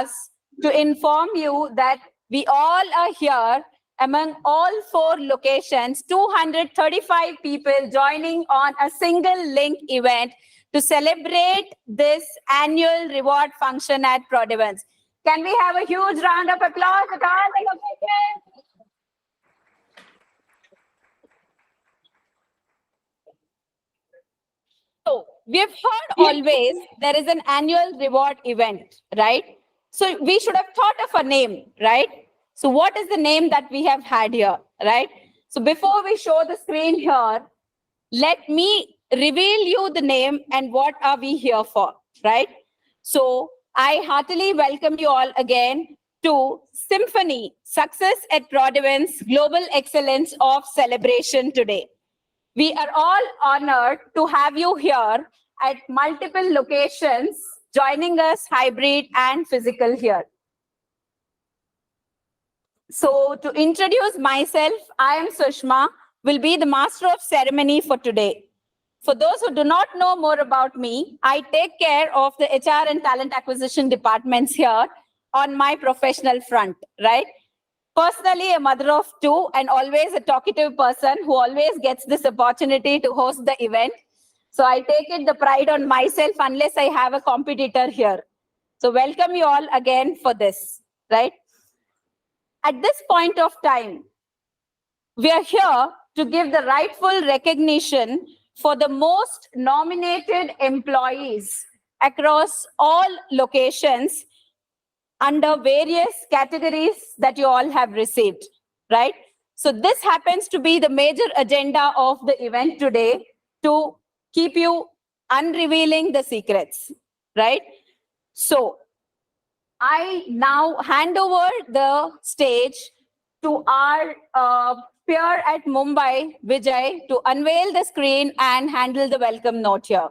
us to inform you that we all are here among all 4 locations, 235 people joining on a single link event to celebrate this annual reward function at Prodevans. Can we have a huge round of applause at all the locations? So we've heard always there is an annual reward event, right? So we should have thought of a name, right? So what is the name that we have had here, right? So before we show the screen here, let me reveal you the name and what are we here for, right? So I heartily welcome you all again to Symphony, Success at Prodevans, Global Excellence of Celebration today. We are all honored to have you here at multiple locations, joining us hybrid and physical here. So to introduce myself, I am Sushma, will be the master of ceremony for today. For those who do not know more about me, I take care of the HR and talent acquisition departments here on my professional front, right? Personally, a mother of 2 and always a talkative person who always gets this opportunity to host the event. So I take it the pride on myself unless I have a competitor here. So welcome you all again for this, right? At this point of time, we are here to give the rightful recognition for the most nominated employees across all locations under various categories that you all have received, right? So this happens to be the major agenda of the event today to keep you unrevealing the secrets, right? So I now hand over the stage to our peer at Mumbai, Vijay, to unveil the screen and handle the welcome note here.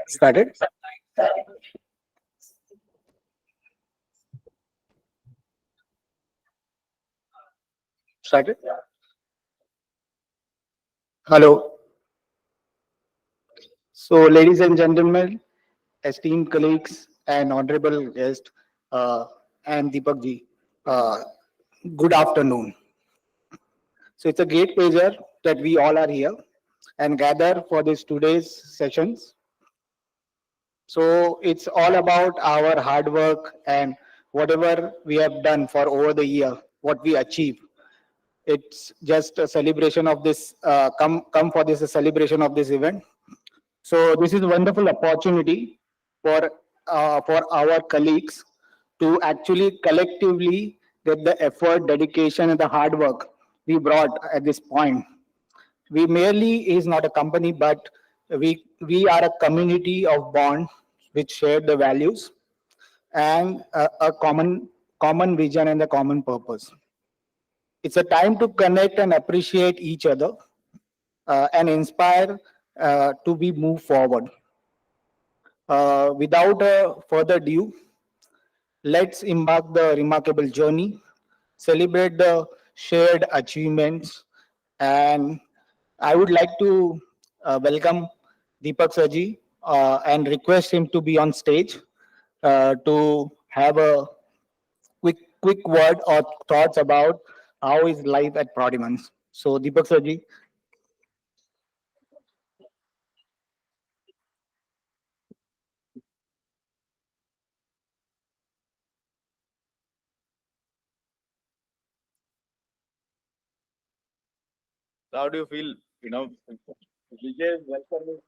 Started. Started. Hello. So, ladies and gentlemen, esteemed colleagues and honorable guests, and Deepak ji, good afternoon. So, it's a great pleasure that we all are here and gather for this today's sessions. So, it's all about our hard work and whatever we have done for over the year, what we achieve. It's just a celebration of this. Come for this a celebration of this event. So this is a wonderful opportunity for our colleagues to actually collectively get the effort, dedication, and the hard work we brought at this point. We merely is not a company, but we are a community of bond which share the values and a common vision and a common purpose. It's a time to connect and appreciate each other and inspire to be move forward. Without further ado, let's embark the remarkable journey, celebrate the shared achievements, and I would like to welcome Deepak Saji and request him to be on stage to have a quick word or thoughts about how is life at Prodevans. So Deepak Saji. How do you feel? Vijay, welcome.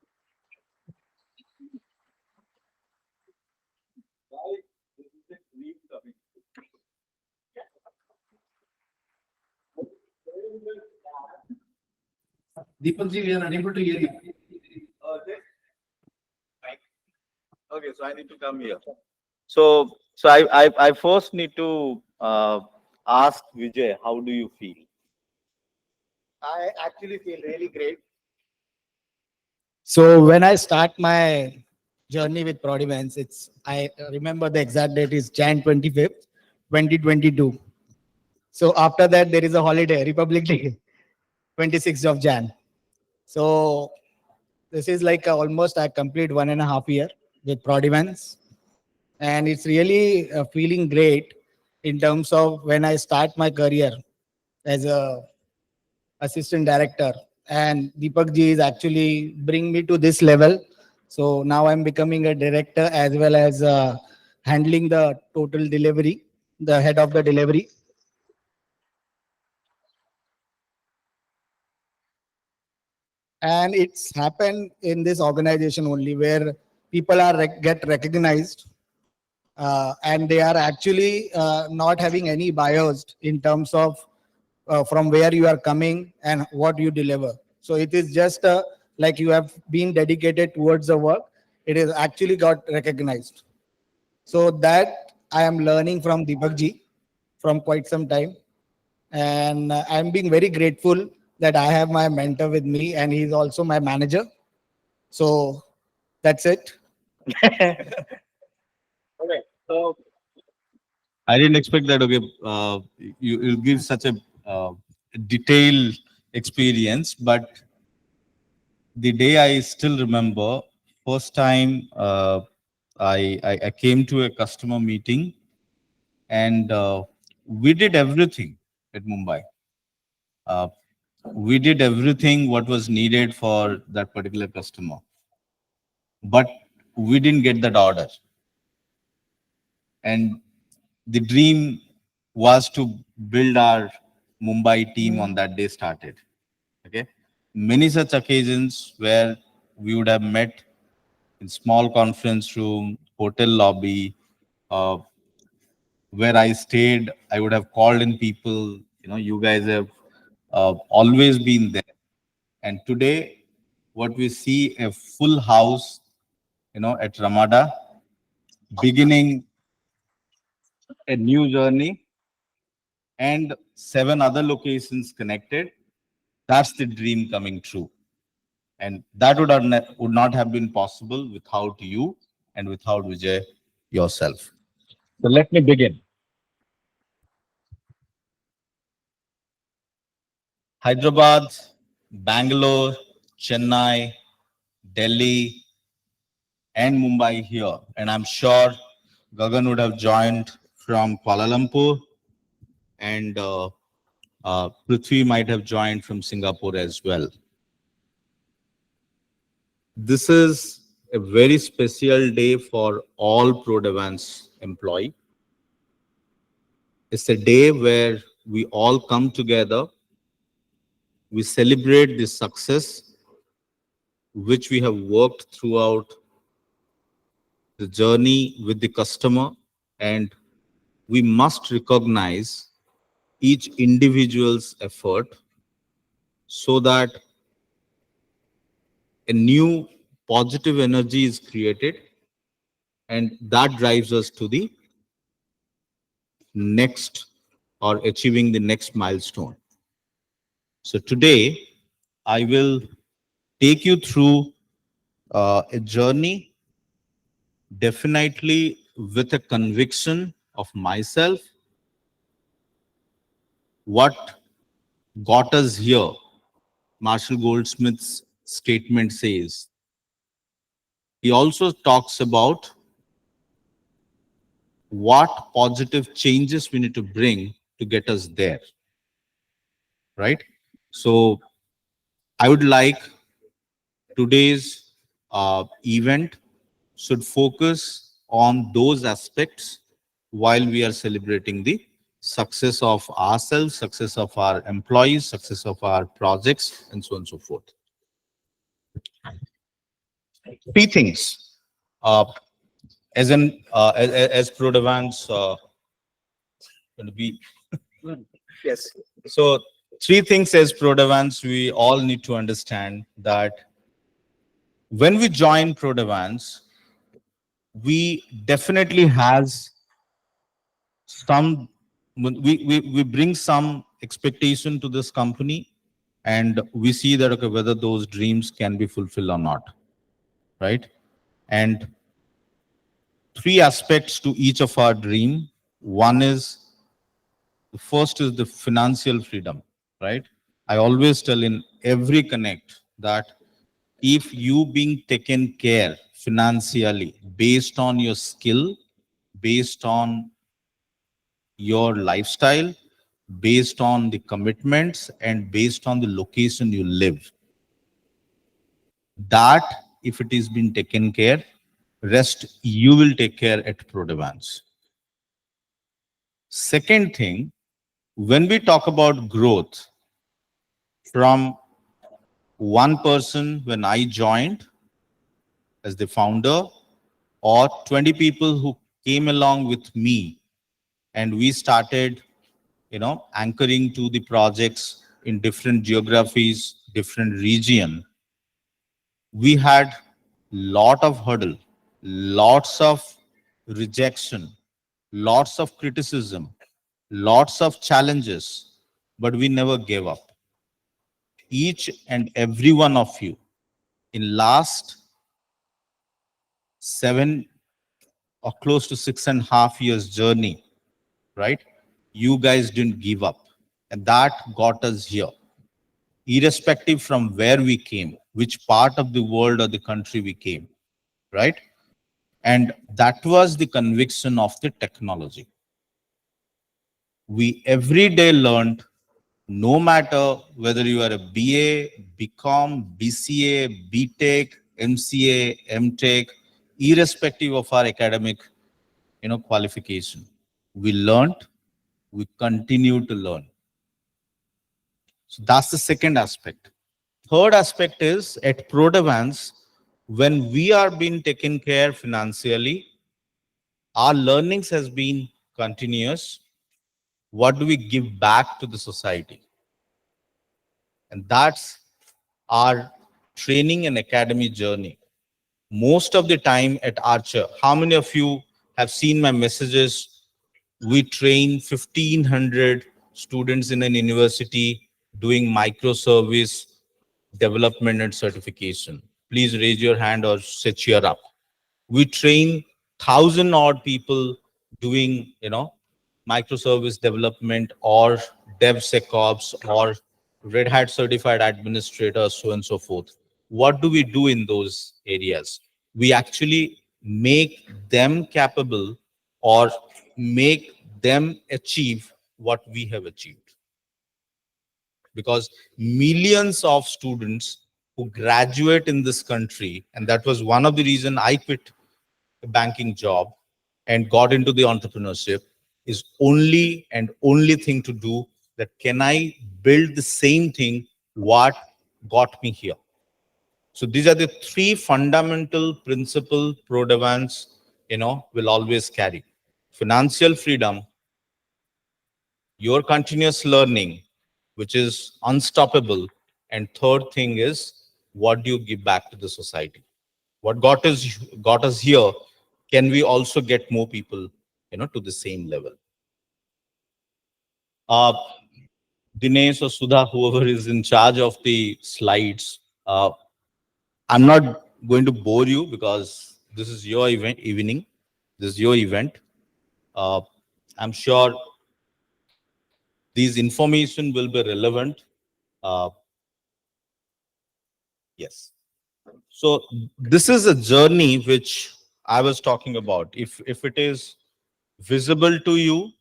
Deepak ji, we are unable to hear you. Okay, so I need to come here. So I first need to ask Vijay, how do you feel? I actually feel really great. So when I start my journey with Prodevans, I remember the exact date is Jan 25th, 2022. So after that, there is a holiday, Republic Day, 26th of Jan. So this is like almost I complete 1.5 year with Prodevans, and it's really feeling great in terms of when I start my career as a assistant director, and Deepak ji is actually bring me to this level. So now I'm becoming a director as well as handling the total delivery, the head of the delivery. And it's happened in this organization only where people are get recognized, and they are actually not having any bias in terms of from where you are coming and what you deliver. So it is just like you have been dedicated towards the work. It is actually got recognized. So that I am learning from Deepak ji from quite some time. And I'm being very grateful that I have my mentor with me and he's also my manager. So that's it. Okay. So I didn't expect that. Okay, you'll give such a detailed experience, but the day I still remember, first time I came to a customer meeting, and we did everything at Mumbai. Uh, we did everything what was needed for that particular customer, but we didn't get that order. And the dream was to build our Mumbai team on that day started. Okay. Many such occasions where we would have met in small conference room, hotel lobby, uh, where I stayed. I would have called in people. You guys have always been there. And today, what we see a full house, at Ramada, beginning a new journey and 7 other locations connected. That's the dream coming true. And that would not have been possible without you and without Vijay yourself. So let me begin. Hyderabad, Bangalore, Chennai, Delhi, and Mumbai here. And I'm sure Gagan would have joined from Kuala Lumpur, and Prithvi might have joined from Singapore as well. This is a very special day for all Prodevans employee. It's a day where we all come together. We celebrate the success which we have worked throughout the journey with the customer, and we must recognize each individual's effort so that a new positive energy is created, and that drives us to the next or achieving the next milestone. So today, I will take you through a journey, definitely with a conviction of myself, what got us here. Marshall Goldsmith's statement says. He also talks about what positive changes we need to bring to get us there, right? So I would like today's event should focus on those aspects while we are celebrating the success of ourselves, success of our employees, success of our projects, and so on and so forth. Three things. As Prodevans going to be. Yes. So three things as Prodevans we all need to understand that when we join Prodevans, we definitely has some, we bring some expectation to this company, and we see that okay, whether those dreams can be fulfilled or not, right? And three aspects to each of our dream. One is The first is the financial freedom, right? I always tell in every connect that if you being taken care financially based on your skill, based on your lifestyle, based on the commitments, and based on the location you live, that if it is being taken care, rest you will take care at Prodevans. Second thing, when we talk about growth, from one person when I joined as the founder, or 20 people who came along with me, and we started, anchoring to the projects in different geographies, different region, we had lot of hurdle, lots of rejection, lots of criticism, lots of challenges, but we never gave up. Each and every one of you in last 7 or close to 6.5 years journey, right? You guys didn't give up, and that got us here, irrespective from where we came, which part of the world or the country we came, right? And that was the conviction of the technology. We every day learned, no matter whether you are a BA, BCom, BCA, BTech, MCA, MTech, irrespective of our academic, qualification, we learned, we continue to learn. So that's the second aspect. Third aspect is at Prodevans, when we are being taken care financially, our learnings has been continuous. What do we give back to the society? And that's our training and academy journey. Most of the time at Archer, how many of you have seen my messages? We train 1,500 students in an university doing microservice development and certification. Please raise your hand or say cheer up. We train 1,000 odd people doing, microservice development or DevSecOps or Red Hat certified administrator, so on and so forth. What do we do in those areas? We actually make them capable or make them achieve what we have achieved. Because millions of students who graduate in this country, and that was one of the reasons I quit a banking job and got into the entrepreneurship, is only and only thing to do that can I build the same thing what got me here. So these are the three fundamental principle Prodevans, will always carry: financial freedom, your continuous learning, which is unstoppable, and third thing is, what do you give back to the society? What got us here, can we also get more people, to the same level? Uh, Dinesh or Sudha, whoever is in charge of the slides, I'm not going to bore you because this is your evening. This is your event. Uh, I'm sure these information will be relevant. Uh, yes. So this is a journey which I was talking about. If it is visible to you,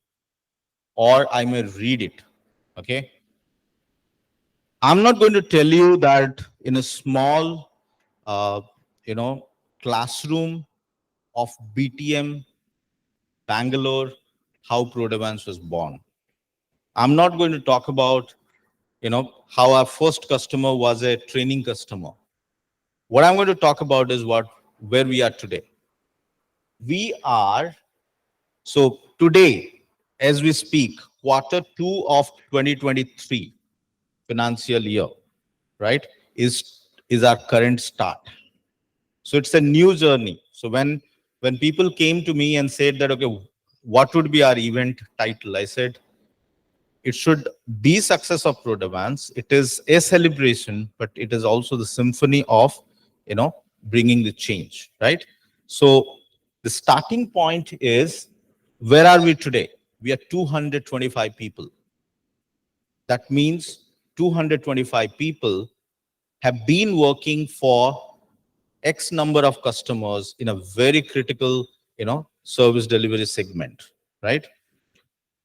or I may read it, okay? I'm not going to tell you that in a small, uh, you know, classroom of BTM, Bangalore, how Prodevans was born. I'm not going to talk about, how our first customer was a training customer. What I'm going to talk about is where we are today. We are, so today, as we speak, Q2 of 2023 financial year, right, is our current start. So it's a new journey. So when people came to me and said that, okay, what would be our event title? I said, it should be success of Prodevans. It is a celebration, but it is also the symphony of, bringing the change, right? So the starting point is, where are we today? we are 225 people. That means 225 people have been working for X number of customers in a very critical, service delivery segment, right?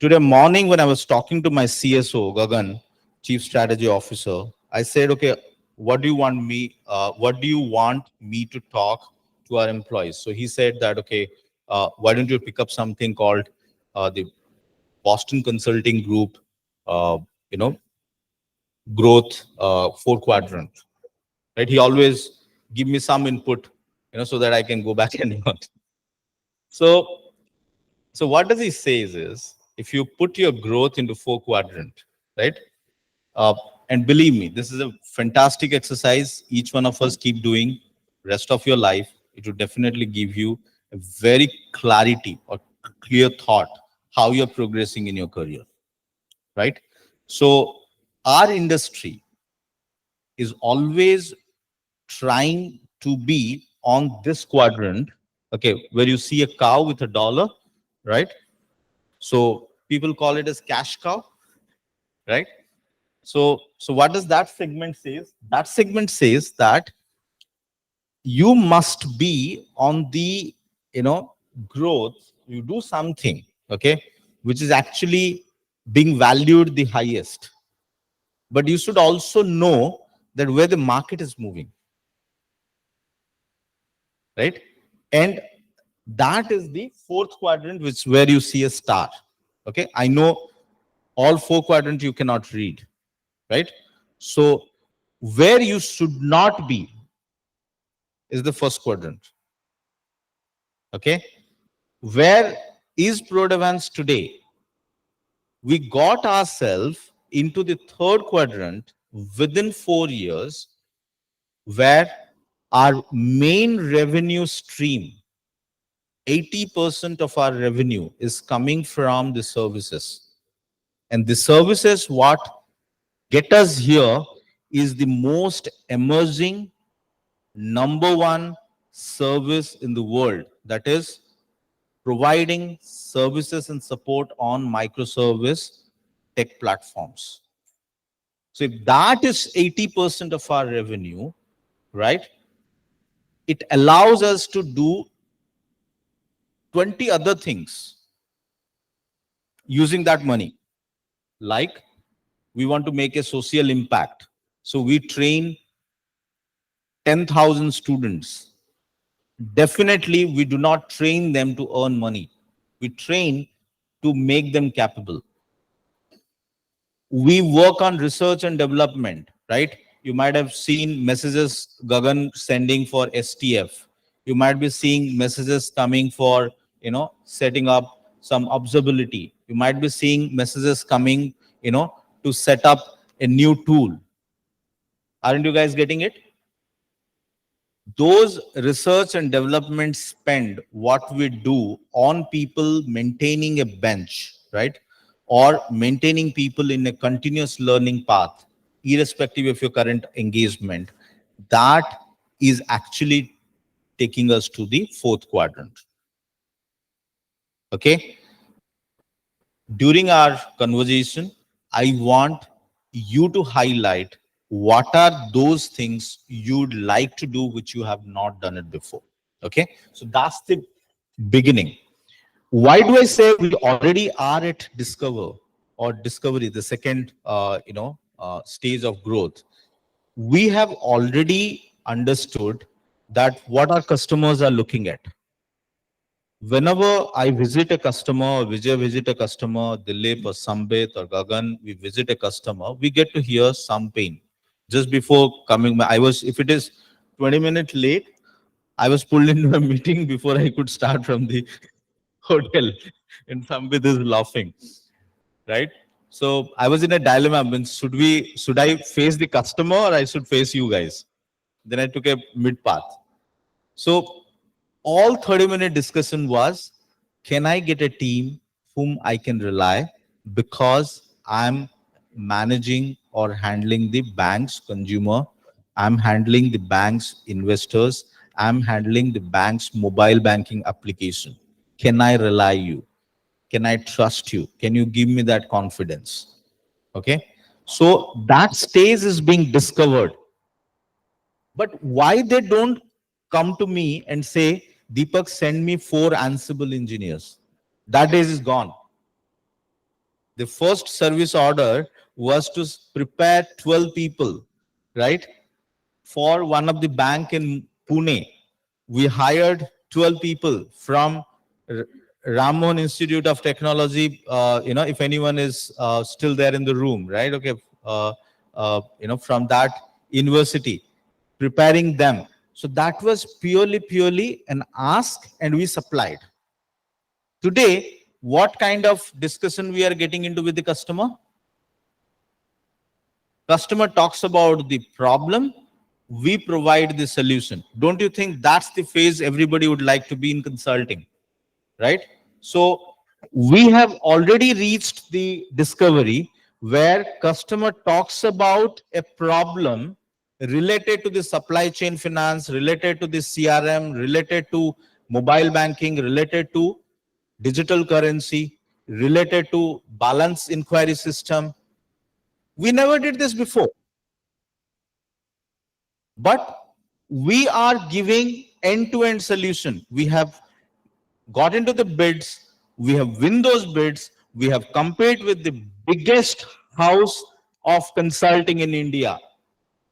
Today morning, when I was talking to my CSO, Gagan, Chief Strategy Officer, I said, okay, what do you want me to talk to our employees? So he said that, okay, why don't you pick up something called the Boston Consulting Group, you know, growth 4 quadrant, right? He always give me some input, so that I can go back and learn. So what does he say is, if you put your growth into 4 quadrant, right? And believe me, this is a fantastic exercise. Each one of us keep doing rest of your life. It will definitely give you a very clarity or clear thought how you're progressing in your career, right? So our industry is always trying to be on this quadrant, okay, where you see a cow with a dollar, right? So people call it as cash cow, right? So what does that segment says? That segment says that you must be on the, growth. You do something, okay, which is actually being valued the highest. But you should also know that where the market is moving, right? And that is the 4th quadrant, which where you see a star. Okay, I know all 4 quadrants you cannot read, right? So where you should not be is the 1st quadrant. Okay, where is Prodevans today? We got ourselves into the 3rd quadrant within 4 years, where our main revenue stream, 80% of our revenue is coming from the services. And the services, what get us here is the most emerging #1 service in the world. That is providing services and support on microservice tech platforms. So if that is 80% of our revenue, right, it allows us to do 20 other things using that money. Like, we want to make a social impact. So we train 10,000 students. Definitely, we do not train them to earn money. We train to make them capable. We work on research and development, right? You might have seen messages Gagan sending for STF. You might be seeing messages coming for, setting up some observability. You might be seeing messages coming, to set up a new tool. Aren't you guys getting it? Those research and development spend, what we do on people maintaining a bench, right? Or maintaining people in a continuous learning path, irrespective of your current engagement, that is actually taking us to the 4th quadrant. Okay? During our conversation, I want you to highlight what are those things you'd like to do which you have not done it before. Okay, so that's the beginning. Why do I say we already are at discovery, the second stage of growth? We have already understood that what our customers are looking at. Whenever I visit a customer, or Vijay visit a customer, Dilip or Sambit or Gagan, we visit a customer, we get to hear some pain. Just before coming, if it is 20 minutes late, I was pulled into a meeting before I could start from the hotel. And Sambit is laughing, right? So I was in a dilemma. Should I face the customer or I should face you guys? Then I took a mid path. So all 30-minute discussion was, can I get a team whom I can rely, because I'm managing or handling the bank's consumer, I'm handling the bank's investors, I'm handling the bank's mobile banking application. Can I rely you? Can I trust you? Can you give me that confidence? Okay. So that stage is being discovered. But why they don't come to me and say, Deepak, send me 4 Ansible engineers? That days is gone. The first service order was to prepare 12 people, right? For one of the bank in Pune. We hired 12 people from Ramon Institute of Technology. If anyone is still there in the room, right? Okay. From that university, preparing them. So that was purely an ask, and we supplied. Today, what kind of discussion we are getting into with the customer? Customer talks about the problem, we provide the solution. Don't you think that's the phase everybody would like to be in consulting, right? So we have already reached the discovery where customer talks about a problem related to the supply chain finance, related to the CRM, related to mobile banking, related to digital currency, related to balance inquiry system. We never did this before. But we are giving end-to-end solution. We have got into the bids, we have win those bids, we have competed with the biggest house of consulting in India.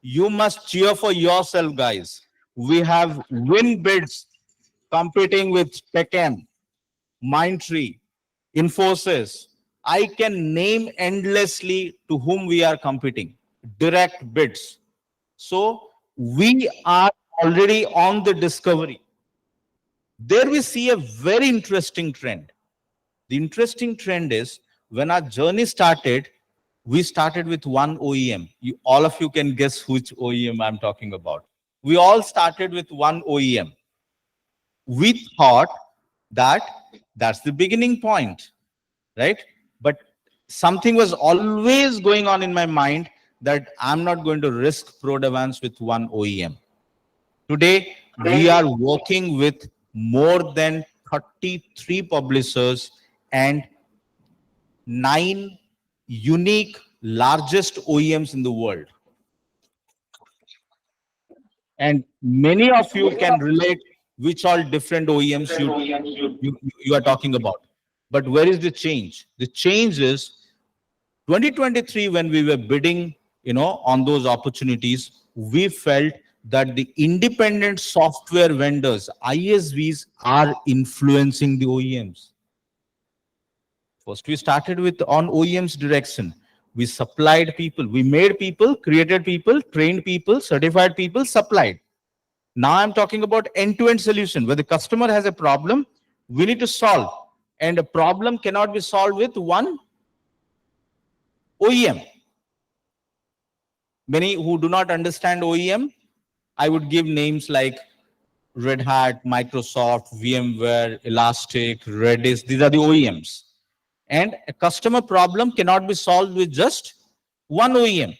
You must cheer for yourself, guys. We have win bids competing with Tech-M, Mindtree, Infosys. I can name endlessly to whom we are competing. Direct bids. So we are already on the discovery. There we see a very interesting trend. The interesting trend is when our journey started, we started with one OEM. All of you can guess which OEM I'm talking about. We all started with one OEM. We thought that that's the beginning point, right? But something was always going on in my mind that I'm not going to risk Prodevans with one OEM. Today, we are working with more than 33 publishers and 9 unique largest OEMs in the world. And many of you can relate which all different OEMs you are talking about. But where is the change? The change is 2023, when we were bidding, on those opportunities, we felt that the independent software vendors, ISVs, are influencing the OEMs. First, we started with on OEM's direction. We supplied people, we made people, created people, trained people, certified people, supplied. Now I'm talking about end-to-end solution where the customer has a problem, we need to solve. And a problem cannot be solved with one OEM. Many who do not understand OEM, I would give names like Red Hat, Microsoft, VMware, Elastic, Redis. These are the OEMs. And a customer problem cannot be solved with just one OEM.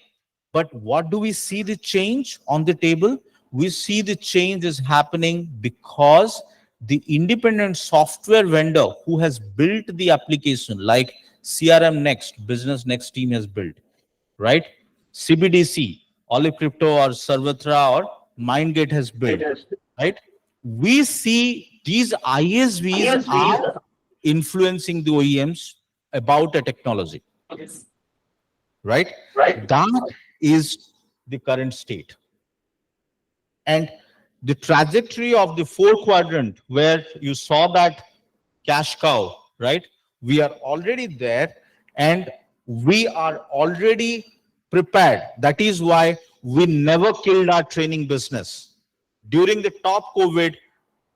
But what do we see the change on the table? We see the change is happening because the independent software vendor who has built the application, like CRM Next, Business Next team has built, right? CBDC, Olive Crypto or Servatra or MindGate has built, right? We see these ISVs are influencing the OEMs about a technology, right? That is the current state. And the trajectory of the 4-quadrant where you saw that cash cow, right? We are already there and we are already prepared. That is why we never killed our training business. During the top COVID,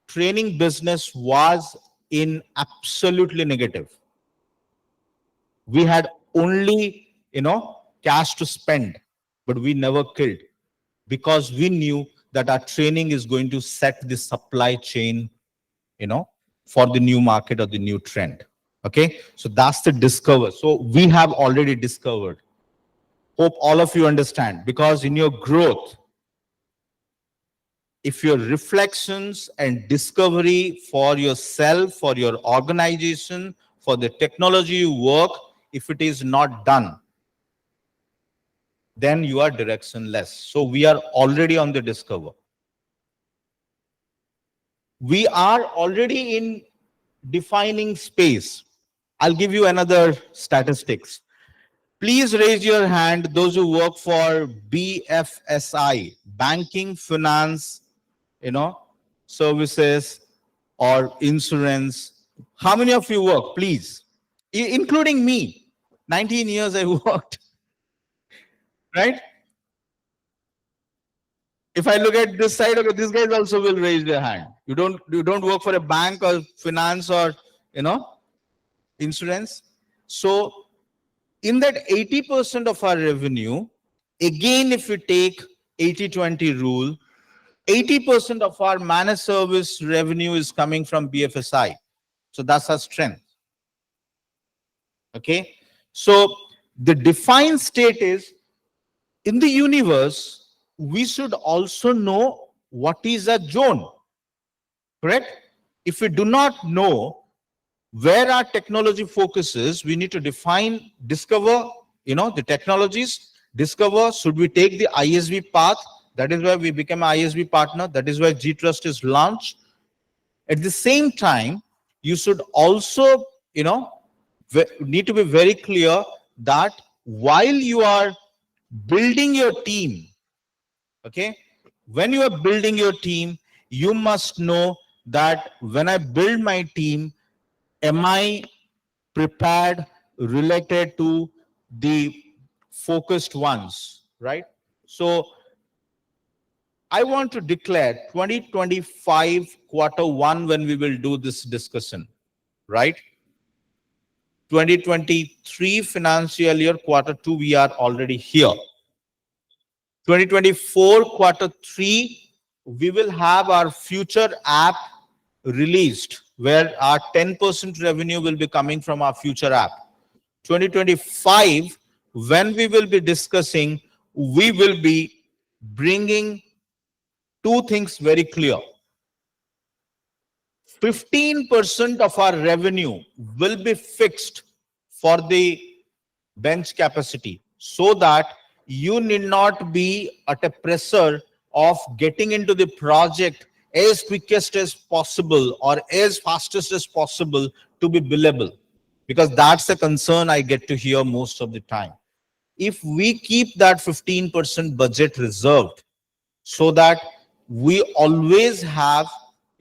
training business was in absolutely negative. We had only, cash to spend, but we never killed because we knew that our training is going to set the supply chain, for the new market or the new trend. Okay. So that's the discover. So we have already discovered. Hope all of you understand, because in your growth, if your reflections and discovery for yourself, for your organization, for the technology work, if it is not done, then you are directionless. So we are already on the discover. We are already in defining space. I'll give you another statistics. Please raise your hand, those who work for BFSI, banking, finance, services or insurance. How many of you work, please? Including me. 19 years I worked, right? If I look at this side, okay, these guys also will raise their hand. You don't work for a bank or finance or insurance. So in that 80% of our revenue, again, if we take 80-20 rule, 80% of our managed service revenue is coming from BFSI. So that's our strength. Okay. So the defined state is, in the universe, we should also know what is a zone. Correct? If we do not know where our technology focuses, we need to discover, the technologies, discover, should we take the ISV path? That is why we become an ISV partner. That is why G-Trust is launched. At the same time, you should also, need to be very clear that while you are building your team, okay, when you are building your team, you must know that when I build my team, am I prepared related to the focused ones, right? So I want to declare 2025 Q1 when we will do this discussion, right? 2023 financial year Q2, we are already here. 2024 Q3, we will have our future app released, where our 10% revenue will be coming from our future app. 2025, when we will be discussing, we will be bringing two things very clear. 15% of our revenue will be fixed for the bench capacity, so that you need not be at a pressure of getting into the project as quickest as possible or as fastest as possible to be billable, because that's a concern I get to hear most of the time. If we keep that 15% budget reserved, so that we always have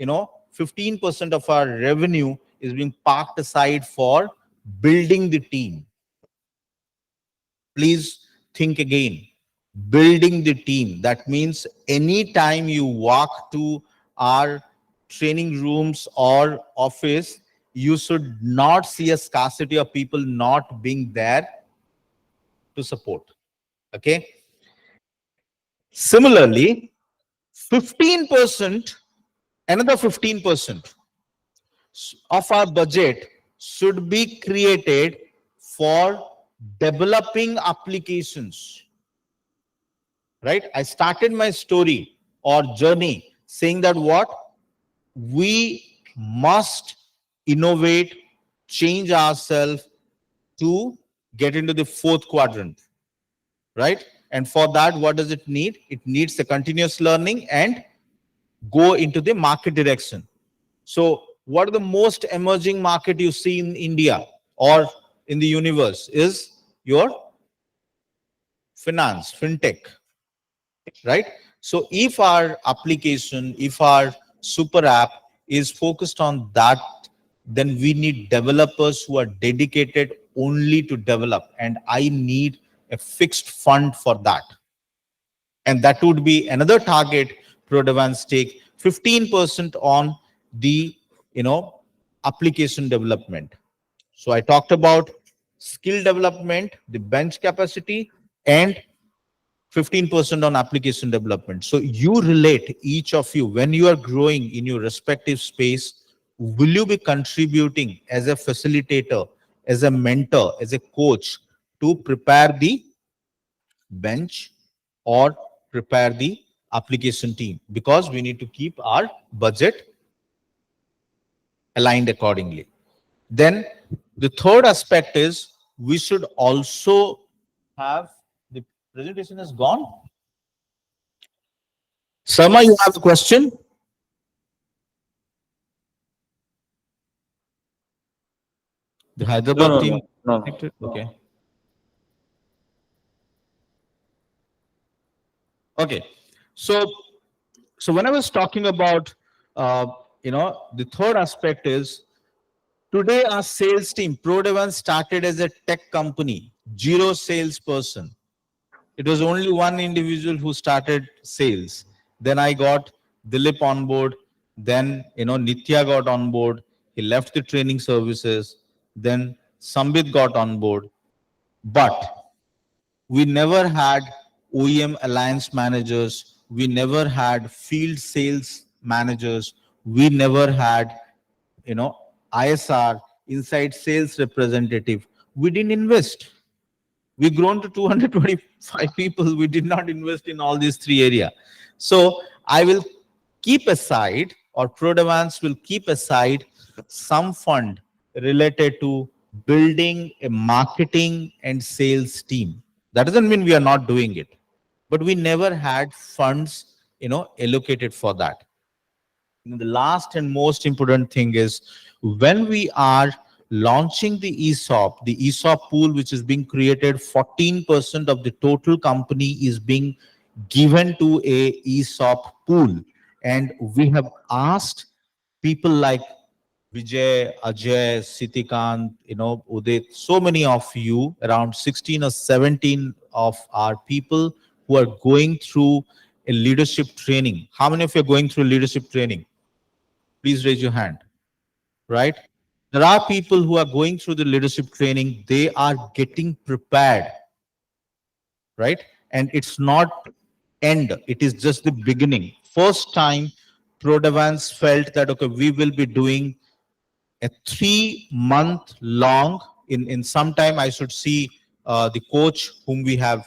15% of our revenue is being parked aside for building the team. Please think again. Building the team. That means anytime you walk to our training rooms or office, you should not see a scarcity of people not being there to support. Okay. Similarly, 15%, another 15% of our budget should be created for developing applications. Right? I started my story or journey saying that we must innovate, change ourselves to get into the fourth quadrant. Right? And for that, what does it need? It needs a continuous learning and go into the market direction. So what are the most emerging market you see in India or in the universe is your finance, fintech, right? So if our application, if our super app is focused on that, then we need developers who are dedicated only to develop, and I need a fixed fund for that. And that would be another target. Prodevans take 15% on the application development. So I talked about skill development, the bench capacity, and 15% on application development. So you relate, each of you, when you are growing in your respective space, will you be contributing as a facilitator, as a mentor, as a coach to prepare the bench or prepare the application team? Because we need to keep our budget aligned accordingly. Then the third aspect is we should also have the presentation is gone. Sama, you have a question? The Hyderabad team. No. Okay. Okay. So when I was talking about, the third aspect is today our sales team, Prodevans started as a tech company, 0 salesperson. It was only one individual who started sales. Then I got Dilip on board. Then, Nitya got on board. He left the training services. Then Sambit got on board. But we never had OEM alliance managers. We never had field sales managers. We never had, ISR, inside sales representative. We didn't invest. We grown to 225 people. We did not invest in all these 3 areas. So I will keep aside, or Prodevans will keep aside some fund related to building a marketing and sales team. That doesn't mean we are not doing it, but we never had funds, allocated for that. The last and most important thing is when we are launching the ESOP pool, which is being created, 14% of the total company is being given to a ESOP pool. And we have asked people like Vijay, Ajay, Sitikant, Udit, so many of you, around 16 or 17 of our people who are going through a leadership training. How many of you are going through leadership training? Please raise your hand, right? There are people who are going through the leadership training. They are getting prepared, right? And it's not end. It is just the beginning. First time Prodevans felt that, okay, we will be doing a 3-month long, in some time I should see the coach whom we have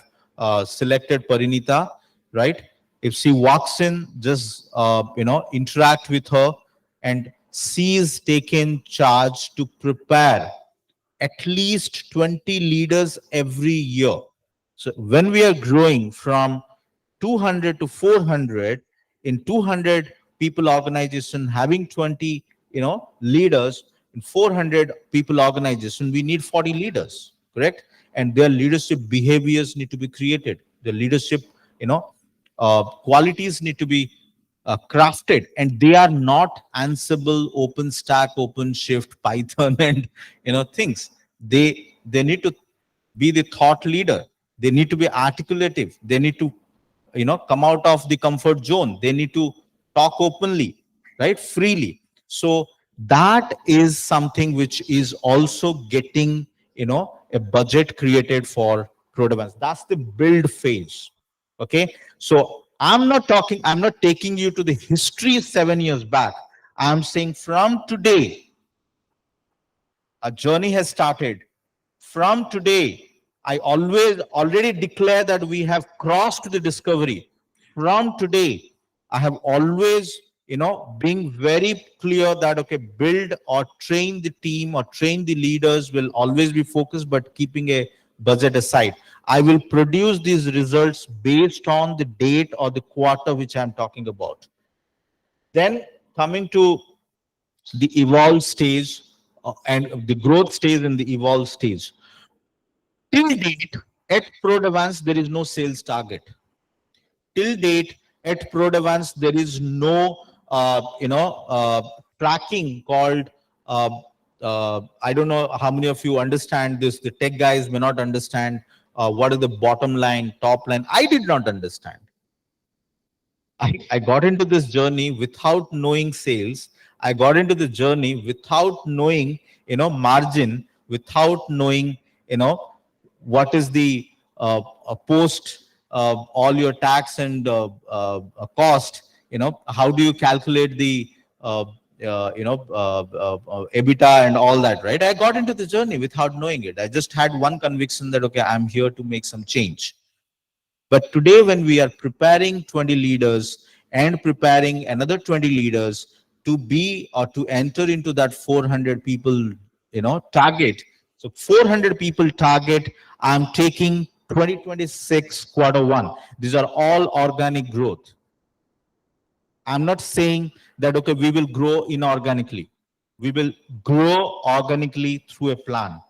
selected, Parinita, right? If she walks in, just interact with her, and she is taken charge to prepare at least 20 leaders every year. So when we are growing from 200 to 400, in 200 people organization having 20 leaders, in 400 people organization we need 40 leaders, correct? And their leadership behaviors need to be created. The leadership qualities need to be crafted, and they are not Ansible, OpenStack, OpenShift, Python and things. They need to be the thought leader. They need to be articulative. They need to come out of the comfort zone. They need to talk openly, right? Freely. So that is something which is also getting a budget created for Prodevans. That's the build phase. Okay, so I'm not taking you to the history 7 years back. I'm saying from today a journey has started. From today, I already declare that we have crossed the discovery. From today, I have always, being very clear that, okay, build or train the team or train the leaders will always be focused, but keeping a budget aside. I will produce these results based on the date or the quarter which I'm talking about. Then coming to the evolve stage and the growth stage and the evolve stage. Till date, at Prodevans, there is no sales target. Till date, at Prodevans, there is no, tracking called, I don't know how many of you understand this. The tech guys may not understand what is the bottom line, top line. I did not understand. I got into this journey without knowing sales. I got into the journey without knowing, margin, without knowing, what is the post all your tax and cost. How do you calculate the EBITDA and all that, right? I got into the journey without knowing it. I just had one conviction that, okay, I'm here to make some change. But today, when we are preparing 20 leaders and preparing another 20 leaders to be or to enter into that 400 people target. So 400 people target. I'm taking 2026 Q1. These are all organic growth. I'm not saying that, okay, we will grow inorganically. We will grow organically through a plan.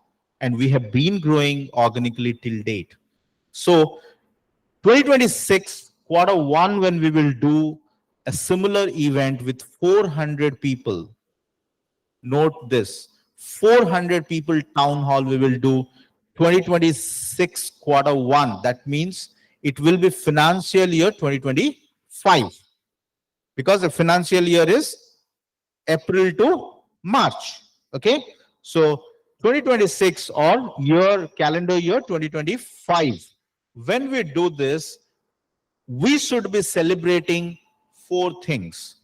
And we have been growing organically till date. So 2026 Q1, when we will do a similar event with 400 people, note this, 400 people town hall we will do 2026 Q1. That means it will be financial year 2025, because the financial year is April to March. Okay. So 2026 or calendar year 2025. When we do this, we should be celebrating 4 things.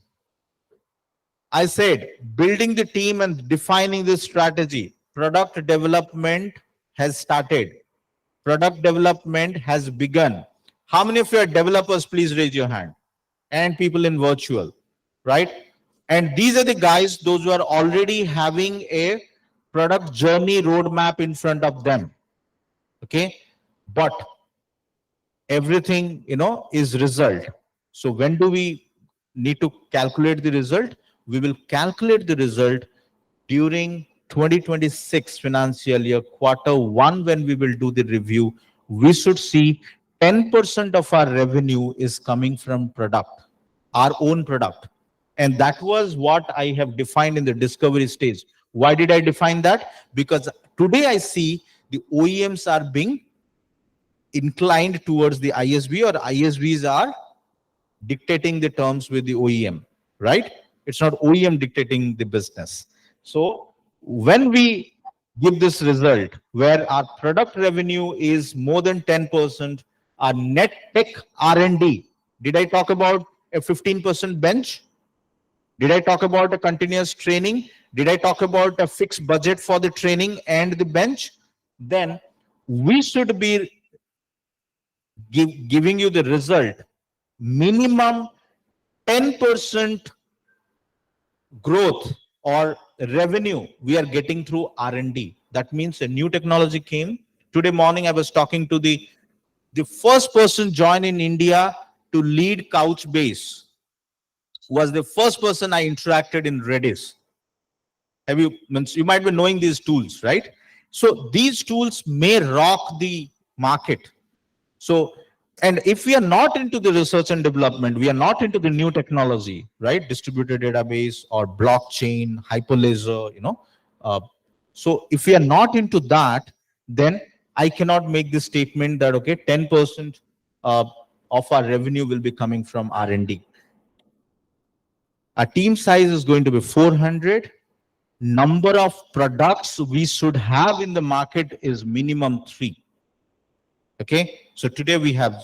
I said, building the team and defining the strategy. Product development has started. Product development has begun. How many of you are developers? Please raise your hand. And people in virtual, right? And these are the guys, those who are already having a product journey roadmap in front of them. Okay. But everything, is result. So when do we need to calculate the result? We will calculate the result during 2026 financial year Q1. When we will do the review, we should see 10% of our revenue is coming from product, our own product. And that was what I have defined in the discovery stage. Why did I define that? Because today I see the OEMs are being inclined towards the ISV, or ISVs are dictating the terms with the OEM, right? It's not OEM dictating the business. So when we give this result where our product revenue is more than 10%, our net tech R&D, did I talk about a 15% bench? Did I talk about a continuous training? Did I talk about a fixed budget for the training and the bench? Then we should be giving you the result, minimum 10% growth or revenue we are getting through R&D. That means a new technology came. Today morning I was talking to the first person joined in India to lead Couchbase, was the first person I interacted in Redis. You might be knowing these tools, right? So these tools may rock the market. So, and if we are not into the research and development, we are not into the new technology, right? Distributed database or blockchain, hyperledger, so if we are not into that, then I cannot make this statement that, okay, 10% of our revenue will be coming from R&D. Our team size is going to be 400. Number of products we should have in the market is minimum 3. Okay, so today we have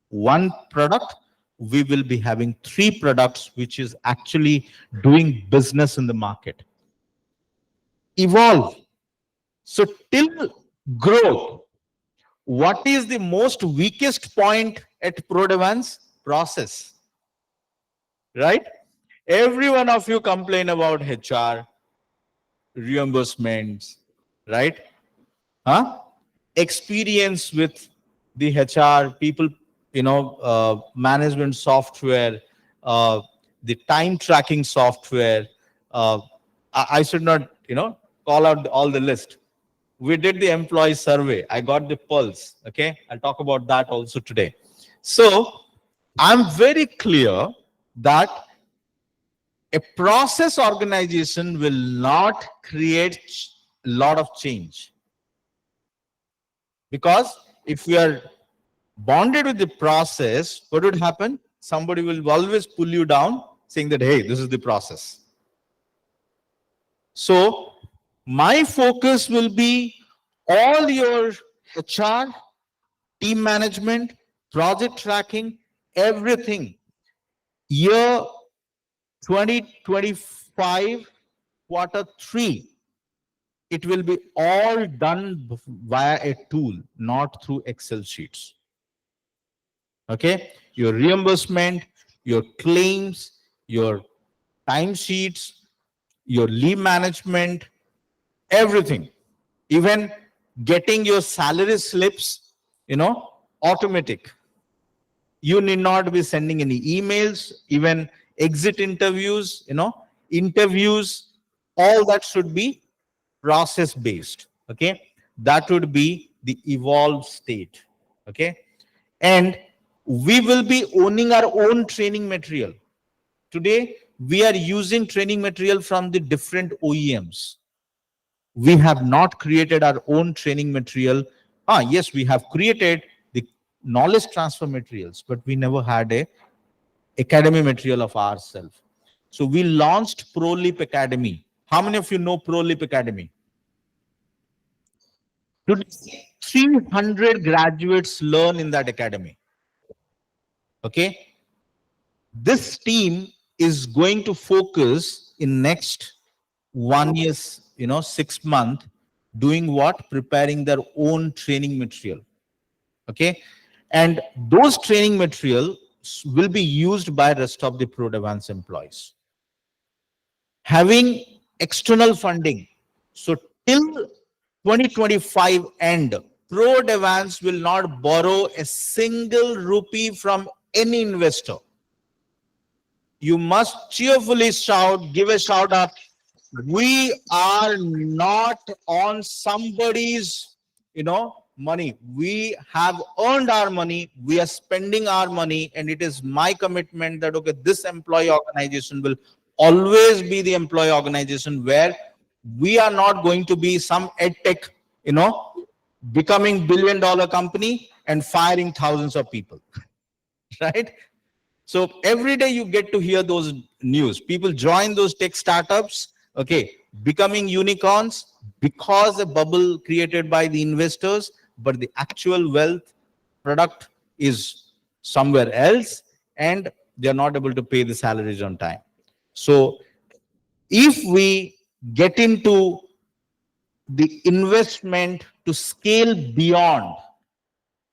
1 product. We will be having 3 products, which is actually doing business in the market. Evolve. So till growth, what is the most weakest point at Prodevans? Process, right? Every one of you complain about HR, reimbursements, right? Experience with the HR, people, management software, the time tracking software. I should not, call out all the list. We did the employee survey. I got the pulse. Okay. I'll talk about that also today. So I'm very clear that a process organization will not create a lot of change. Because if we are bonded with the process, what would happen? Somebody will always pull you down saying that, hey, this is the process. So my focus will be all your HR, team management, project tracking, everything. Year 2025, Q3, it will be all done via a tool, not through Excel sheets. Okay, your reimbursement, your claims, your timesheets, your leave management, everything, even getting your salary slips, automatic. You need not be sending any emails, even exit interviews, interviews, all that should be process based. Okay. That would be the evolved state. Okay. And we will be owning our own training material. Today, we are using training material from the different OEMs. We have not created our own training material. Yes, we have created the knowledge transfer materials, but we never had a academy material of ourselves. So we launched ProLeap Academy. How many of you know ProLeap Academy? Today, 300 graduates learn in that academy. Okay. This team is going to focus in next 1 year, 6 months, doing what? Preparing their own training material. Okay. And those training materials will be used by rest of the Prodevans employees. Having external funding. So till 2025 end, Prodevans will not borrow a single rupee from any investor. You must cheerfully shout, give a shout out. We are not on somebody's, money. We have earned our money. We are spending our money. And it is my commitment that, okay, this employee organization will always be the employee organization where we are not going to be some edtech, becoming billion-dollar company and firing thousands of people, right? So every day you get to hear those news. People join those tech startups, okay, becoming unicorns because a bubble created by the investors, but the actual wealth product is somewhere else and they're not able to pay the salaries on time. So if we get into the investment to scale beyond,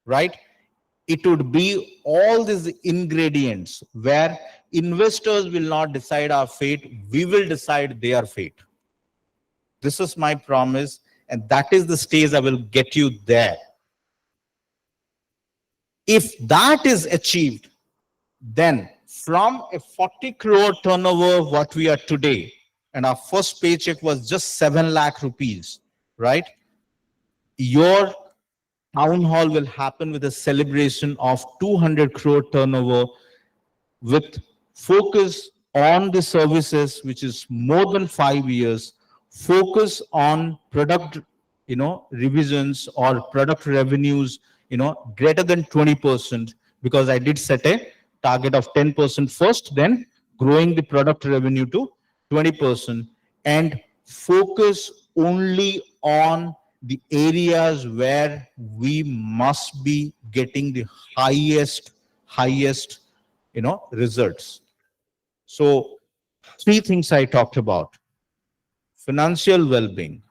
right, it would be all these ingredients where investors will not decide our fate. We will decide their fate. This is my promise. And that is the stage I will get you there. If that is achieved, then from a 40 crore turnover, what we are today, and our first paycheck was just 7 lakh rupees, right? Your town hall will happen with a celebration of 200 crore turnover with focus on the services, which is more than 5 years, focus on product, revisions or product revenues, greater than 20%, because I did set a target of 10% first, then growing the product revenue to 20%, and focus only on the areas where we must be getting the highest, results. So 3 things I talked about. Financial well-being.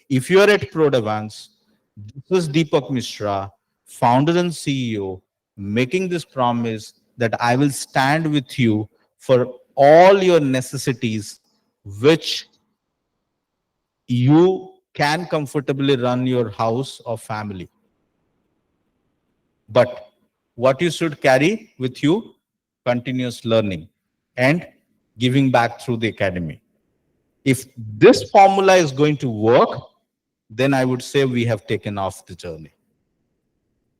If you are at Prodevans, this is Deepak Mishra, founder and CEO, making this promise that I will stand with you for all your necessities, which you can comfortably run your house or family. But what you should carry with you, continuous learning and giving back through the academy. If this formula is going to work, then I would say we have taken off the journey.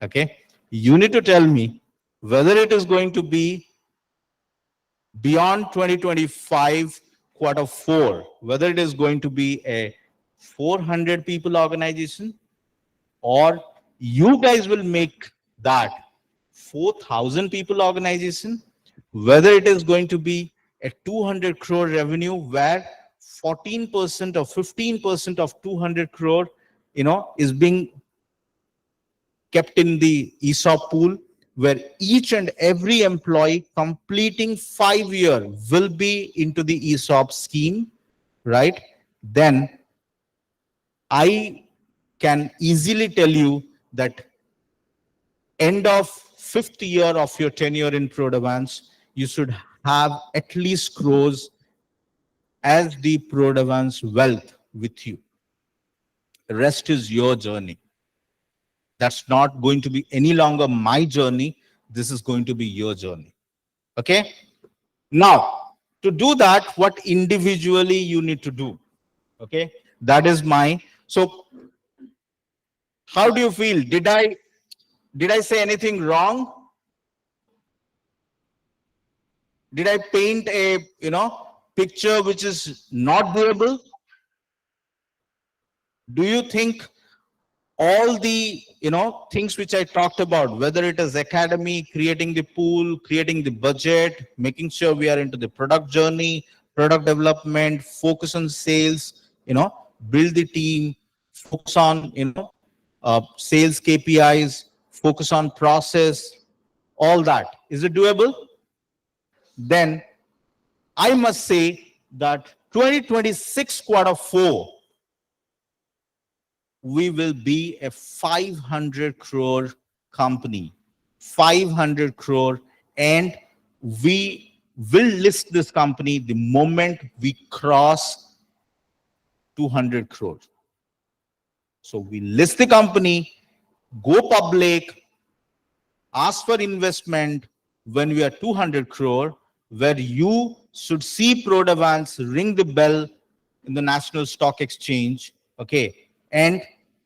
Okay. You need to tell me whether it is going to be beyond 2025 Q4, whether it is going to be a 400 people organization, or you guys will make that 4,000 people organization, whether it is going to be a 200 crore revenue where 14% or 15% of 200 crore, is being kept in the ESOP pool, where each and every employee completing 5 years will be into the ESOP scheme, right? Then I can easily tell you that end of 5th year of your tenure in Prodevans, you should have at least crores as the Prodevans wealth with you. Rest is your journey. That's not going to be any longer my journey. This is going to be your journey. Okay? Now, to do that, what individually you need to do? Okay? That is my, so how do you feel? Did I say anything wrong? Did I paint a, picture which is not doable? Do you think all the, things which I talked about, whether it is academy, creating the pool, creating the budget, making sure we are into the product journey, product development, focus on sales, build the team, focus on, sales KPIs, focus on process, all that. Is it doable? Then I must say that 2026 quarter 4, we will be a 500 crore company, 500 crore, and we will list this company the moment we cross 200 crore. So we list the company, go public, ask for investment when we are 200 crore, where you should see Prodevans ring the bell in the National Stock Exchange, okay? And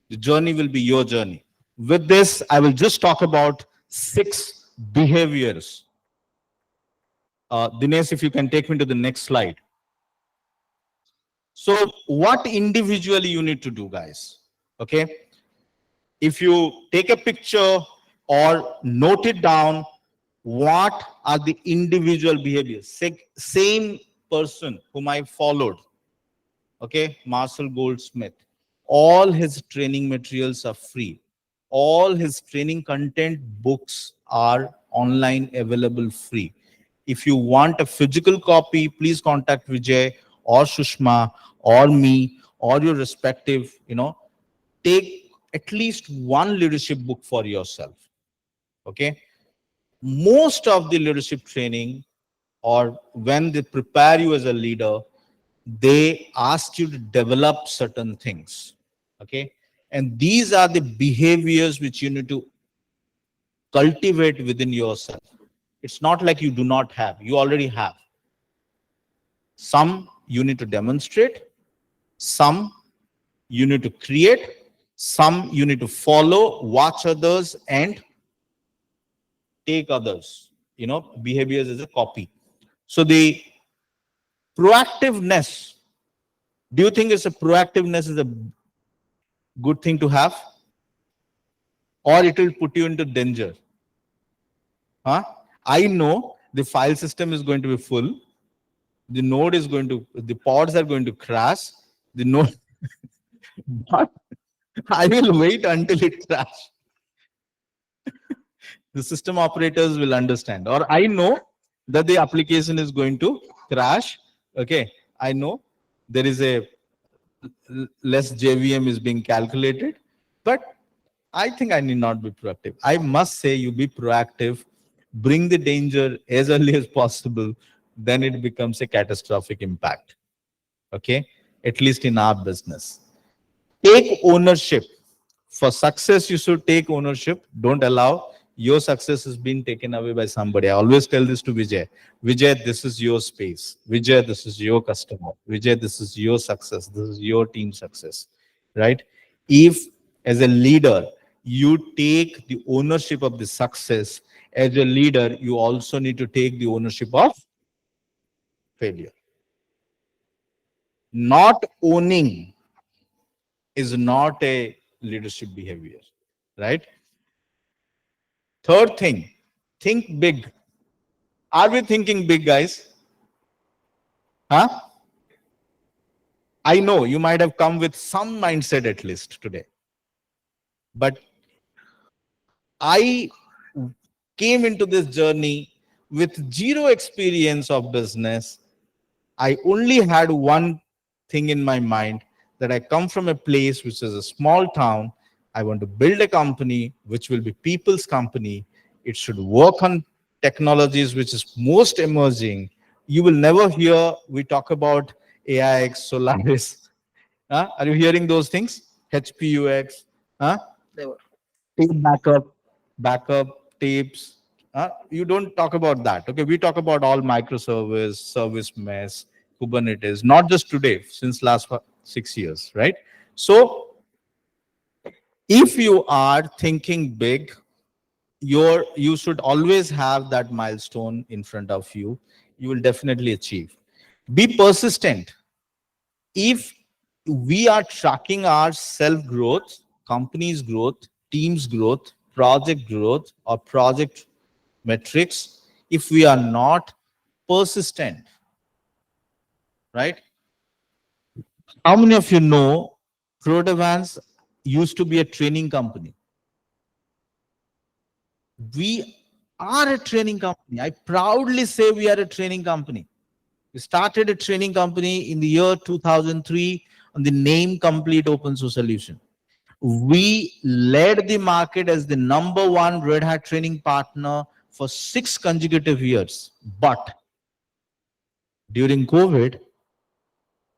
the journey will be your journey. With this, I will just talk about 6 behaviors. Dinesh, if you can take me to the next slide. So what individually you need to do, guys, okay? If you take a picture or note it down, what are the individual behaviors? Same person whom I followed, okay, Marcel Goldsmith, all his training materials are free. All his training content books are online available free. If you want a physical copy, please contact Vijay or Sushma or me or your respective, take at least one leadership book for yourself. Okay. Most of the leadership training, or when they prepare you as a leader, they ask you to develop certain things. Okay. And these are the behaviors which you need to cultivate within yourself. It's not like you do not have, you already have. Some you need to demonstrate, some you need to create, some you need to follow, watch others, and take others, behaviors as a copy. So the proactiveness, do you think proactiveness is a good thing to have? Or it will put you into danger? Huh? I know the file system is going to be full. The pods are going to crash. The node, but I will wait until it crashes. The system operators will understand. Or I know that the application is going to crash. Okay. I know there is a less JVM is being calculated, but I think I need not be proactive. I must say you be proactive, bring the danger as early as possible, then it becomes a catastrophic impact. Okay. At least in our business. Take ownership. For success, you should take ownership. Don't allow your success is being taken away by somebody. I always tell this to Vijay. Vijay, this is your space. Vijay, this is your customer. Vijay, this is your success. This is your team success, right? If as a leader, you take the ownership of the success, as a leader, you also need to take the ownership of failure. Not owning is not a leadership behavior, right? Third thing, think big. Are we thinking big, guys? Huh? I know you might have come with some mindset at least today. But I came into this journey with zero experience of business. I only had one thing in my mind, that I come from a place which is a small town. I want to build a company which will be people's company. It should work on technologies which is most emerging. You will never hear we talk about AIX, Solaris. Are you hearing those things? HPUX, huh? They were. Tape backup tapes. You don't talk about that. Okay, we talk about all microservice, service mesh, Kubernetes, not just today, since last 6 years, right? So if you are thinking big, you should always have that milestone in front of you. You will definitely achieve. Be persistent. If we are tracking our self growth, company's growth, team's growth, project growth, or project metrics, if we are not persistent, right? How many of you know Prodevans used to be a training company? We are a training company. I proudly say we are a training company. We started a training company in the year 2003 on the name Complete Open Source Solution. We led the market as the #1 Red Hat training partner for 6 consecutive years. But during COVID,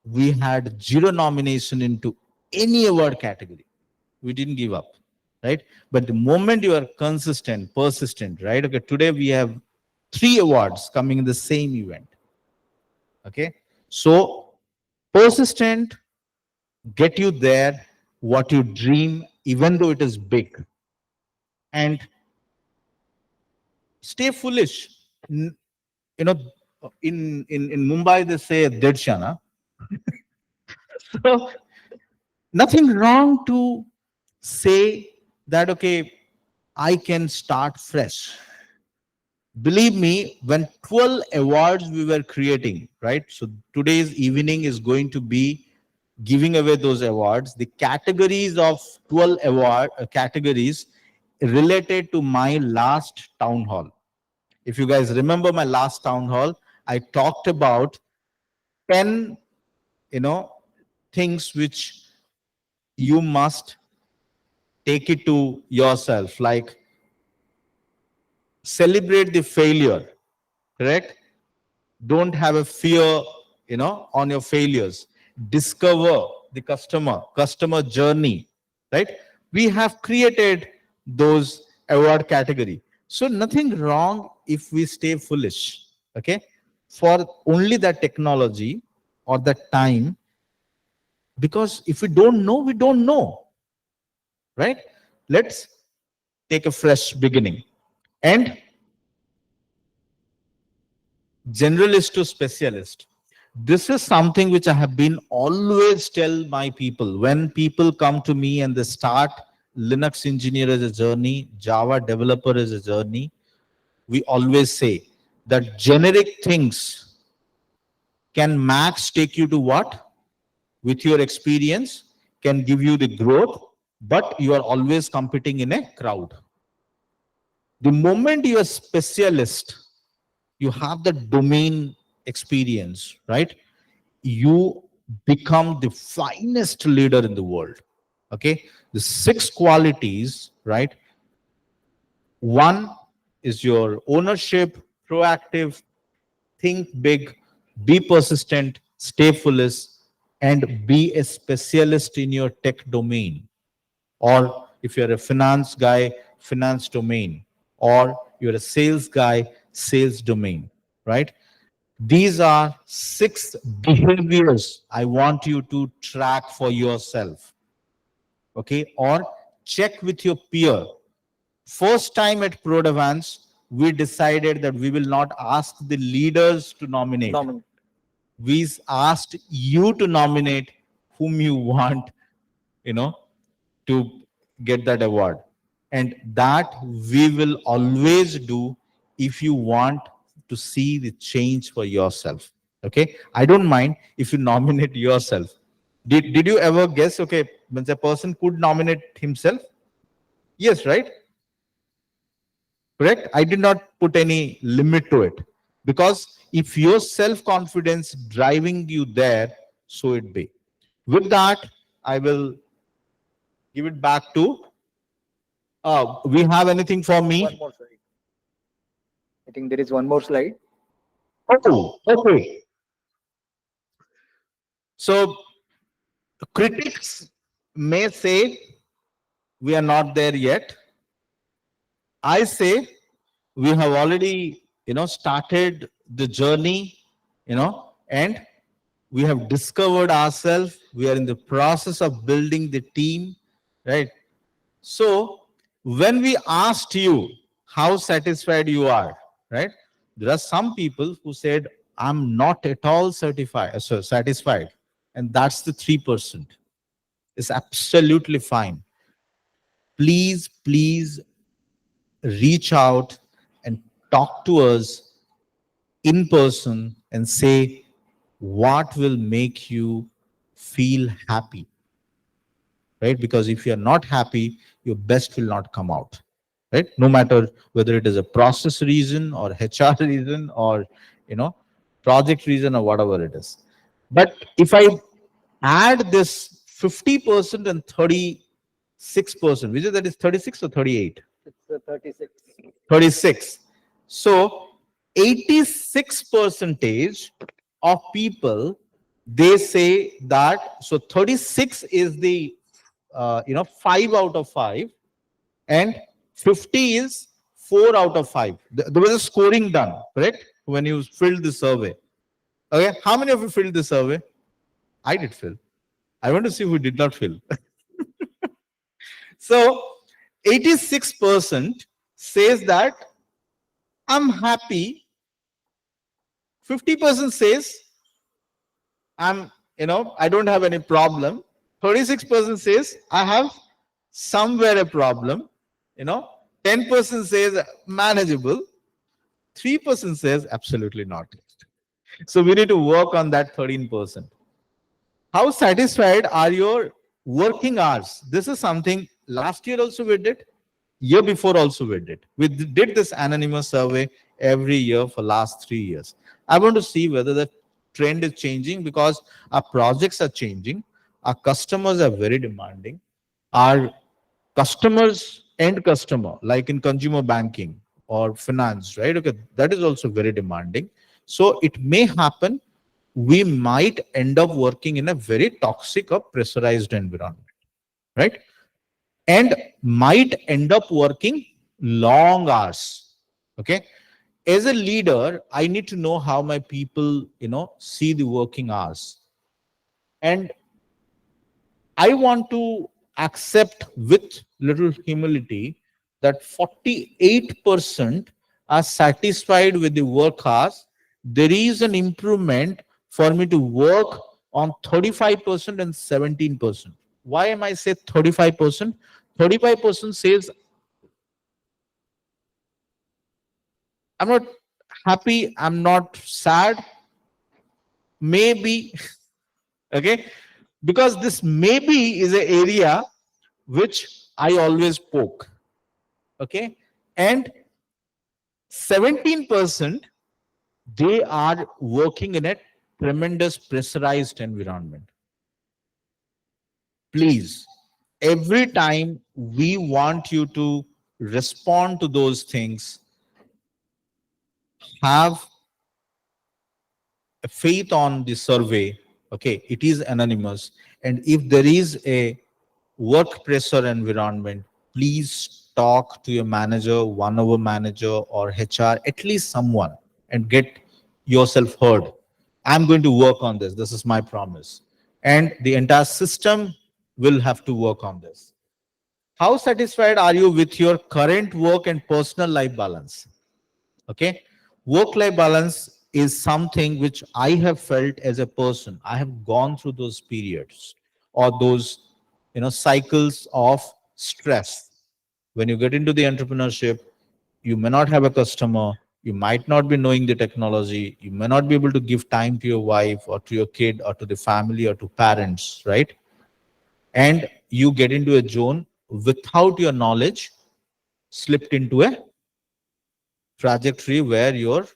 we had 0 nomination into any award category. We didn't give up, right? But the moment you are consistent, persistent, right? Okay, today we have 3 awards coming in the same event. Okay, so persistent, get you there, what you dream, even though it is big. And stay foolish. You know, in Mumbai, they say Dedshana. So nothing wrong to say that, okay, I can start fresh. Believe me, when 12 awards we were creating, right? So today's evening is going to be giving away those awards. The categories of 12 award categories related to my last town hall. If you guys remember my last town hall, I talked about 10, things which you must take it to yourself, like celebrate the failure, correct? Don't have a fear, on your failures. Discover the customer journey, right? We have created those award category. So nothing wrong if we stay foolish, okay? For only that technology or that time, because if we don't know, we don't know, right? Let's take a fresh beginning. And generalist to specialist. This is something which I have been always tell my people. When people come to me and they start Linux engineer as a journey, Java developer as a journey, we always say that generic things can max take you to what? With your experience, can give you the growth, but you are always competing in a crowd. The moment you are specialist, you have the domain experience, right? You become the finest leader in the world. Okay, the 6 qualities, right? One is your ownership, proactive, think big, be persistent, stay foolish, and be a specialist in your tech domain. Or if you're a finance guy, finance domain. Or you're a sales guy, sales domain, right? These are 6 behaviors I want you to track for yourself. Okay, or check with your peer. First time at Prodevans, we decided that we will not ask the leaders to nominate. We asked you to nominate whom you want, to get that award. And that we will always do if you want to see the change for yourself. Okay, I don't mind if you nominate yourself. Did you ever guess, okay, when the person could nominate himself? Yes, right? Correct? I did not put any limit to it, because if your self-confidence driving you there, so it be. With that, I will give it back to, we have anything for me? One more slide. I think there is one more slide. Oh, okay. So critics may say we are not there yet. I say we have already, started the journey, and we have discovered ourselves. We are in the process of building the team, right? So when we asked you how satisfied you are, right? There are some people who said, I'm not at all satisfied. And that's the 3%. It's absolutely fine. Please reach out and talk to us in person and say what will make you feel happy, right? Because if you're not happy, your best will not come out, right? No matter whether it is a process reason or HR reason or, you know, project reason or whatever it is. But if I add this 50% and 36%, which is that is 36 or 38? It's 36. 36. So 86 percentage of people, they say that, so 36 is the 5 out of 5, and 50 is 4 out of 5. There was a scoring done, correct, when you filled the survey. Okay, how many of you filled the survey? I did fill. I want to see who did not fill. So 86% says that I'm happy. 50% says I don't have any problem. 36% says I have somewhere a problem. 10% says manageable. 3% says absolutely not. So we need to work on that 13%. How satisfied are your working hours? This is something last year also we did. Year before also we did. We did this anonymous survey every year for last 3 years. I want to see whether the trend is changing, because our projects are changing. Our customers are very demanding. Our customers, end customer, like in consumer banking or finance, right? Okay, that is also very demanding. So it may happen we might end up working in a very toxic or pressurized environment, right? And might end up working long hours. Okay. As a leader, I need to know how my people, see the working hours. And I want to accept with little humility that 48% are satisfied with the work hours. There is an improvement for me to work on 35% and 17%. Why am I say 35%? 35% says I'm not happy, I'm not sad, maybe. Okay, because this maybe is an area which I always poke. Okay, and 17%, they are working in a tremendous pressurized environment. Please, every time we want you to respond to those things, have a faith on the survey. Okay, it is anonymous. And if there is a work pressure environment, please talk to your manager, one over manager or HR, at least someone, and get yourself heard. I'm going to work on this. This is my promise. And the entire system will have to work on this. How satisfied are you with your current work and personal life balance? Okay. Work-life balance is something which I have felt as a person. I have gone through those periods or those, cycles of stress. When you get into the entrepreneurship, you may not have a customer. You might not be knowing the technology. You may not be able to give time to your wife or to your kid or to the family or to parents, right? And you get into a zone without your knowledge, slipped into a trajectory where your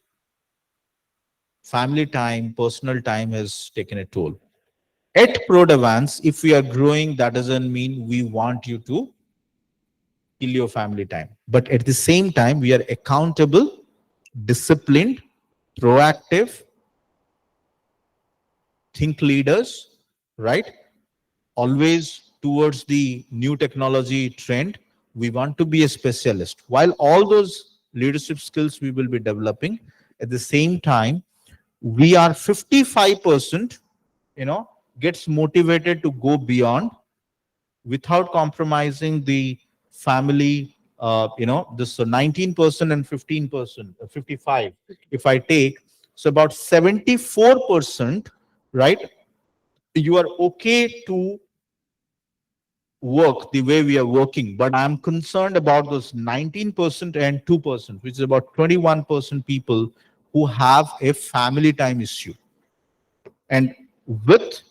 family time, personal time has taken a toll. At Prodevans, if we are growing, that doesn't mean we want you to kill your family time. But at the same time, we are accountable, disciplined, proactive, think leaders, right? Always towards the new technology trend. We want to be a specialist. While all those leadership skills we will be developing, at the same time, we are 55%, gets motivated to go beyond without compromising the family. This 19% and 15%, 55. If I take, so about 74%, right? You are okay to work the way we are working, but I'm concerned about those 19% and 2%, which is about 21% people who have a family time issue. And with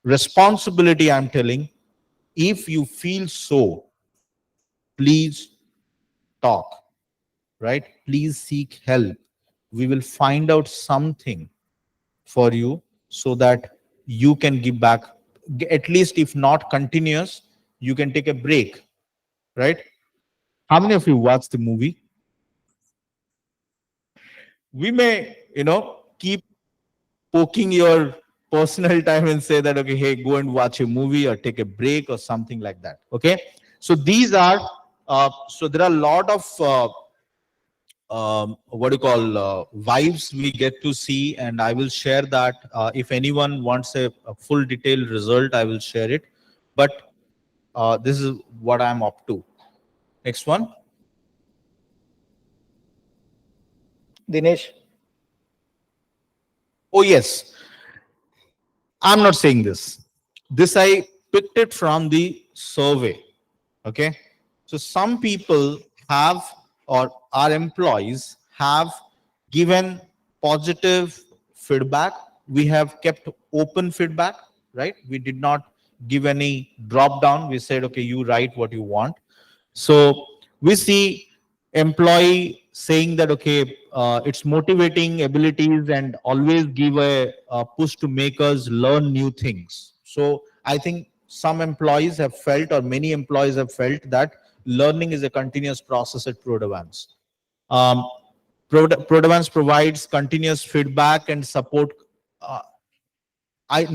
responsibility, I'm telling, if you feel so, please talk, right? Please seek help. We will find out something for you so that you can give back. At least if not continuous, you can take a break, right? How many of you watched the movie? We may, keep poking your personal time and say that, okay, hey, go and watch a movie or take a break or something like that. Okay. So these are, so there are a lot of, what do you call, vibes we get to see, and I will share that. If anyone wants a full detailed result, I will share it. But this is what I'm up to. Next one. Dinesh. Oh, yes. I'm not saying this. This I picked it from the survey. Okay. So some people have, or our employees have given positive feedback. We have kept open feedback, right? We did not give any drop down. We said, okay, you write what you want. So we see employee saying that, okay, it's motivating abilities and always give a push to make us learn new things. So I think some employees have felt, or many employees have felt, that learning is a continuous process at Prodevans. Um, Prodevans provides continuous feedback and support. Uh, I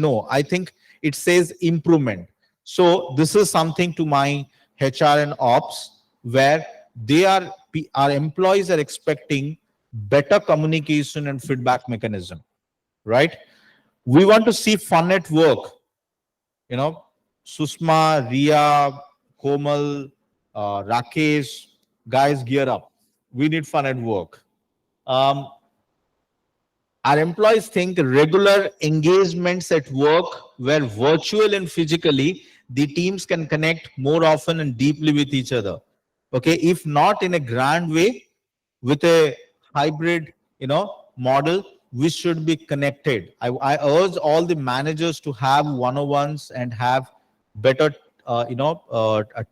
think it says improvement. So this is something to my HR and ops, where our employees are expecting better communication and feedback mechanism, right? We want to see fun at work. Susma, Ria, Komal, Rakesh, guys, gear up. We need fun at work. Um, Our employees think regular engagements at work, where virtual and physically, the teams can connect more often and deeply with each other. Okay, if not in a grand way, with a hybrid, model, we should be connected. I urge all the managers to have one-on-ones and have better,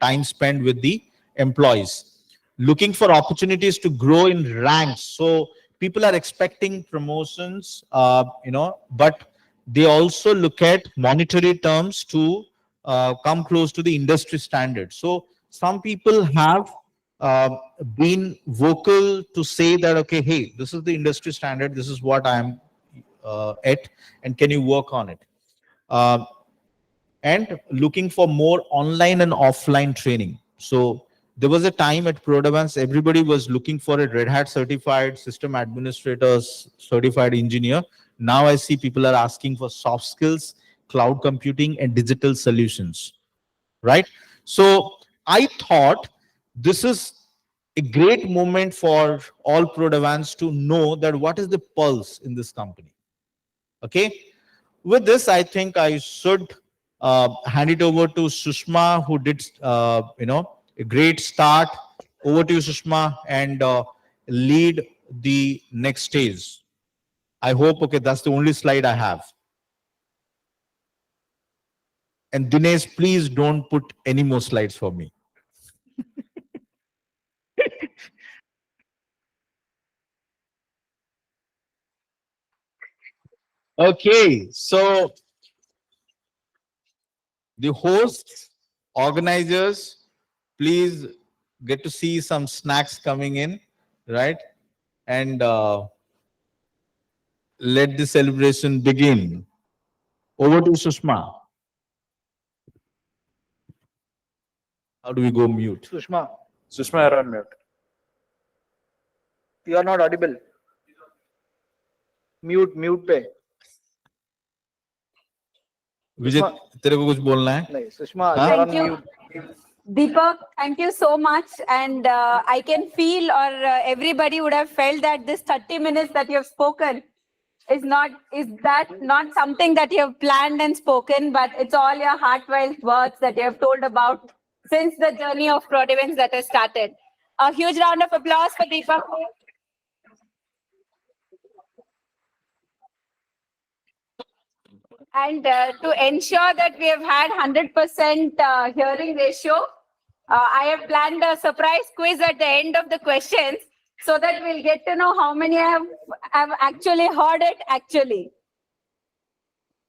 time spent with the employees. Looking for opportunities to grow in ranks. So people are expecting promotions, but they also look at monetary terms to come close to the industry standard. So some people have uh, been vocal to say that, okay, hey, this is the industry standard, this is what I'm at, and can you work on it? Uh, and looking for more online and offline training. So there was a time at Prodevans, everybody was looking for a Red Hat certified system administrator, certified engineer. Now I see people are asking for soft skills, cloud computing, and digital solutions, right? So I thought this is a great moment for all Prodevans to know that what is the pulse in this company. Okay. With this, I think I should hand it over to Sushma, who did, a great start. Over to you, Sushma, and lead the next stage. I hope, okay, that's the only slide I have. And Dinesh, please don't put any more slides for me. Okay, so the hosts, organizers, please get to see some snacks coming in, right? And let the celebration begin. Over to Sushma. How do we go mute? Sushma, Sushma, you're on mute. you are not audible. Mute पे. विजय, तेरे को कुछ बोलना है? नहीं, Sushma, Huh? you are on Thank you. mute. Deepak, thank you so much. And I can feel, or everybody would have felt, that this 30 minutes that you have spoken is not something that you have planned and spoken, but it's all your heartfelt words that you have told about since the journey of Prodevans that has started. A huge round of applause for Deepak. And to ensure that we have had 100% hearing ratio, I have planned a surprise quiz at the end of the questions so that we'll get to know how many have actually heard it actually.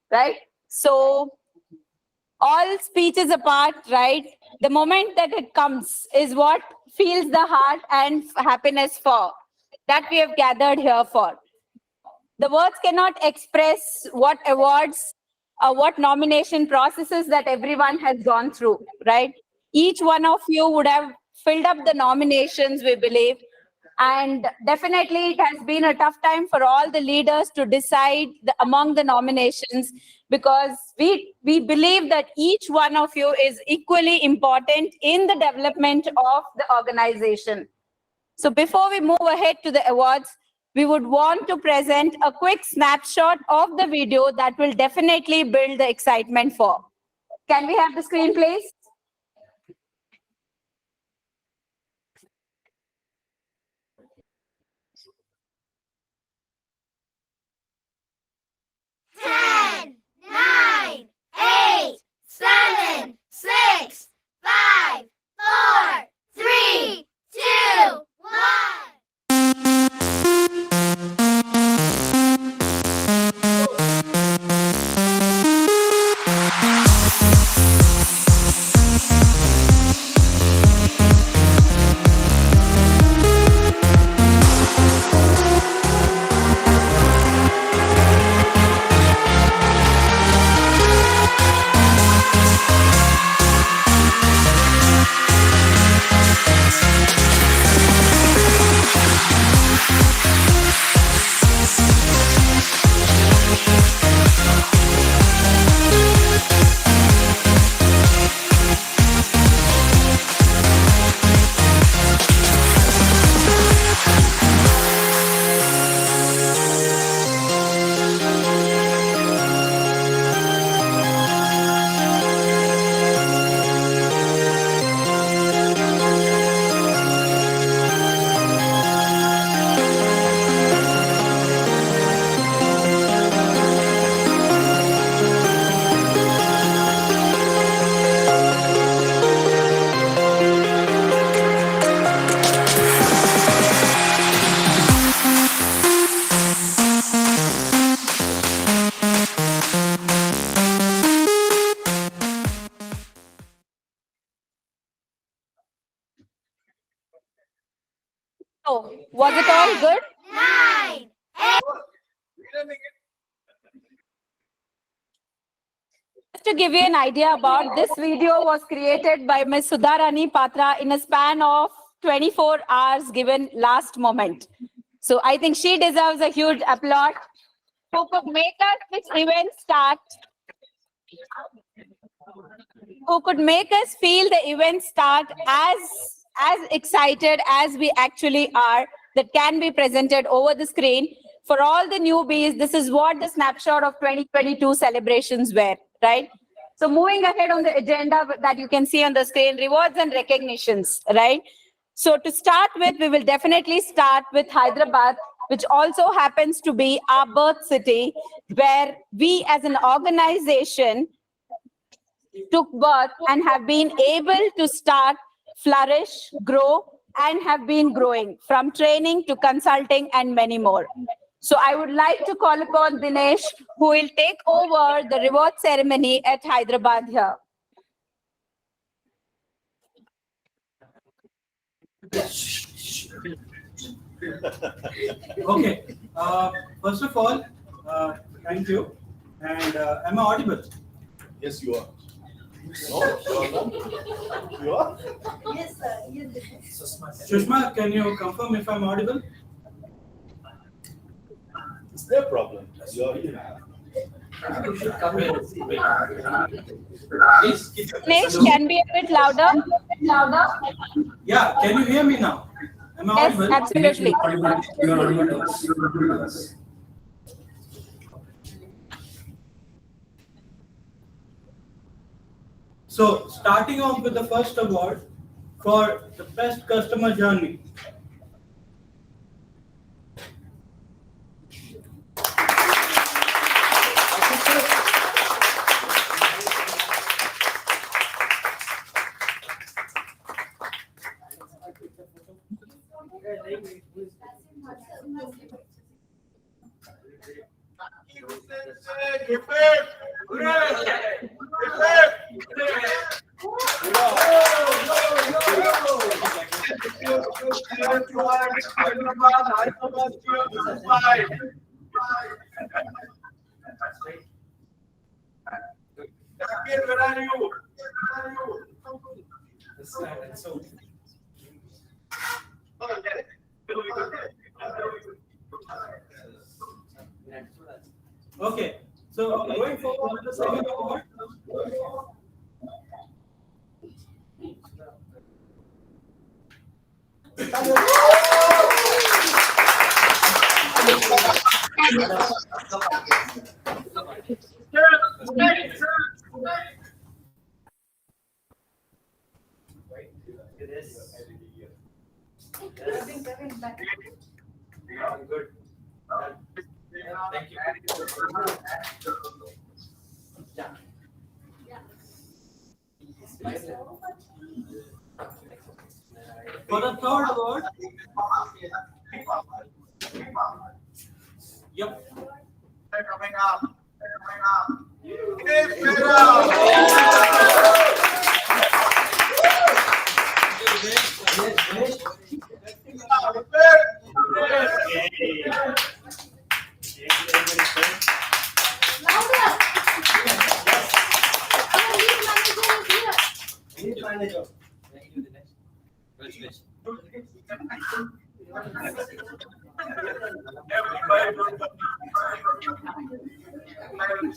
Right? So all speeches apart, right? The moment that it comes is what feels the heart and happiness for, that we have gathered here for. The words cannot express what awards or what nomination processes that everyone has gone through, right? Each one of you would have filled up the nominations, we believe. And definitely it has been a tough time for all the leaders to decide among the nominations, because we believe that each one of you is equally important in the development of the organization. So before we move ahead to the awards, we would want to present a quick snapshot of the video that will definitely build the excitement for. Can we have the screen, please? Ten, 9, 8, 7, 6, 5, 4, 3, 2, 1. Oh, was it all good? 9, 8. Just to give you an idea about this video was created by Ms. Sudharani Patra in a span of 24 hours given last moment. So I think she deserves a huge applause. Who could make us this event start? Who could make us feel the event start as excited as we actually are, that can be presented over the screen. For all the newbies, this is what the snapshot of 2022 celebrations were, right? So moving ahead on the agenda that you can see on the screen, rewards and recognitions, right? So to start with, we will definitely start with Hyderabad, which also happens to be our birth city, where we as an organization took birth and have been able to start, flourish, grow, and have been growing from training to consulting and many more. So I would like to call upon Dinesh, who will take over the reward ceremony at Hyderabad here. Okay. First of all, thank you. And am I audible? Yes, you are. Sushma, can you confirm if I'm audible? It's their problem. You're here. You should come here. Please keep your Ganesh, can be a bit louder? Yeah, can you hear me now? Am I Yes, audible? absolutely. So, starting off with the first award for the best customer journey. Okay, so going forward with the second award. Thank you. For the third award, yep.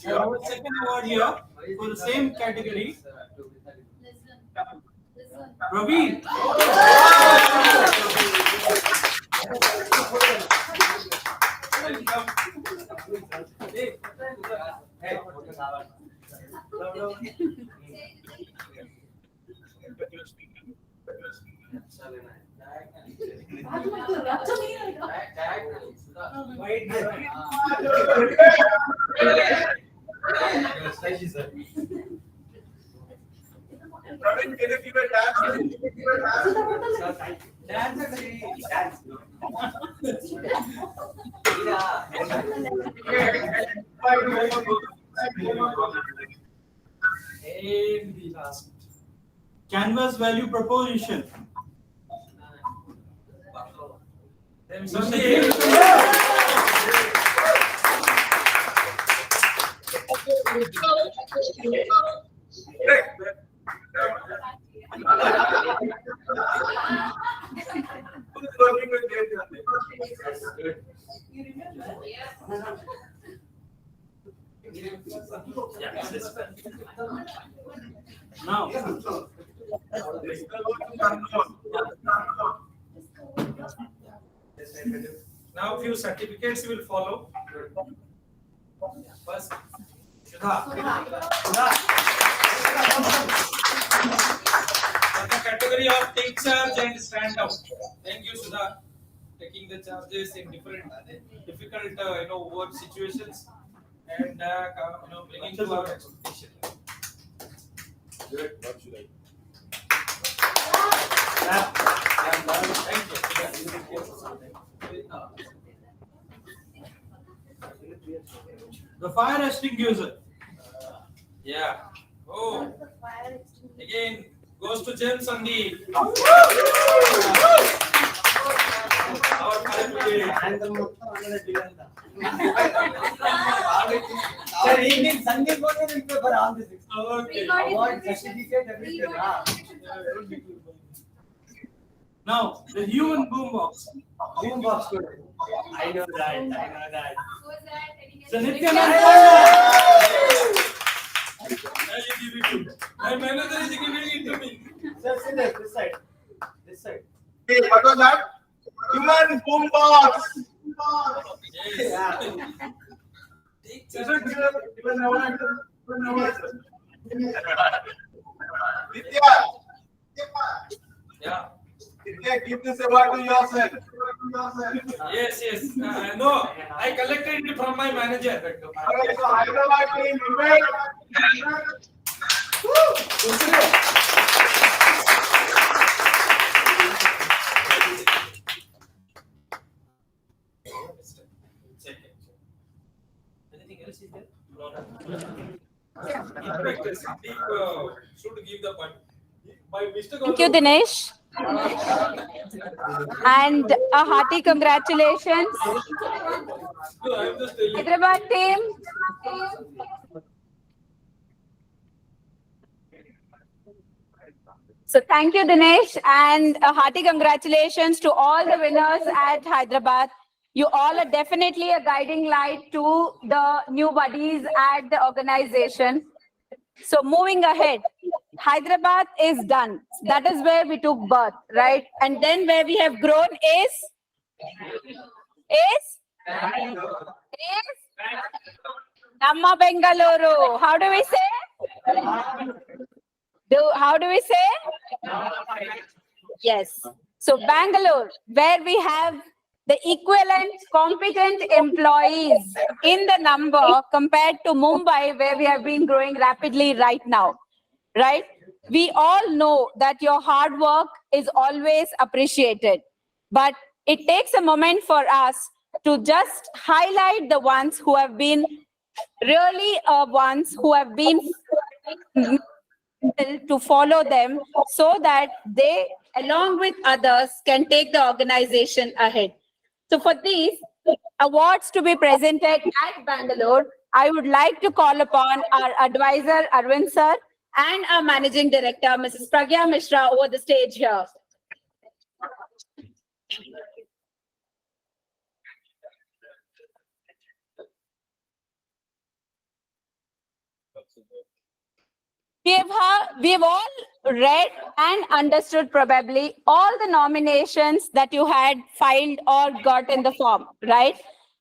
Our second award here for the same category. Ravi. And the last canvas value proposition. Now, now few certificates will follow. First, Shudha. For the category of take charge and stand out. Thank you, Shudha, taking the charges in different difficult work situations and bringing to our expectation. Good. What should I? Thank you. The fire extinguisher. Yeah. Oh. Again, goes to James and the. Our family. Sir, evening Sunday morning we prepare all this. Okay. Award certificate everything. Now, the human boombox. Boom box good. I know that. So Nityanand. I give it to you. My manager is giving it to me. Sir, sit there, this side. This side. Hey, what was that? Human boombox. Yes. Take charge. Nitya, Yeah. Nitya, keep this award to yourself. Yes. No, I collected it from my manager. Okay, so Hyderabad team, Mumbai. Anything else is there? No. Should give the point. By mistake. Thank you, Dinesh. And a hearty congratulations, No, I'm just telling. Hyderabad team. So thank you, Dinesh, and a hearty congratulations to all the winners at Hyderabad. You all are definitely a guiding light to the new buddies at the organization. So moving ahead, Hyderabad is done. That is where we took birth, right? And then where we have grown is Namma Bengaluru. How do we say? How do we say? Yes. So Bangalore, where we have the equivalent competent employees in the number compared to Mumbai, where we have been growing rapidly right now, right? We all know that your hard work is always appreciated, but it takes a moment for us to just highlight the ones who have been really ones who have been to follow them so that they, along with others, can take the organization ahead. So for these awards to be presented at Bangalore, I would like to call upon our advisor, Arvind sir, and our managing director, Mrs. Pragya Mishra, over the stage here. We have all read and understood probably all the nominations that you had filed or got in the form, right?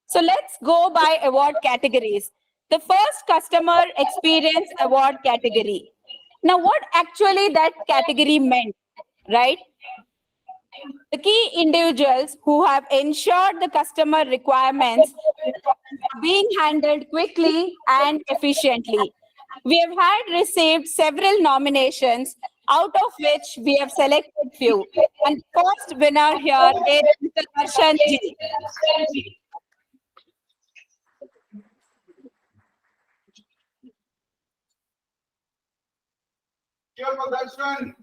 So let's go by award categories. The first, customer experience award category. Now, what actually that category meant, right? The key individuals who have ensured the customer requirements are being handled quickly and efficiently. We have had received several nominations, out of which we have selected few. And the first winner here is Mr. Darshan Ji. Here for Darshan.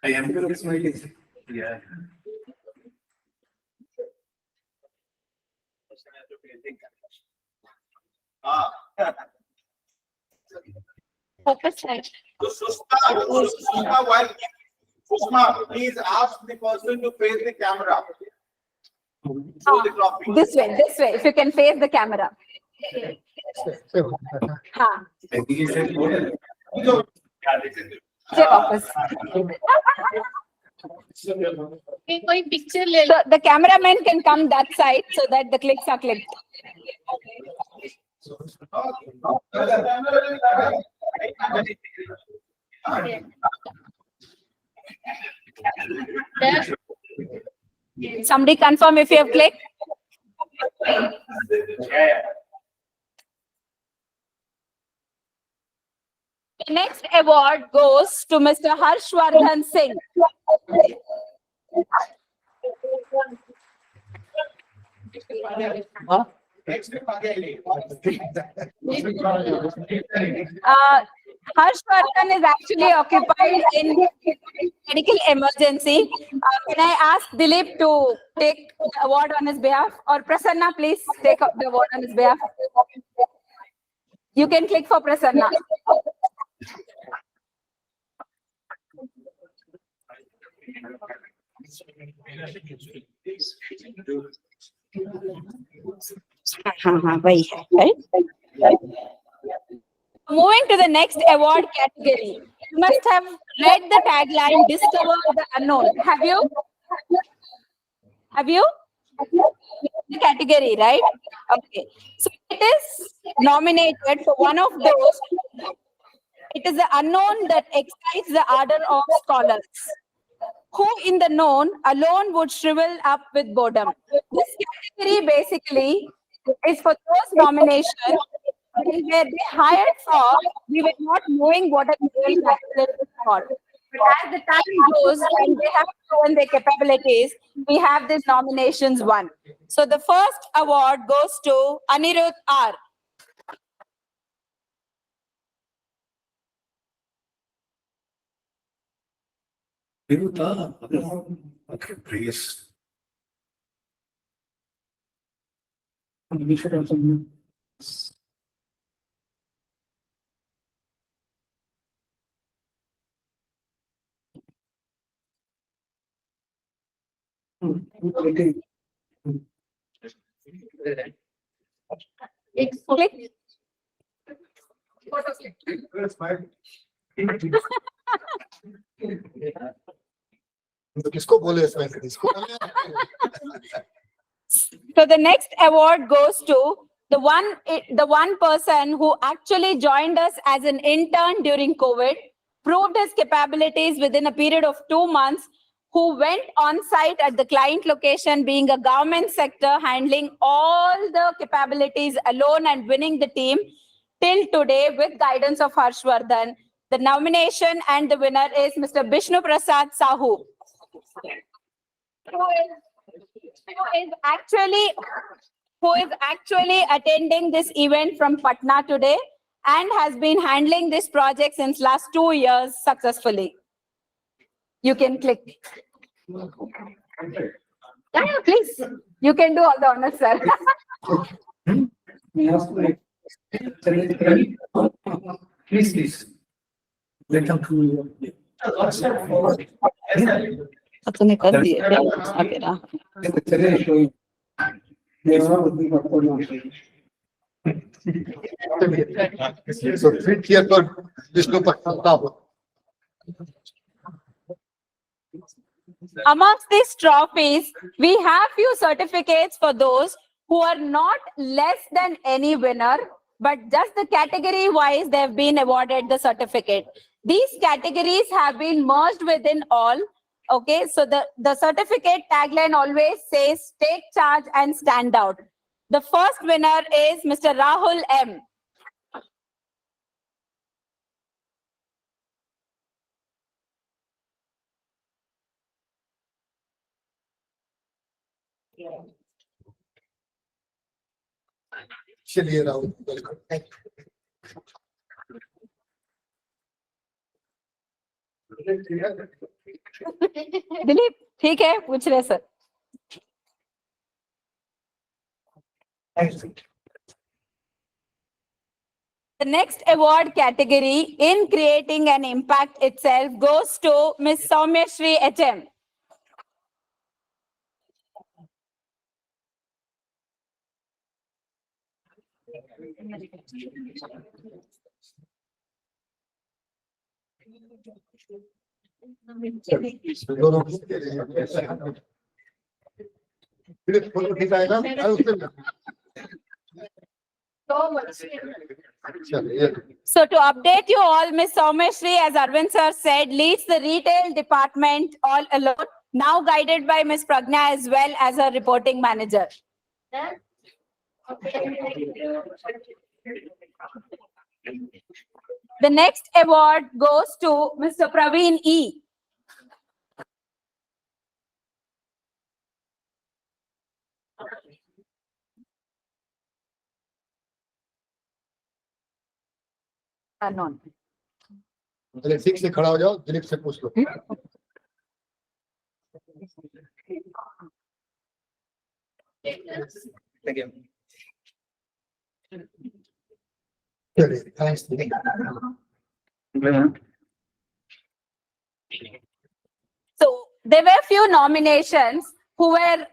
I am going to smile. Yeah. Focus right. Sushma, please ask the person to face the camera. This way, if you can face the camera. हाँ, से वापस. कोई picture ले So the cameraman can come that side so that the clicks are clicked. Somebody confirm if you have clicked. The next award goes to Mr. Harshvardhan Singh. Harshvardhan is actually occupied in medical emergency. Can I ask Dilip to take the award on his behalf? Or Prasanna, please take up the award on his behalf. You can click for Prasanna. Moving to the next award category. You must have read the tagline, Discover the Unknown. Have you? Have you? The category, right? Okay. So it is nominated for one of those. It is the unknown that excites the ardor of scholars. Who in the known alone would shrivel up with boredom? This category basically is for those nominations where they hired for, we were not knowing what a real candidate is for. But as the time goes and they have shown their capabilities, we have these nominations won. So the first award goes to Anirudh R. Click. किसको बोले इसमें से? इसको So the next award goes to the one person who actually joined us as an intern during COVID, proved his capabilities within a period of 2 months, who went on site at the client location, being a government sector, handling all the capabilities alone and winning the team till today with guidance of Harshvardhan. The nomination and the winner is Mr. Bishnu Prasad Sahu. Who is actually attending this event from Patna today and has been handling this project since last 2 years successfully. You can click. Yeah, please. You can do all the honors, sir. Please. तूने कर दिए आगे ना So fit here for Vishnu Prasad. Amongst these trophies, we have few certificates for those who are not less than any winner, but just the category wise, they have been awarded the certificate. These categories have been merged within all. Okay, so the certificate tagline always says, take charge and stand out. The first winner is Mr. Rahul M. चलिए Rahul, welcome. Dilip ठीक है पूछ रहे sir The next award category in creating an impact itself goes to Ms. Soumya Shri HM. So to update you all, Ms. Soumya Shri, as Arvind sir said, leads the retail department all alone, now guided by Ms. Pragna as well as her reporting manager. The next award goes to Mr. Praveen E. Unknown. Dilip से खड़ा हो जाओ, दिलीप से पूछ लो. Thank you. Thanks. So there were few nominations who were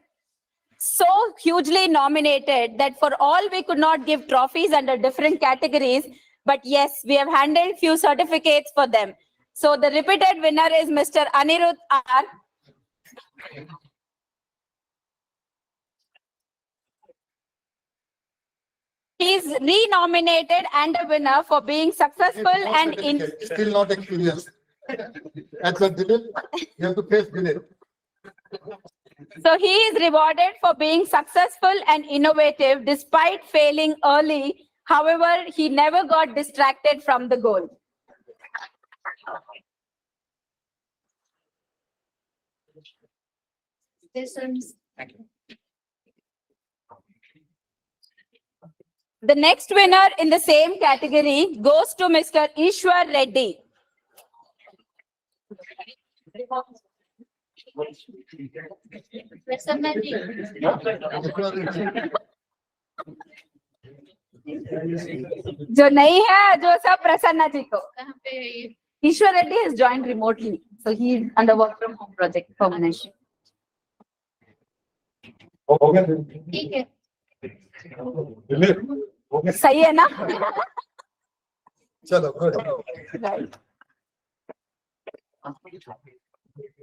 so hugely nominated that for all we could not give trophies under different categories. But yes, we have handled few certificates for them. So the repeated winner is Mr. Anirudh R. He is renominated and a winner for being successful and in. Still not experienced. As a Dilip, you have to face Dilip. So he is rewarded for being successful and innovative despite failing early. However, he never got distracted from the goal. The next winner in the same category goes to Mr. Ishwar Reddy. जो नहीं है जो सब प्रसन्ना जी को. Ishwar Reddy has joined remotely, so he is under work from home project permanent. ठीक है. सही है ना? चलो. Right.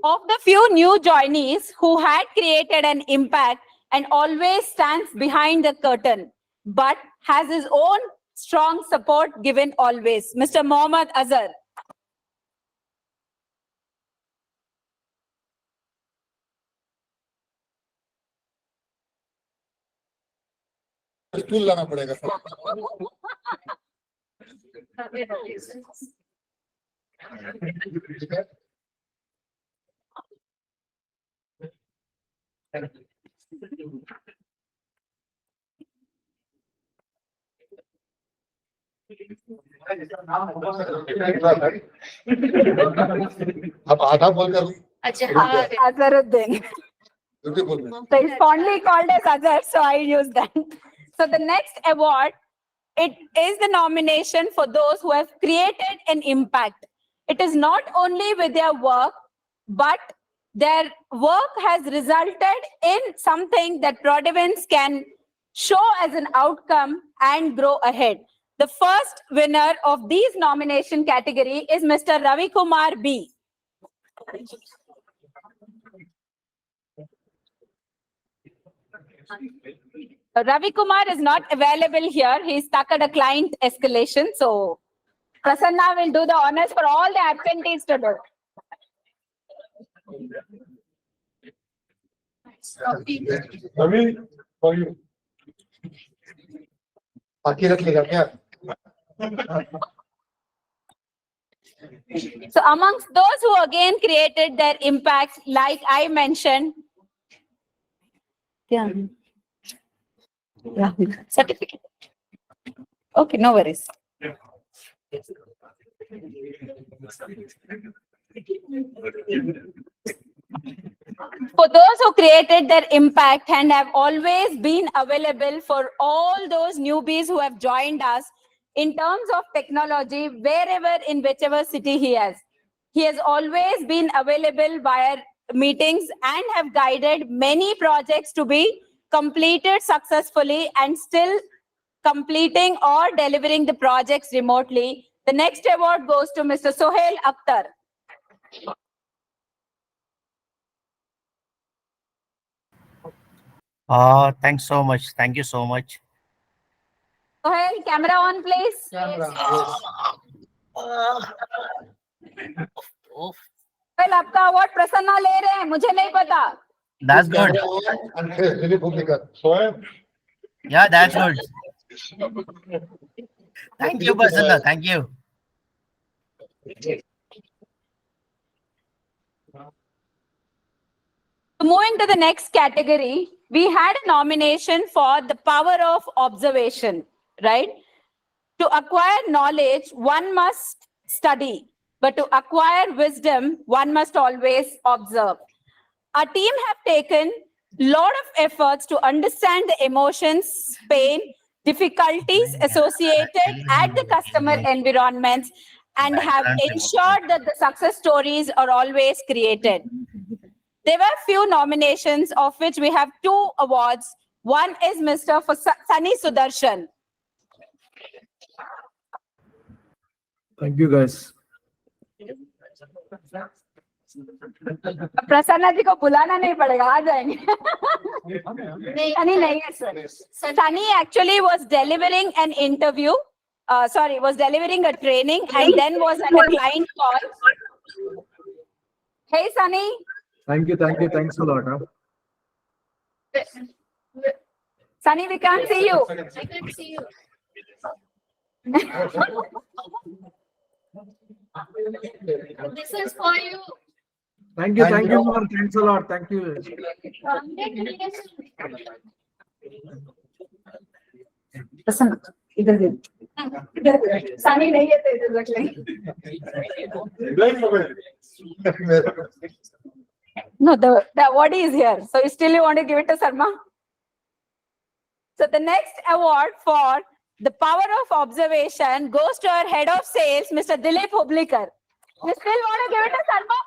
Of the few new joinees who had created an impact and always stands behind the curtain, but has his own strong support given always, Mr. Mohammad Azhar. Stool लाना पड़ेगा. अब आधा बोलकर Azharuddin. Beautiful. So he's fondly called as Azhar, so I use that. So the next award, it is the nomination for those who have created an impact. It is not only with their work, but their work has resulted in something that Prodevans can show as an outcome and grow ahead. The first winner of these nomination category is Mr. Ravi Kumar B. Ravi Kumar is not available here. He's stuck at a client escalation. So Prasanna will do the honors for all the absentees today. Ravi, for you. बाकी रख लेगा क्या? So amongst those who again created their impact, like I mentioned, yeah, certificate. Okay, no worries. For those who created their impact and have always been available for all those newbies who have joined us in terms of technology, wherever in whichever city he has always been available via meetings and have guided many projects to be completed successfully and still completing or delivering the projects remotely. The next award goes to Mr. Sohail Akhtar. Thanks so much. Thank you so much. Sohail, camera on, please. Sohail, आपका award Prasanna ले रहे हैं, मुझे नहीं पता. That's good. Yeah, that's good. Thank you, Prasanna. Thank you. Moving to the next category, we had a nomination for the power of observation, right? To acquire knowledge, one must study, but to acquire wisdom, one must always observe. Our team have taken lot of efforts to understand the emotions, pain, difficulties associated at the customer environments and have ensured that the success stories are always created. There were few nominations, of which we have 2 awards. One is Mr. for Sunny Sudarshan. Thank you, guys. Prasanna जी को बुलाना नहीं पड़ेगा, आ जाएंगे. Sunny नहीं है sir. Sunny actually was delivering an interview, was delivering a training and then was at a client call. Hey Sunny. Thank you. Thanks a lot. Huh? Sunny, we can't see you. I can see you. This is for you. Thank you, Mark. Thanks a lot. Thank you. प्रसन्न इधर दे. Sunny नहीं है तो इधर रख लेंगे. No, the award is here. So still you want to give it to Sarma? So the next award for the power of observation goes to our head of sales, Mr. Dilip Hublikar. You still want to give it to Sarma?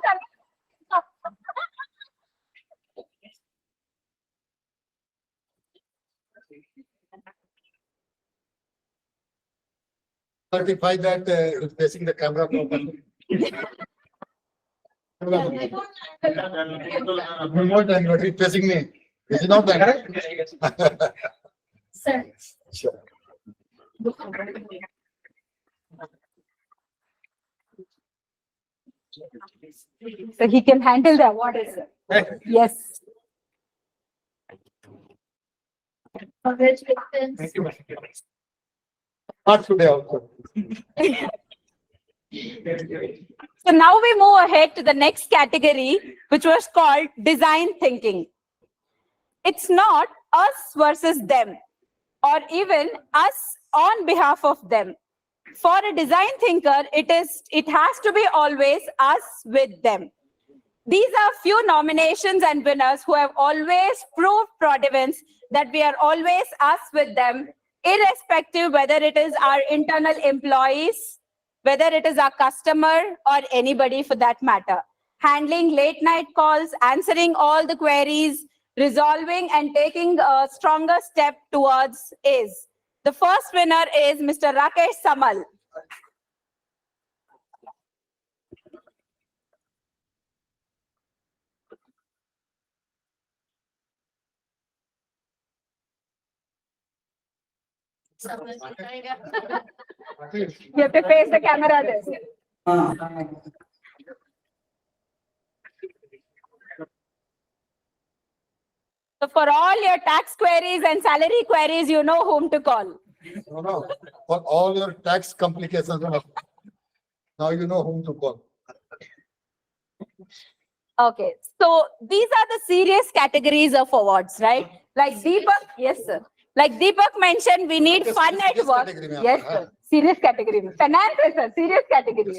Certify that it's facing the camera properly. Remote and what is facing me. Is it not that? Sir. Sure. So he can handle the award as well. Yes. Congratulations. Thank you. Not today also. So now we move ahead to the next category, which was called design thinking. It's not us versus them, or even us on behalf of them. For a design thinker, it has to be always us with them. These are few nominations and winners who have always proved Prodevans that we are always us with them, irrespective whether it is our internal employees, whether it is our customer or anybody for that matter. Handling late night calls, answering all the queries, resolving and taking a stronger step towards is. The first winner is Mr. Rakesh Samal. You have to face the camera there. So for all your tax queries and salary queries, you know whom to call. No. For all your tax complications, now you know whom to call. Okay, so these are the serious categories of awards, right? Like Deepak, yes sir. Like Deepak mentioned, we need fun at work. Yes sir, serious category. Finance, sir, serious category.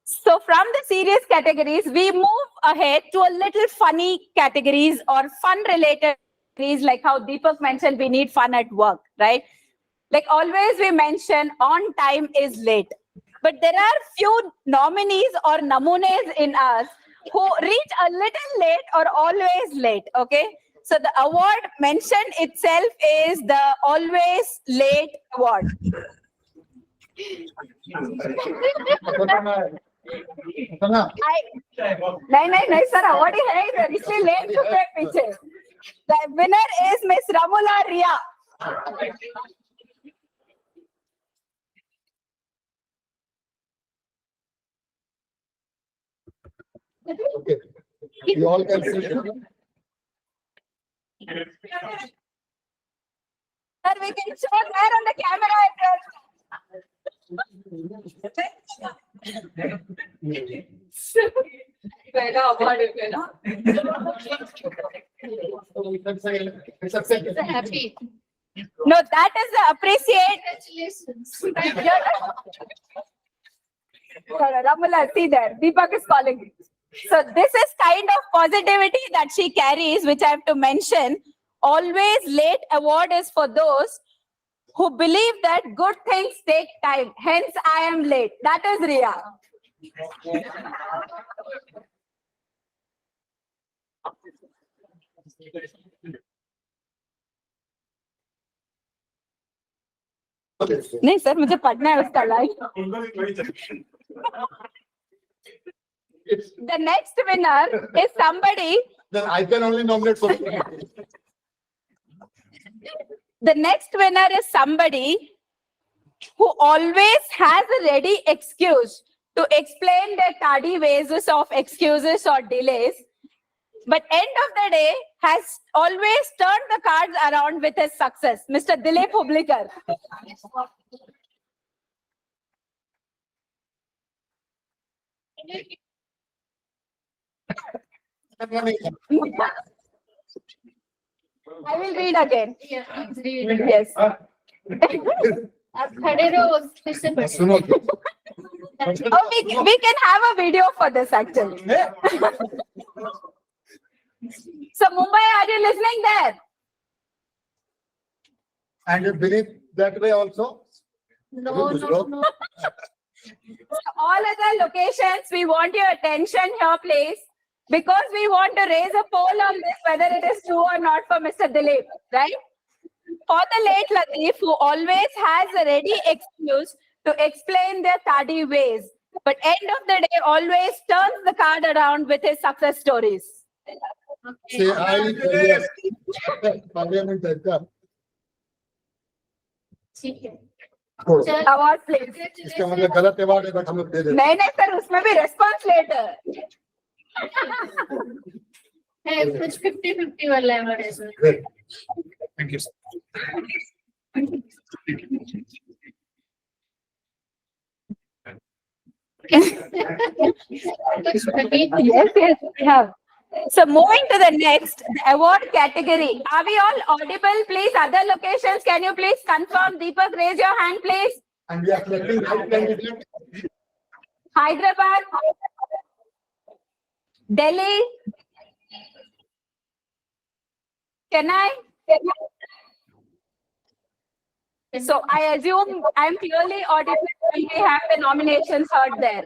So from the serious categories, we move ahead to a little funny categories or fun related categories, like how Deepak mentioned, we need fun at work, right? Like always we mention on time is late. But there are few nominees or namunes in us who reach a little late or always late, okay? So the award mentioned itself is the always late award. नहीं sir award ही है इधर इसलिए late to पे पीछे. The winner is Miss Ramula Ria. Okay. You all can see. Sir, we can show there on the camera. Happy. No, that is the appreciate. Congratulations. Ramula, see there. Deepak is calling. So this is kind of positivity that she carries, which I have to mention. Always late award is for those who believe that good things take time. Hence, I am late. That is Ria. नहीं sir मुझे पढ़ना है उसका line. The next winner is somebody. Then I can only nominate for. The next winner is somebody who always has a ready excuse to explain their tardy ways of excuses or delays, but end of the day has always turned the cards around with his success. Mr. Dilip Hublikar. I will read again. Yeah, please read. Yes. आप खड़े रहो फिर से पढ़ो. Oh, we can have a video for this actually. So Mumbai, are you listening there? And you believe that way also? No, no, no. So all other locations, we want your attention here, please, because we want to raise a poll on this, whether it is true or not for Mr. Dilip, right? For the late Latif, who always has a ready excuse to explain their tardy ways, but end of the day always turns the card around with his success stories. Say, yes. Parliament has done. ठीक है. छोड़ो. Award, please. इसका मतलब गलत award है, but हम लोग दे देते नहीं सर उसमें भी response later. है कुछ 50-50 वाला है हमारे इसमें. हैं. Thank you. Yes, we have. So moving to the next, the award category. Are we all audible? Please, other locations, can you please confirm? Deepak, raise your hand, please. And we are selecting right candidate. Hyderabad, Delhi, Chennai. So I assume I'm clearly audible when we have the nominations heard there.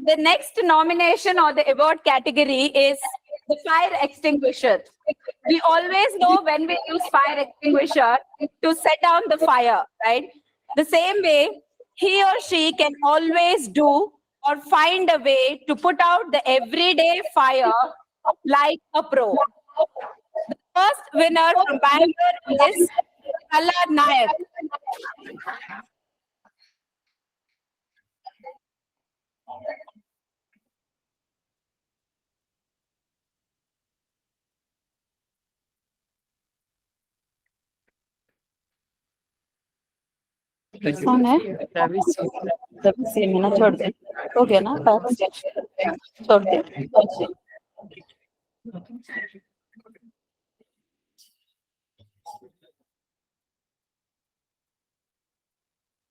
The next nomination or the award category is the fire extinguisher. We always know when we use fire extinguisher to set down the fire, right? The same way, he or she can always do or find a way to put out the everyday fire like a pro. The first winner from Bangalore is Kala Nayak. कौन है? तभी ना छोड़ दे. हो गया ना? छोड़ दे.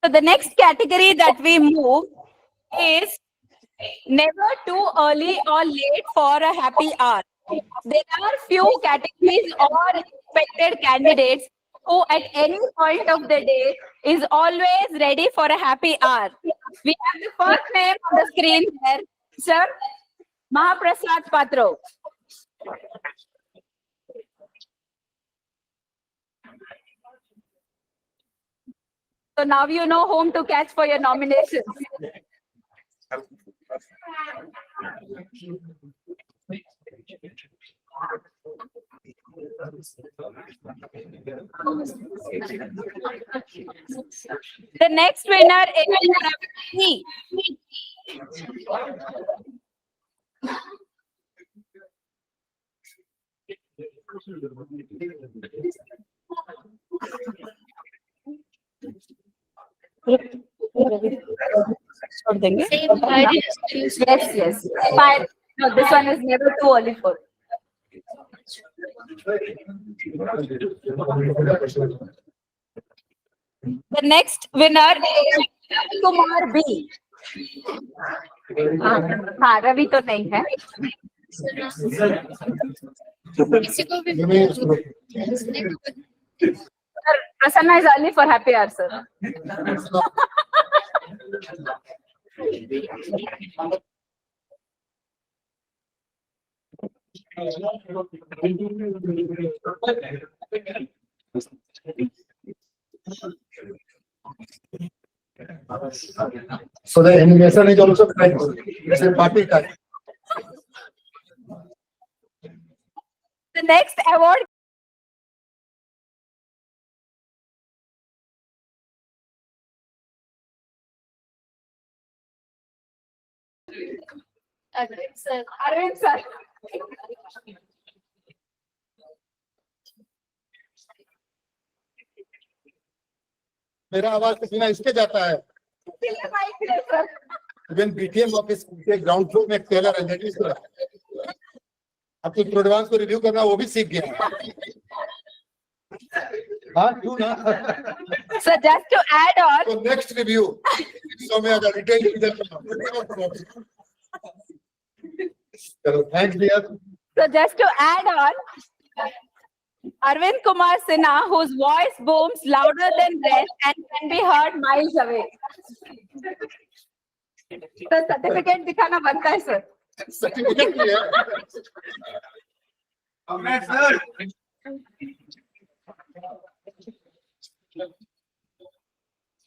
So the next category that we move is never too early or late for a happy hour. There are few categories or expected candidates who at any point of the day is always ready for a happy hour. We have the first name on the screen there, Sir Mahaprasad Patro. So now you know whom to catch for your nominations. The next winner is Praveen. छोड़ देंगे. Yes. Fire. No, this one is never too early for. The next winner is Kumar B. हाँ रवि तो नहीं है. किसी को भी Sir, Prasanna is only for happy hour, sir. So the animation is also kind of, it's a party time. The next award. Arvind sir. Arvind sir. मेरा आवाज किसी ना इसके जाता है. इवन बीटीएम ऑफिस के ग्राउंड फ्लोर में एक टेलर है, लेडीज का. अब तो प्रोडवांस को रिव्यू करना वो भी सीख गया. हाँ क्यों ना. So just to add on. तो नेक्स्ट रिव्यू सो में अगर रिटेल चलो thanks dear. So just to add on, Arvind Kumar Sinha, whose voice booms louder than rest and can be heard miles away. So certificate दिखाना बनता है sir. Certificate भी है.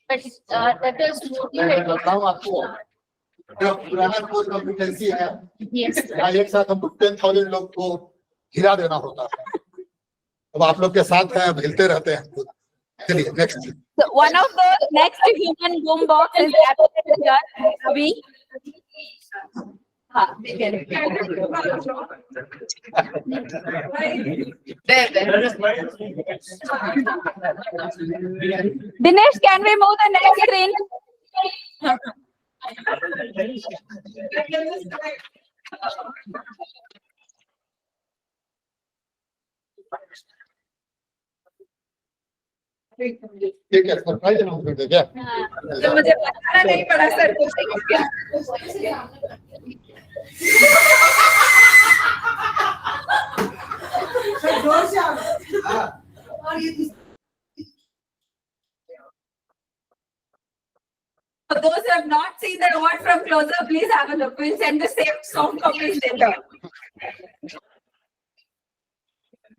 But that is motivating. बताऊं आपको जो पुराना कोर कॉम्पिटेंसी है. Yes. एक साथ हमको 10,000 लोग को हिला देना होता है. अब आप लोग के साथ हैं, अब हिलते रहते हैं. चलिए next. So one of the next human boom box is Abhi. Dinesh, can we move the next screen? ठीक है सरप्राइज अनाउंसमेंट है क्या. तो मुझे बताना नहीं पड़ा sir For those who have not seen the award from closer, please have a look. We'll send the same soft copies later.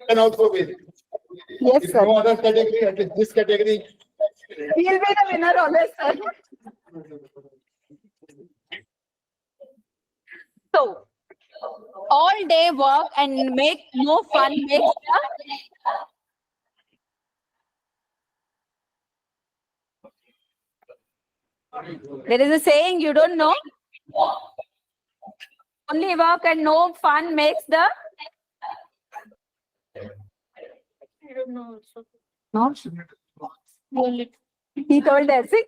And also with Yes, if sir. no other category, at least this category. He'll be the winner always, sir. So, all day work and make no fun makes there is a saying you don't know. Only work and no fun makes the. I don't know also. No, Only he told us. See?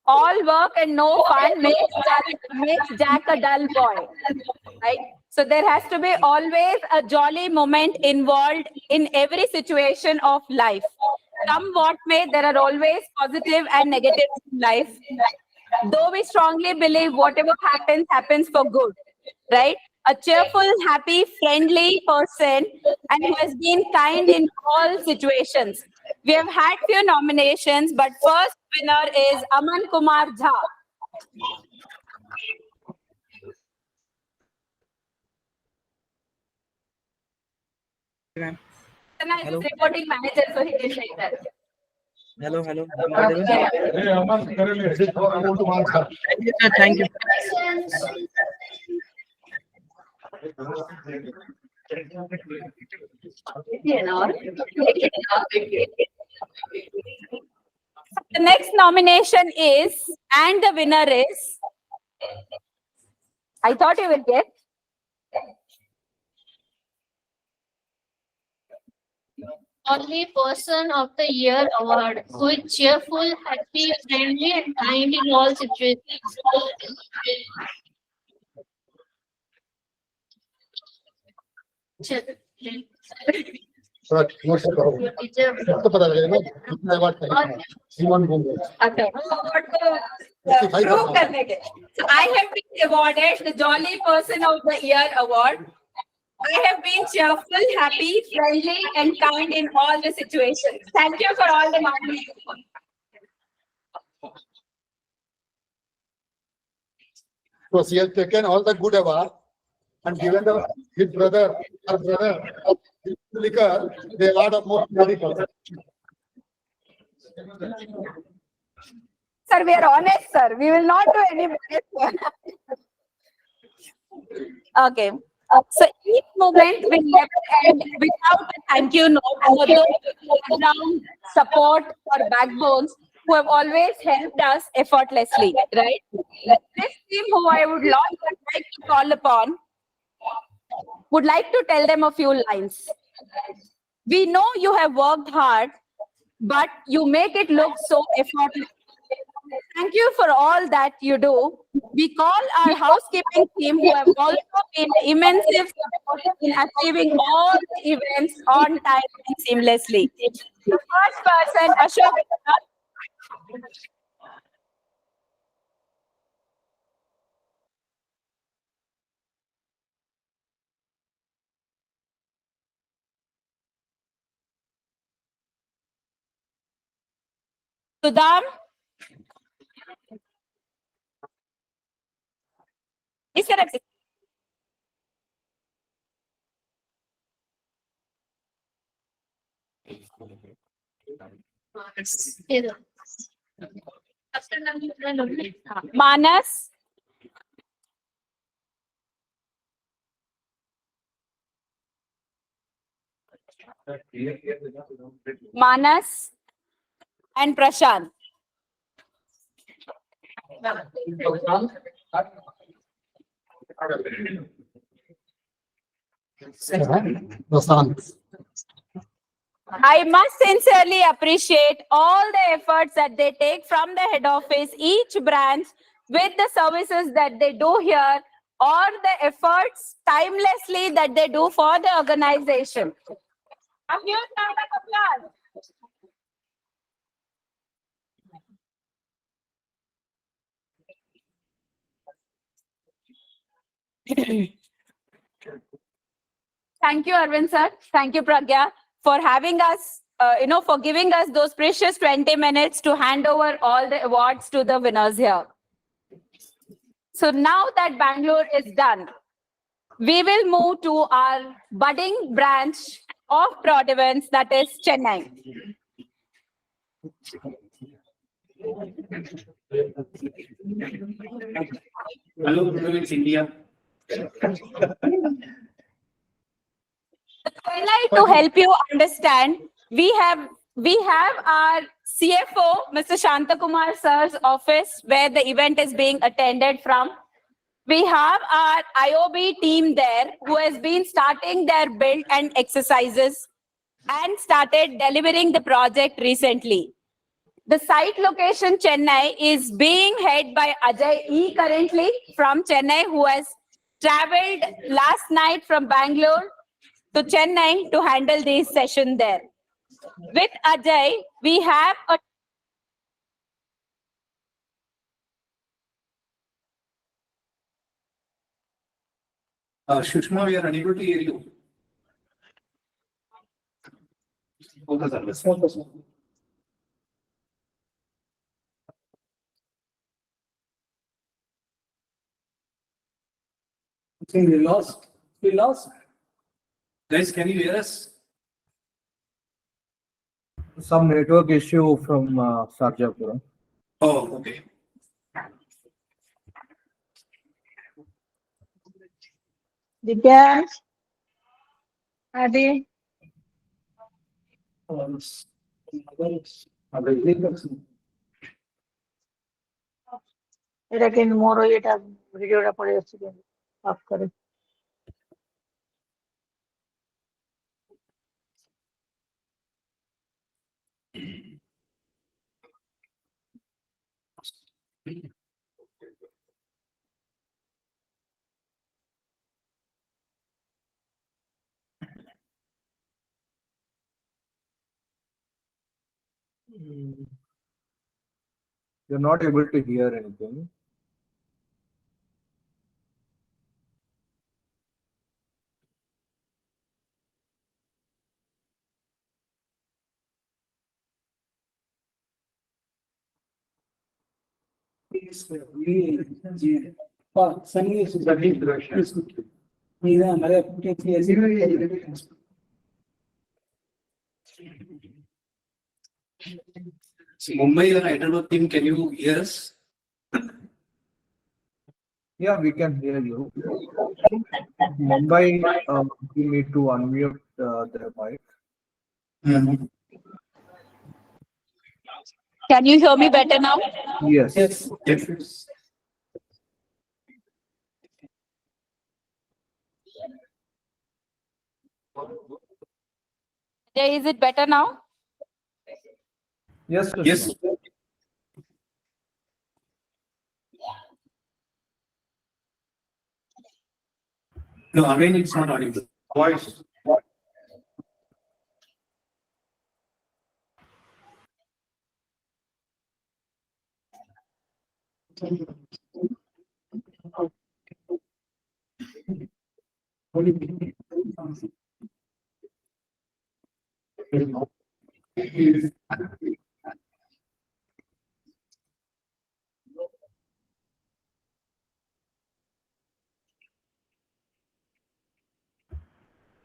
All work and no fun makes Jack a dull boy, right? So there has to be always a jolly moment involved in every situation of life. Come what may, there are always positive and negatives in life. Though we strongly believe whatever happens, happens for good, right? A cheerful, happy, friendly person and who has been kind in all situations. We have had few nominations, but first winner is Aman Kumar Jha. Hello. Is reporting manager, so he can take that. Hello. thank you. The next nomination is, and the winner is, I thought you will get. Only Person of the Year award, who is cheerful, happy, friendly, and kind in all situations. थोड़ा ठीक से करो, तो पता लगेगा ना कितना award चाहिए। सीमन बोल Okay. Prove करने के. So I have been awarded the Jolly Person of the Year award. I have been cheerful, happy, friendly, and kind in all the situations. Thank you for all the money. So she has taken all the good award and given his brother, her brother, his liquor, the award of most medical. Sir, we are honest, sir. We will not do any bias. Okay. So each moment will never end without a thank you note for those background support or backbones who have always helped us effortlessly, right? This team who I would like to call upon would like to tell them a few lines. We know you have worked hard, but you make it look so effortless. Thank you for all that you do. We call our housekeeping team who have also been immense support in achieving all the events on time and seamlessly. The first person, Ashok. Sudham. इस तरफ से. Manas. Manas and Prashant. I must sincerely appreciate all the efforts that they take from the head office, each branch, with the services that they do here, or the efforts timelessly that they do for the organization. A huge round of applause. Thank you, Arvind sir. Thank you, Pragya, for having us, for giving us those precious 20 minutes to hand over all the awards to the winners here. So now that Bangalore is done, we will move to our budding branch of Prodevans, that is Chennai. Hello, Prodevans India. Chennai, to help you understand, we have our CFO, Mr. Shantakumar sir's office, where the event is being attended from. We have our IOB team there who has been starting their build and exercises and started delivering the project recently. The site location Chennai is being head by Ajay E currently from Chennai, who has traveled last night from Bangalore to Chennai to handle this session there. With Ajay, we have a Shushma, we are unable to hear you. Focus on this. I think we lost. We lost. Guys, can you hear us? Some network issue from Sarjapura. Oh, okay. Divyansh, Adi, এটা কিন্তু মোর এটা ভিডিওটা পড়ে যাচ্ছে কিন্তু of করে You're not able to hear anything. So Mumbai and Hyderabad team, can you hear us? Yeah, we can hear you. Mumbai, you need to unmute their mic. Can you hear me better now? Yes. Yes. Is it better now? Yes. Yes. No, again, it's not audible. Voice.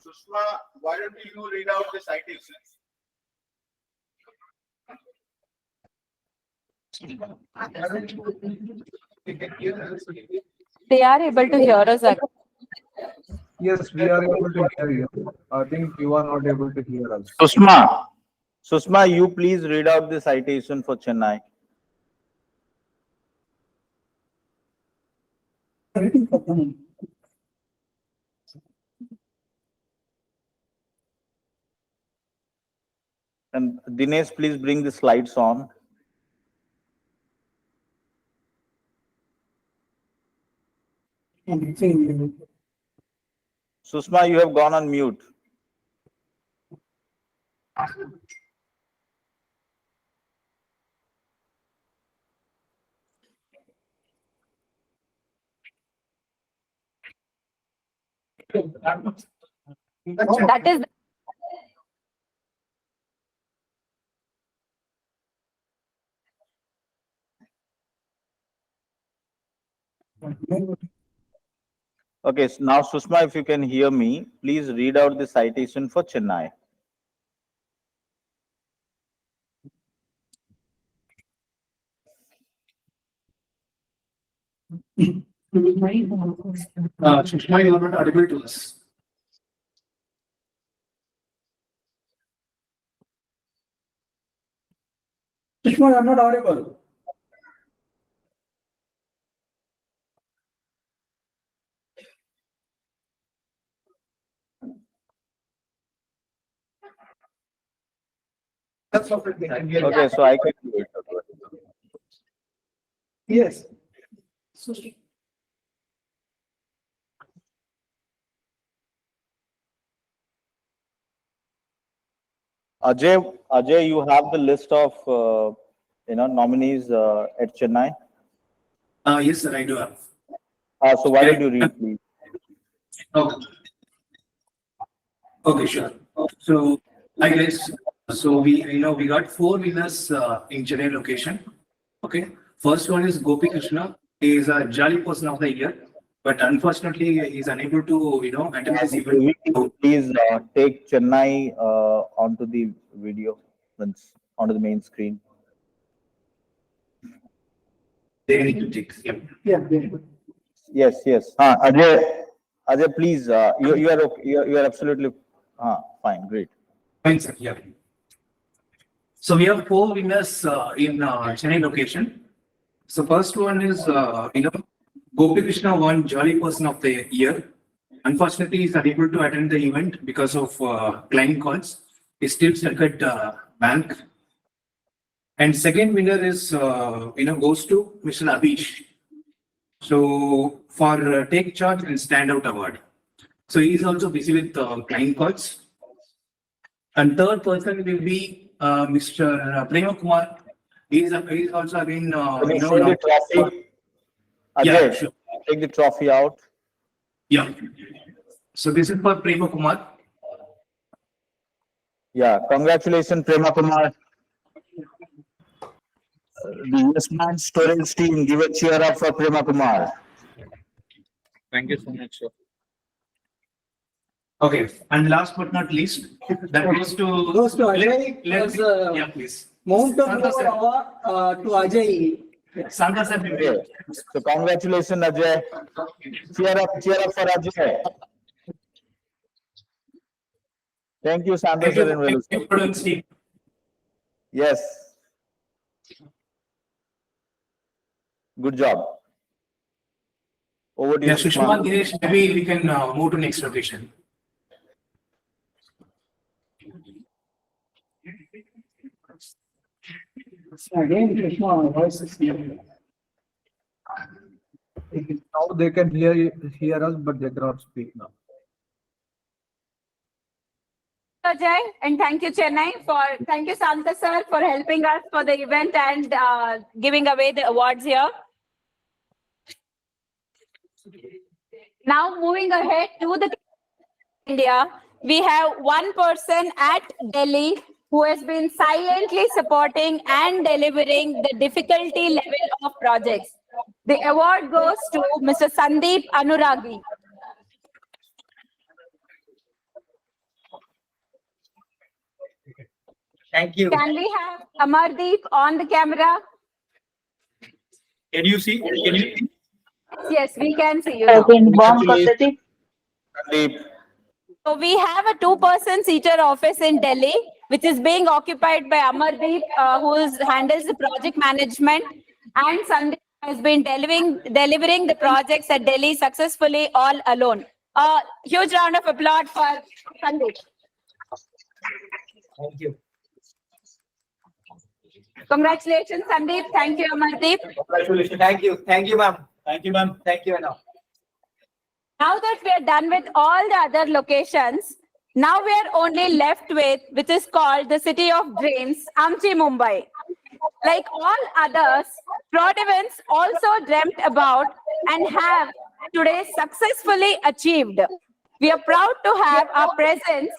Sushma, why don't you read out the citations? They are able to hear us. Yes, we are able to hear you. I think you are not able to hear us. Sushma, you please read out the citation for Chennai. And Dinesh, please bring the slides on. Sushma, you have gone on mute. That is Okay, so now Sushma, if you can hear me, please read out the citation for Chennai. Sushma, you are not audible to us. Sushma, I'm not audible. That's okay. Okay, so I can do it. Yes. Ajay, you have the list of nominees at Chennai. Yes, sir, I do have. So why don't you read, please? Okay. Okay, sure. So, I guess, so we got 4 winners in Chennai location. Okay. First one is Gopi Krishna. He is a jolly person of the year, but unfortunately, he is unable to, attend this event. Please take Chennai onto the video, onto the main screen. They need to take. Yeah. Yes. Ajay, please. You are okay. You are absolutely fine. Great. Fine, sir. Yeah. So we have 4 winners in Chennai location. So first one is, Gopi Krishna won Jolly Person of the Year. Unfortunately, he's unable to attend the event because of client calls. He's still stuck at bank. And second winner is, goes to Mr. Abish. So for Take Charge and Standout Award. So he is also busy with client calls. And third person will be Mr. Prema Kumar. He's also again, Can you you know, show the now. trophy? Yeah, Ajay, sure. take the trophy out. Yeah. So this is for Prema Kumar. Yeah, congratulations, Prema Kumar. The Yes Man Storage team, give a cheer up for Prema Kumar. Thank you so much, sir. Okay, and last but not least, that goes to. Ajay. Yeah, please. Mount of Santa sir. to Ajay. Santa sir, Okay. So congratulations, Ajay. Cheer up for Ajay. Thank you, Sandra Thank sir you, and Velu sir. Prodevans team. Yes. Good job. Over to you, Yeah, Sushma, Sushma. Dinesh, maybe we can move to next location. Again, Krishna, voice is clear. Now they can hear us, but they cannot speak now. Ajay, and thank you, thank you, Santa sir, for helping us for the event and giving away the awards here. Now moving ahead to the India, we have one person at Delhi who has been silently supporting and delivering the difficulty level of projects. The award goes to Mr. Sandeep Anuragi. Thank you. Can we have Amardeep on the camera? Can you see? Yes, we can see you now. Sandeep. So we have a two-person seater office in Delhi, which is being occupied by Amardeep, who handles the project management, and Sandeep has been delivering the projects at Delhi successfully all alone. A huge round of applause for Sandeep. Thank you. Congratulations, Sandeep. Thank you, Amardeep. Congratulations. Thank you. Thank you, ma'am. Thank you, ma'am. Thank you, Anna. Now that we are done with all the other locations, now we are only left with, which is called the City of Dreams, Amchi, Mumbai. Like all others, Prodevans also dreamt about and have today successfully achieved. We are proud to have our presence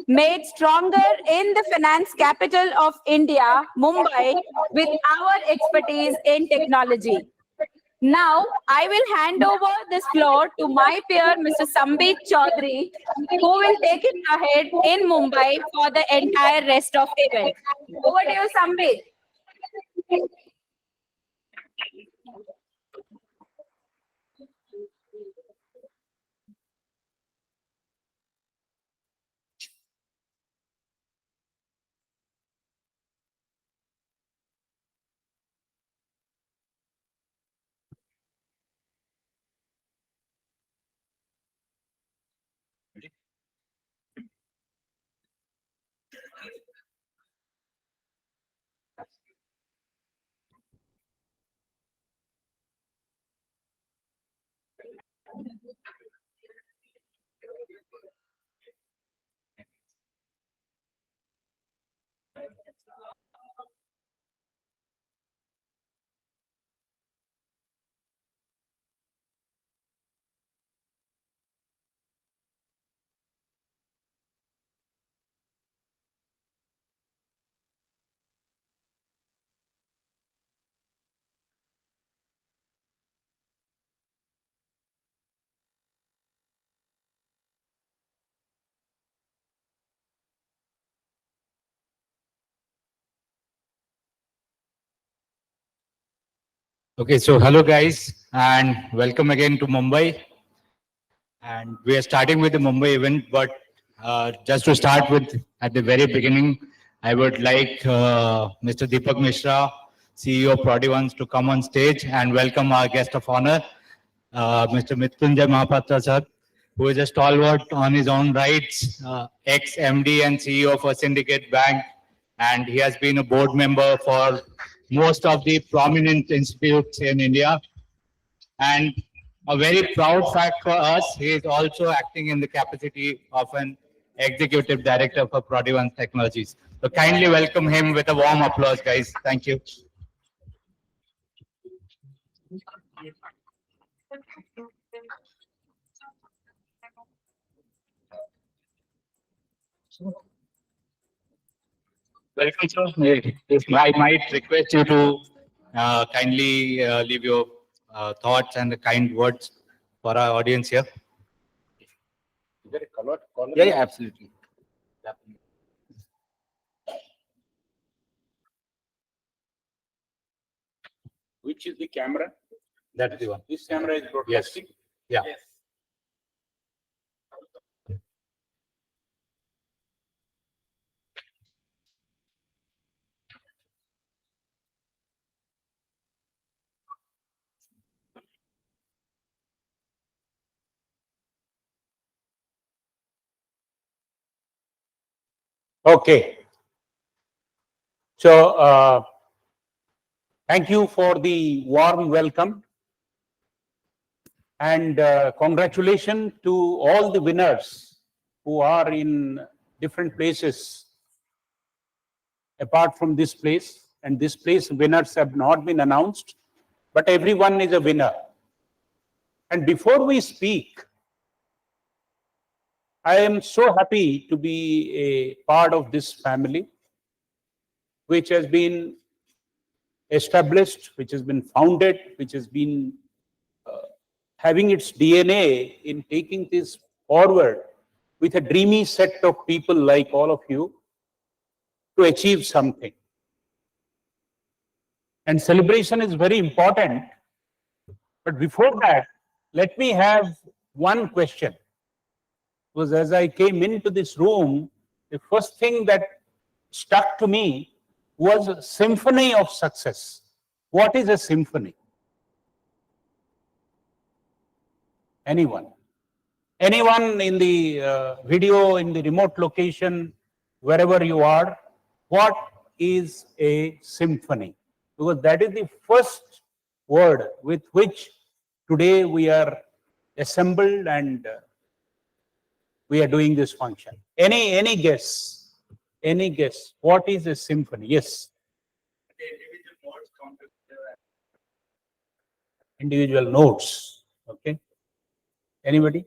made stronger in the finance capital of India, Mumbai, with our expertise in technology. Now, I will hand over this floor to my peer, Mr. Sambit Chaudhary, who will take it ahead in Mumbai for the entire rest of the event. Over to you, Sambit. Okay, so hello guys, and welcome again to Mumbai. And we are starting with the Mumbai event, but just to start with, at the very beginning, I would like Mr. Deepak Mishra, CEO of Prodevans, to come on stage and welcome our guest of honor, Mr. Mrityunjay Mahapatra sir, who is a stalwart on his own rights, ex-MD and CEO of a syndicate bank, and he has been a board member for most of the prominent institutes in India. And a very proud fact for us, he is also acting in the capacity of an Executive Director for Prodevans Technologies. So kindly welcome him with a warm applause, guys. Thank you. Welcome, sir. If I might request you to kindly leave your thoughts and the kind words for our audience here. Yeah, absolutely. Which is the camera? That's the one. This camera is broadcasting? Yeah. Yes. Okay. So, thank you for the warm welcome and congratulations to all the winners who are in different places apart from this place. And this place winners have not been announced, but everyone is a winner. And before we speak, I am so happy to be a part of this family, which has been established, which has been founded, which has been having its DNA in taking this forward with a dreamy set of people like all of you to achieve something. And celebration is very important. But before that, let me have one question. Because as I came into this room, the first thing that stuck to me was a symphony of success. What is a symphony? Anyone? Anyone in the video, in the remote location, wherever you are, what is a symphony? Because that is the first word with which today we are assembled and we are doing this function. Any guess? Any guess? What is a symphony? Yes. Individual notes. Okay. Anybody?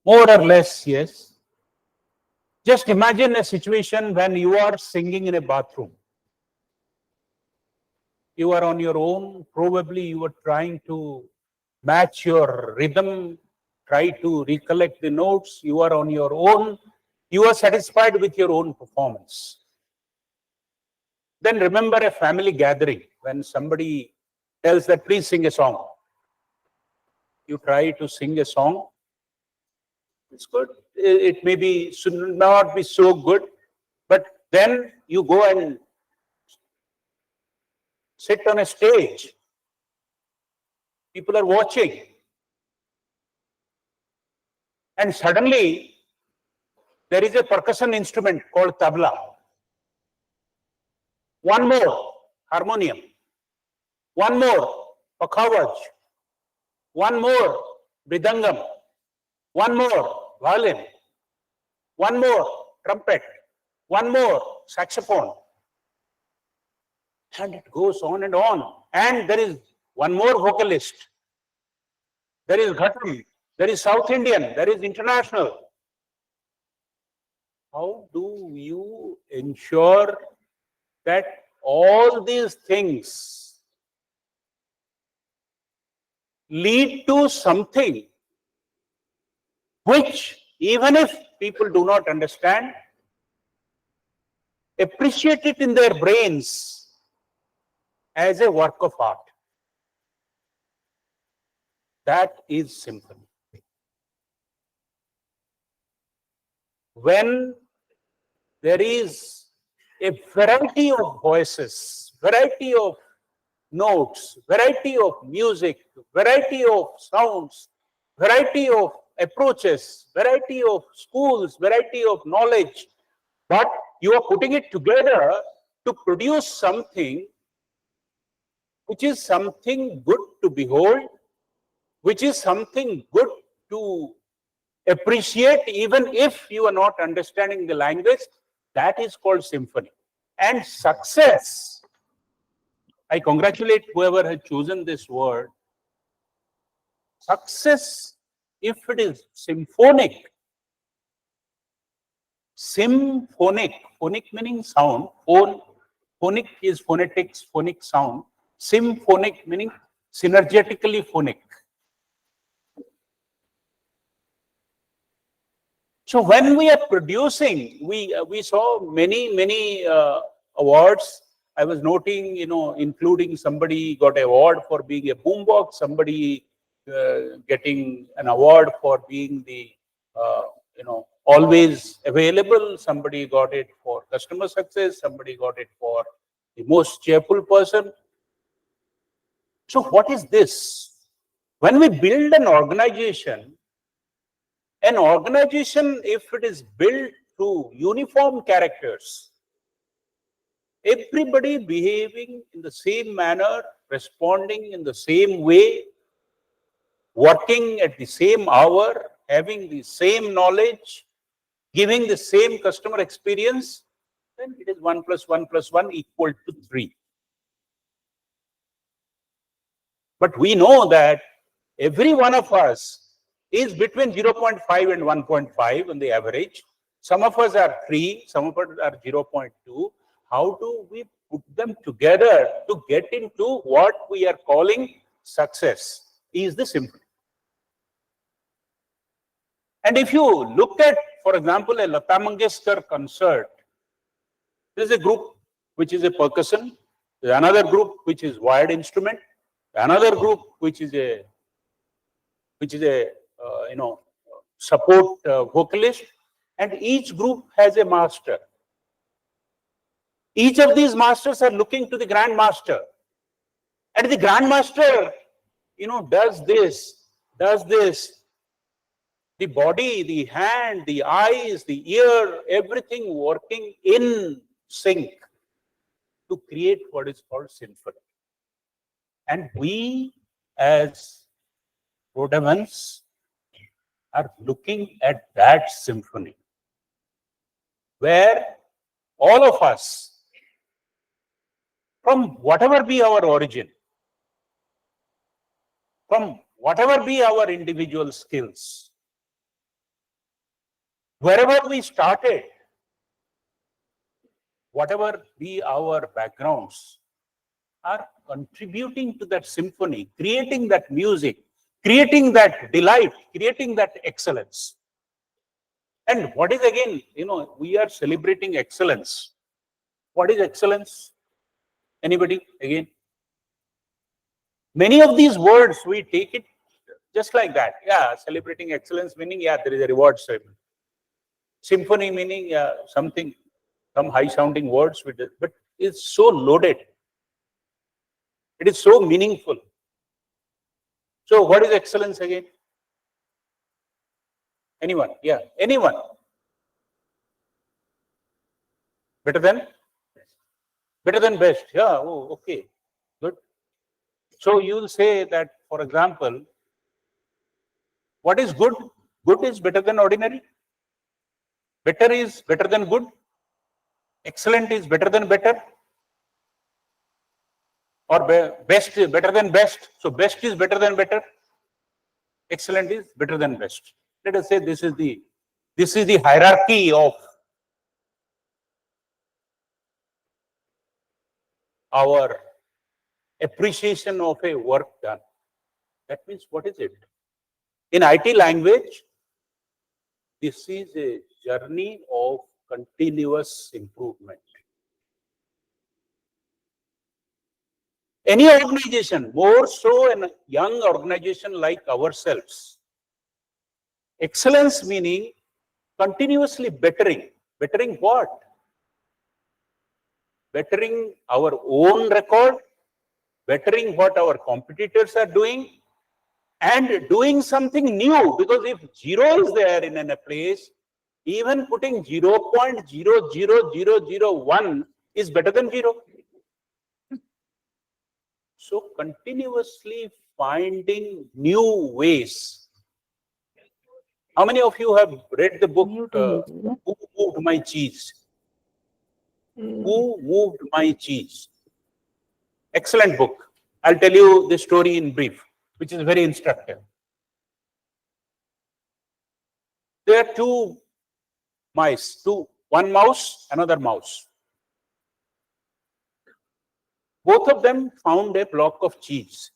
More or less, yes. Just imagine a situation when you are singing in a bathroom. You are on your own. Probably you are trying to match your rhythm, try to recollect the notes. You are on your own. You are satisfied with your own performance. Then remember a family gathering when somebody tells that please sing a song. You try to sing a song. It's good. It may be, should not be so good, but then you go and sit on a stage. People are watching. And suddenly, there is a percussion instrument called tabla. One more, harmonium. One more, pakhavaj. One more, bridangam. One more, violin. One more, trumpet. One more, saxophone. And it goes on and on. And there is one more vocalist. There is Ghatam. There is South Indian. There is international. How do you ensure that all these things lead to something which, even if people do not understand, appreciate it in their brains as a work of art? That is symphony. When there is a variety of voices, variety of notes, variety of music, variety of sounds, variety of approaches, variety of schools, variety of knowledge, but you are putting it together to produce something which is something good to behold, which is something good to appreciate even if you are not understanding the language. That is called symphony. And success, I congratulate whoever has chosen this word. Success, if it is symphonic, phonic meaning sound, phonic is phonetics, phonic sound, symphonic meaning synergetically phonic. So when we are producing, we saw many awards. I was noting, including somebody got an award for being a boombox, somebody getting an award for being the always available, somebody got it for customer success, somebody got it for the most cheerful person. So what is this? When we build an organization, if it is built through uniform characters, everybody behaving in the same manner, responding in the same way, working at the same hour, having the same knowledge, giving the same customer experience, then it is 1 + 1 + 1 = 3. But we know that every one of us is between 0.5 and 1.5 on the average. Some of us are 3, some of us are 0.2. How do we put them together to get into what we are calling success? Is the symphony. And if you look at, for example, a Lata Mangeshkar concert, there is a group which is a percussion, there is another group which is wired instrument, another group which is a support vocalist, and each group has a master. Each of these masters are looking to the grand master, and the grand master, does this. The body, the hand, the eyes, the ear, everything working in sync to create what is called symphony. And we, as Prodevans, are looking at that symphony, where all of us, from whatever be our origin, from whatever be our individual skills, wherever we started, whatever be our backgrounds, are contributing to that symphony, creating that music, creating that delight, creating that excellence. And what is again, we are celebrating excellence. What is excellence? Anybody again? Many of these words, we take it just like that. Yeah, celebrating excellence meaning, yeah, there is a reward ceremony. Symphony meaning, yeah, some high sounding words with it, but it's so loaded. It is so meaningful. So what is excellence again? Anyone? Yeah, anyone? Better than? Better than best. Yeah, oh, okay, good. So you'll say that, for example, what is good? Good is better than ordinary. Better is better than good. Excellent is better than better. Or best is better than best. So best is better than better. Excellent is better than best. Let us say this is the hierarchy of our appreciation of a work done. That means, what is it? In IT language, this is a journey of continuous improvement. Any organization, more so a young organization like ourselves, excellence meaning continuously bettering. Bettering what? Bettering our own record, bettering what our competitors are doing, and doing something new. Because if 0 is there in a place, even putting 0.00001 is better than 0. So continuously finding new ways How many of you have read the book Who Moved My Cheese? Who Moved My Cheese? Excellent book. I'll tell you the story in brief, which is very instructive. There are two mice, one mouse, another mouse. Both of them found a block of cheese.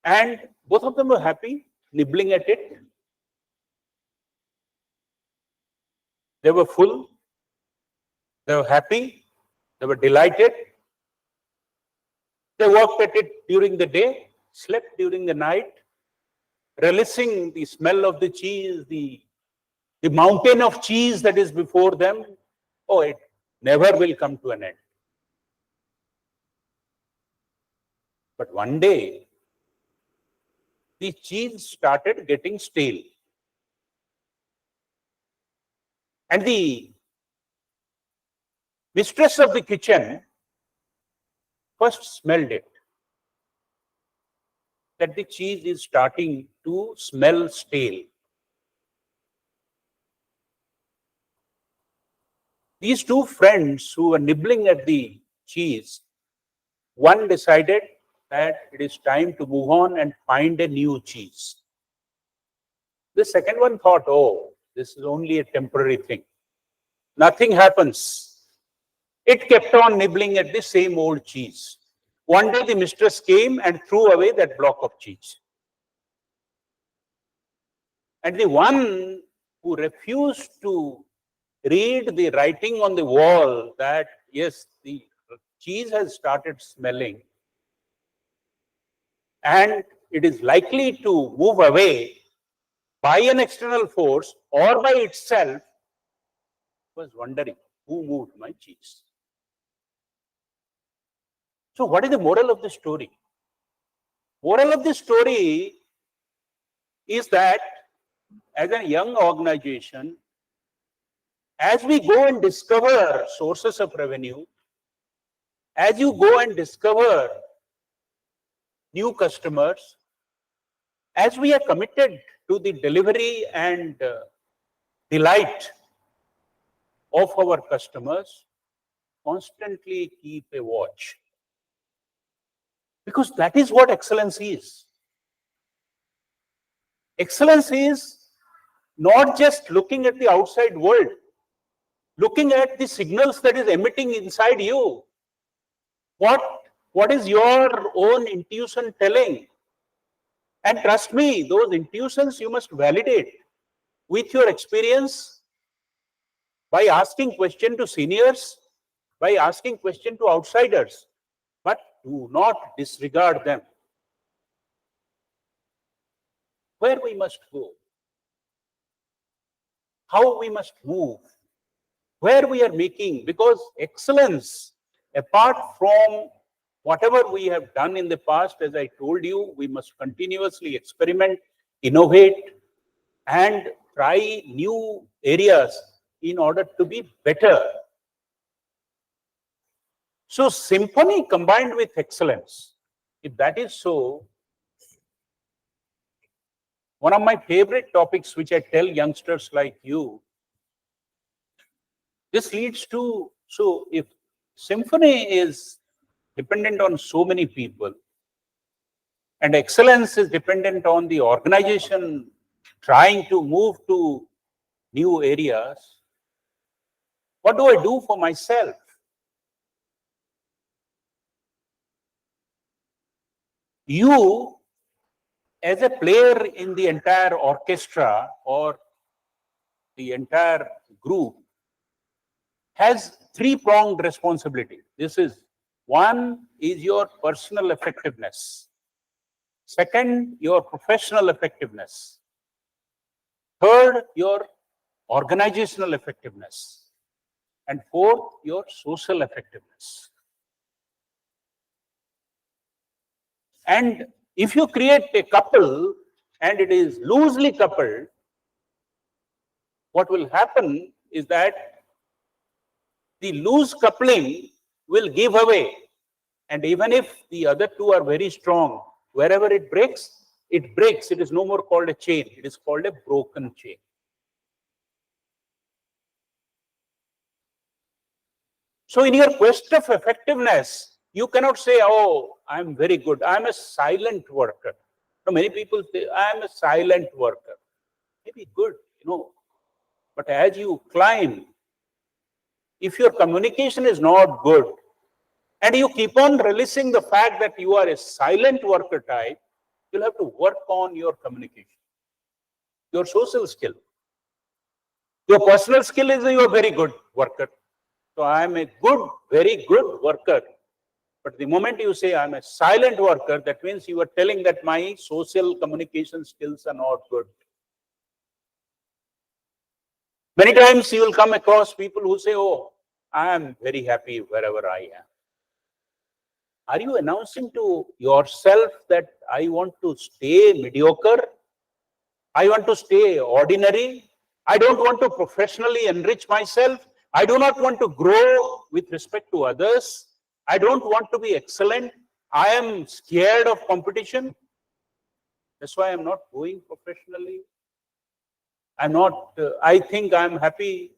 And both of them were happy, nibbling at it. They were full, they were happy, they were delighted. They worked at it during the day, slept during the night, relishing the smell of the cheese, the mountain of cheese that is before them. Oh, it never will come to an end. But one day, the cheese started getting stale. And the mistress of the kitchen first smelled it, that the cheese is starting to smell stale. These two friends who were nibbling at the cheese, one decided that it is time to move on and find a new cheese. The second one thought, oh, this is only a temporary thing. Nothing happens. It kept on nibbling at the same old cheese. One day the mistress came and threw away that block of cheese. And the one who refused to read the writing on the wall that, yes, the cheese has started smelling and it is likely to move away by an external force or by itself, was wondering, who moved my cheese? So what is the moral of the story? Moral of the story is that as a young organization, as we go and discover sources of revenue, as you go and discover new customers, as we are committed to the delivery and delight of our customers, constantly keep a watch. Because that is what excellence is. Excellence is not just looking at the outside world, looking at the signals that is emitting inside you. What is your own intuition telling? And trust me, those intuitions you must validate with your experience by asking questions to seniors, by asking questions to outsiders, but do not disregard them. Where we must go, how we must move, where we are making, because excellence, apart from whatever we have done in the past, as I told you, we must continuously experiment, innovate, and try new areas in order to be better. So symphony combined with excellence, if that is so, one of my favorite topics which I tell youngsters like you, this leads to, so if symphony is dependent on so many people and excellence is dependent on the organization trying to move to new areas, what do I do for myself? You, as a player in the entire orchestra or the entire group, has three-pronged responsibility. This is, one is your personal effectiveness. Second, your professional effectiveness. Third, your organizational effectiveness. And fourth, your social effectiveness. And if you create a couple and it is loosely coupled, what will happen is that the loose coupling will give away. And even if the other two are very strong, wherever it breaks, it breaks. It is no more called a chain. It is called a broken chain. So in your quest of effectiveness, you cannot say, oh, I'm very good. I'm a silent worker. So many people say, I'm a silent worker. Maybe good, but as you climb, if your communication is not good, and you keep on releasing the fact that you are a silent worker type, you'll have to work on your communication, your social skill. Your personal skill is you are a very good worker. So I am a very good worker. But the moment you say I'm a silent worker, that means you are telling that my social communication skills are not good. Many times you will come across people who say, oh, I am very happy wherever I am. Are you announcing to yourself that I want to stay mediocre? I want to stay ordinary? I don't want to professionally enrich myself. I do not want to grow with respect to others. I don't want to be excellent. I am scared of competition. That's why I'm not going professionally. I'm not, I think I'm happy.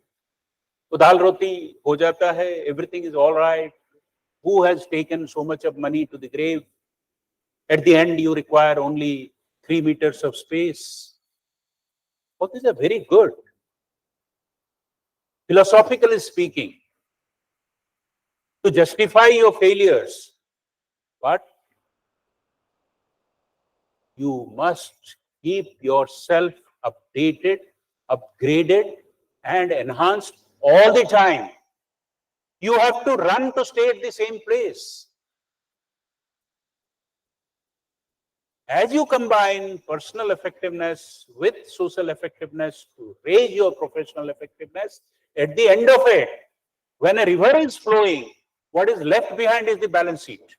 Udal roti ho jata hai, everything is all right. Who has taken so much of money to the grave? At the end, you require only 3 meters of space. What is a very good? Philosophically speaking, to justify your failures, but you must keep yourself updated, upgraded, and enhanced all the time. You have to run to stay at the same place. As you combine personal effectiveness with social effectiveness to raise your professional effectiveness, at the end of it, when a river is flowing, what is left behind is the balance sheet.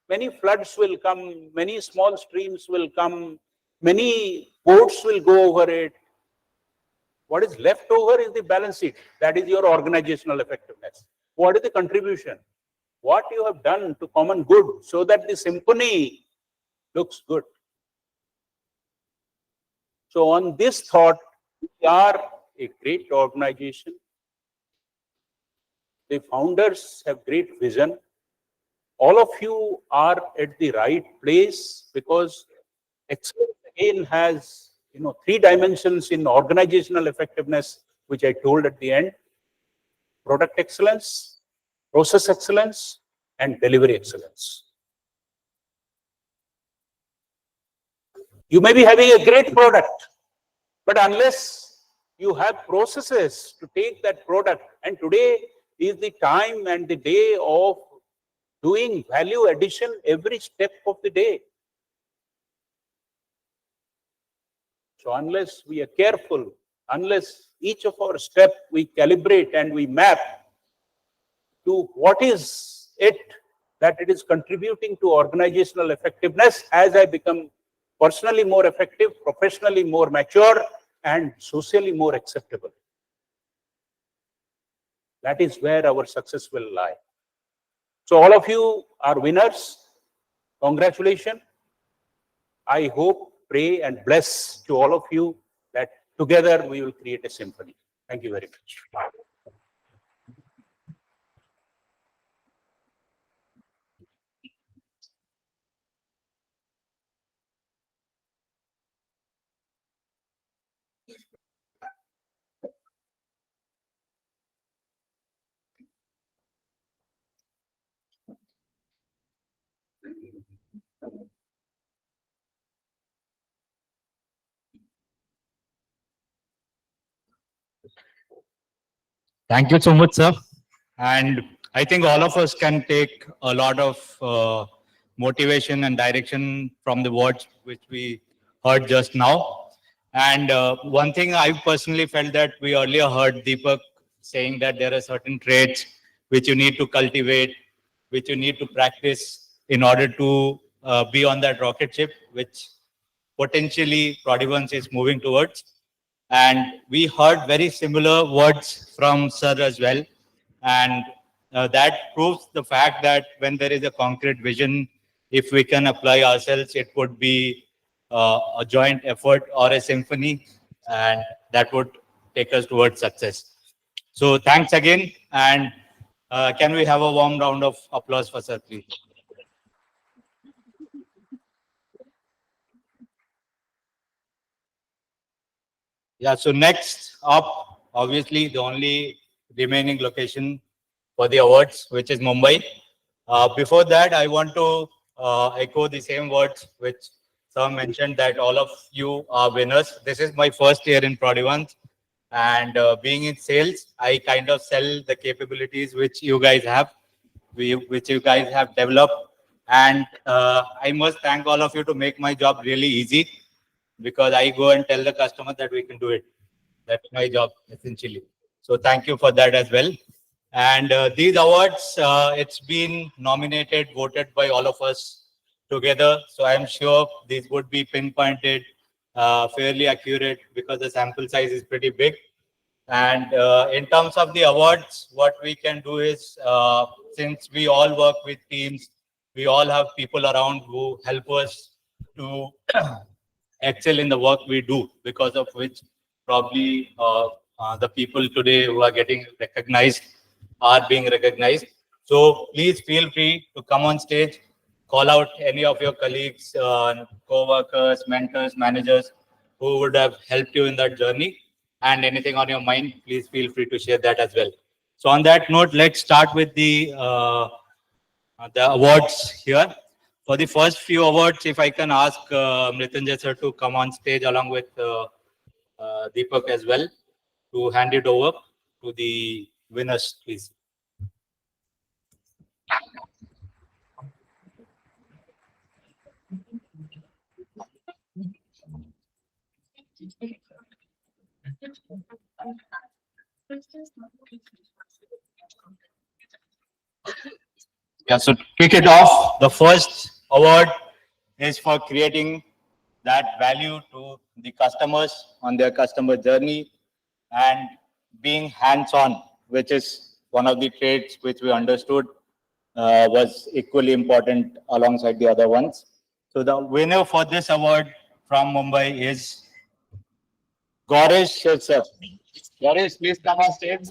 Many floods will come, many small streams will come, many boats will go over it. What is left over is the balance sheet. That is your organizational effectiveness. What is the contribution? What you have done to common good so that the symphony looks good. So on this thought, we are a great organization. The founders have great vision. All of you are at the right place because excellence again has 3 dimensions in organizational effectiveness, which I told at the end: product excellence, process excellence, and delivery excellence. You may be having a great product, but unless you have processes to take that product, and today is the time and the day of doing value addition every step of the day. So unless we are careful, unless each of our step we calibrate and we map to what is it that it is contributing to organizational effectiveness, as I become personally more effective, professionally more mature, and socially more acceptable. That is where our success will lie. So all of you are winners. Congratulations. I hope, pray, and bless to all of you that together we will create a symphony. Thank you very much. Thank you so much, sir. And I think all of us can take a lot of motivation and direction from the words which we heard just now. And one thing I personally felt that we earlier heard Deepak saying that there are certain traits which you need to cultivate, which you need to practice in order to be on that rocket ship, which potentially Prodevans is moving towards. And we heard very similar words from sir as well. And that proves the fact that when there is a concrete vision, if we can apply ourselves, it would be a joint effort or a symphony, and that would take us towards success. So thanks again, and can we have a warm round of applause for Sir, please? Yeah, so next up, obviously the only remaining location for the awards, which is Mumbai. Before that, I want to echo the same words which Sir mentioned, that all of you are winners. This is my first year in Prodevans, and being in sales, I kind of sell the capabilities which you guys have, which you guys have developed. And I must thank all of you to make my job really easy, because I go and tell the customer that we can do it. That's my job, essentially. So thank you for that as well. And these awards, it's been nominated, voted by all of us together. So I'm sure these would be pinpointed, fairly accurate, because the sample size is pretty big. And in terms of the awards, what we can do is, since we all work with teams, we all have people around who help us to excel in the work we do, because of which probably the people today who are getting recognized are being recognized. So please feel free to come on stage, call out any of your colleagues, co-workers, mentors, managers who would have helped you in that journey, and anything on your mind, please feel free to share that as well. So on that note, let's start with the awards here. For the first few awards, if I can ask Mrityunjay sir to come on stage along with Deepak as well, to hand it over to the winners, please. Yeah, so to kick it off, the first award is for creating that value to the customers on their customer journey and being hands-on, which is one of the traits which we understood was equally important alongside the other ones. So the winner for this award from Mumbai is Gaurish sir. Gaurish, please come on stage.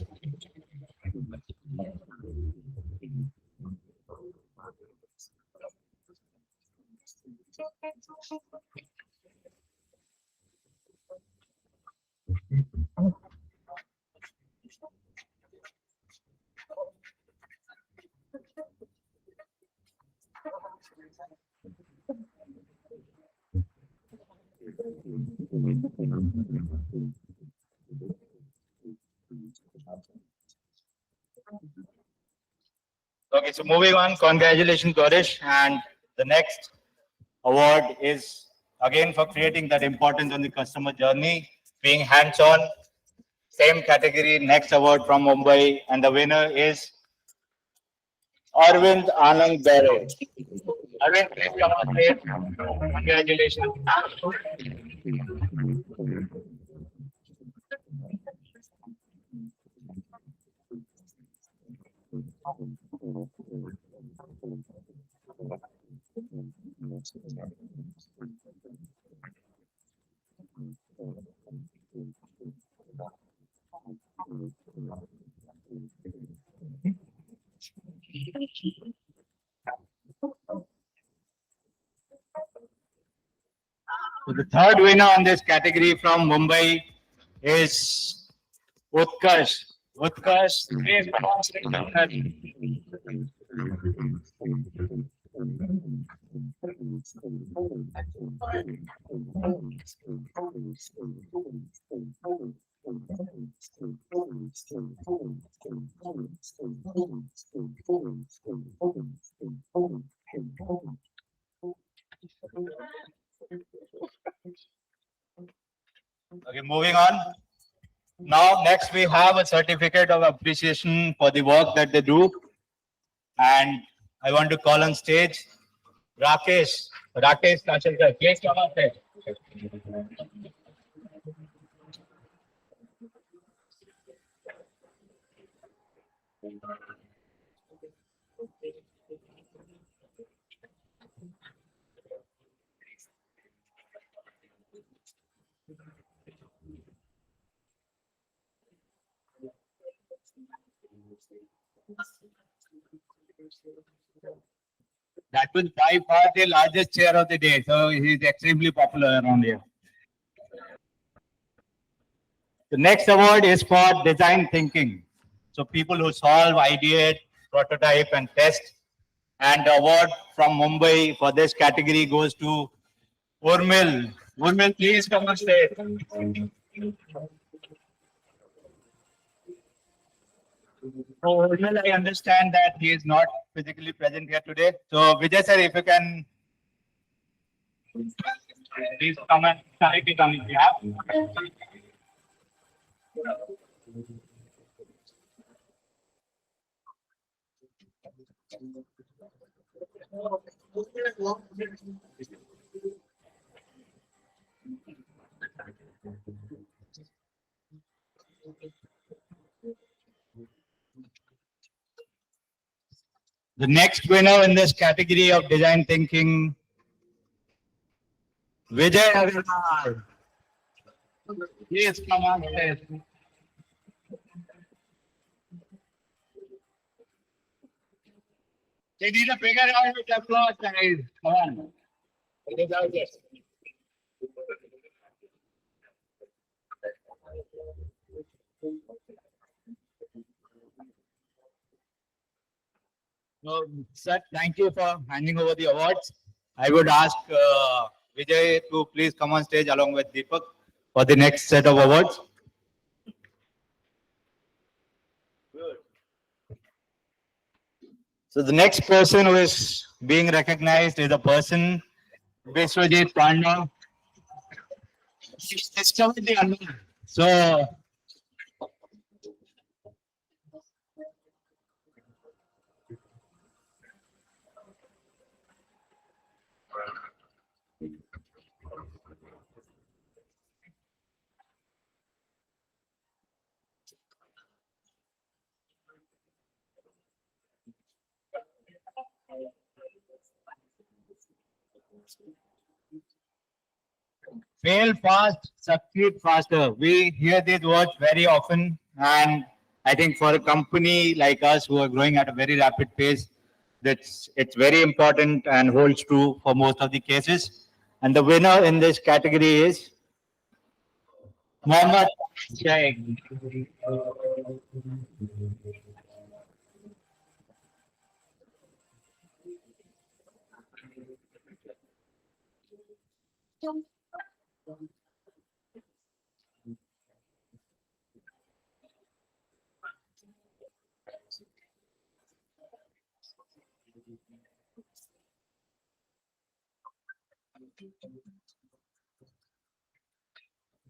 Okay, so moving on, congratulations, Gaurish. And the next award is again for creating that importance on the customer journey, being hands-on. Same category, next award from Mumbai, and the winner is Arvind Anand Bere. Arvind, please come on stage. Congratulations. So the third winner on this category from Mumbai is Utkarsh. Utkarsh, please come on stage. Okay, moving on. Now, next we have a certificate of appreciation for the work that they do. And I want to call on stage Rakesh Kashalkar. Please come on stage. was by far the largest chair of the day, so he's extremely popular around here. The next award is for design thinking. So people who solve, ideate, prototype, and test. And the award from Mumbai for this category goes to Urmil. Urmil, please come on stage. So Urmil, I understand that he is not physically present here today. So Vijay sir, if you can please come and connect it on his behalf. The next winner in this category of design thinking, Vijay Agarwal. Please come on stage. They need a bigger round of applause, guys. Come on. So, sir, thank you for handing over the awards. I would ask Vijay to please come on stage along with Deepak for the next set of awards. So the next person who is being recognized is a person, Biswajit Pandya. So fail fast, succeed faster. We hear these words very often, and I think for a company like us who are growing at a very rapid pace, it's very important and holds true for most of the cases. And the winner in this category is Mohammed Sheikh.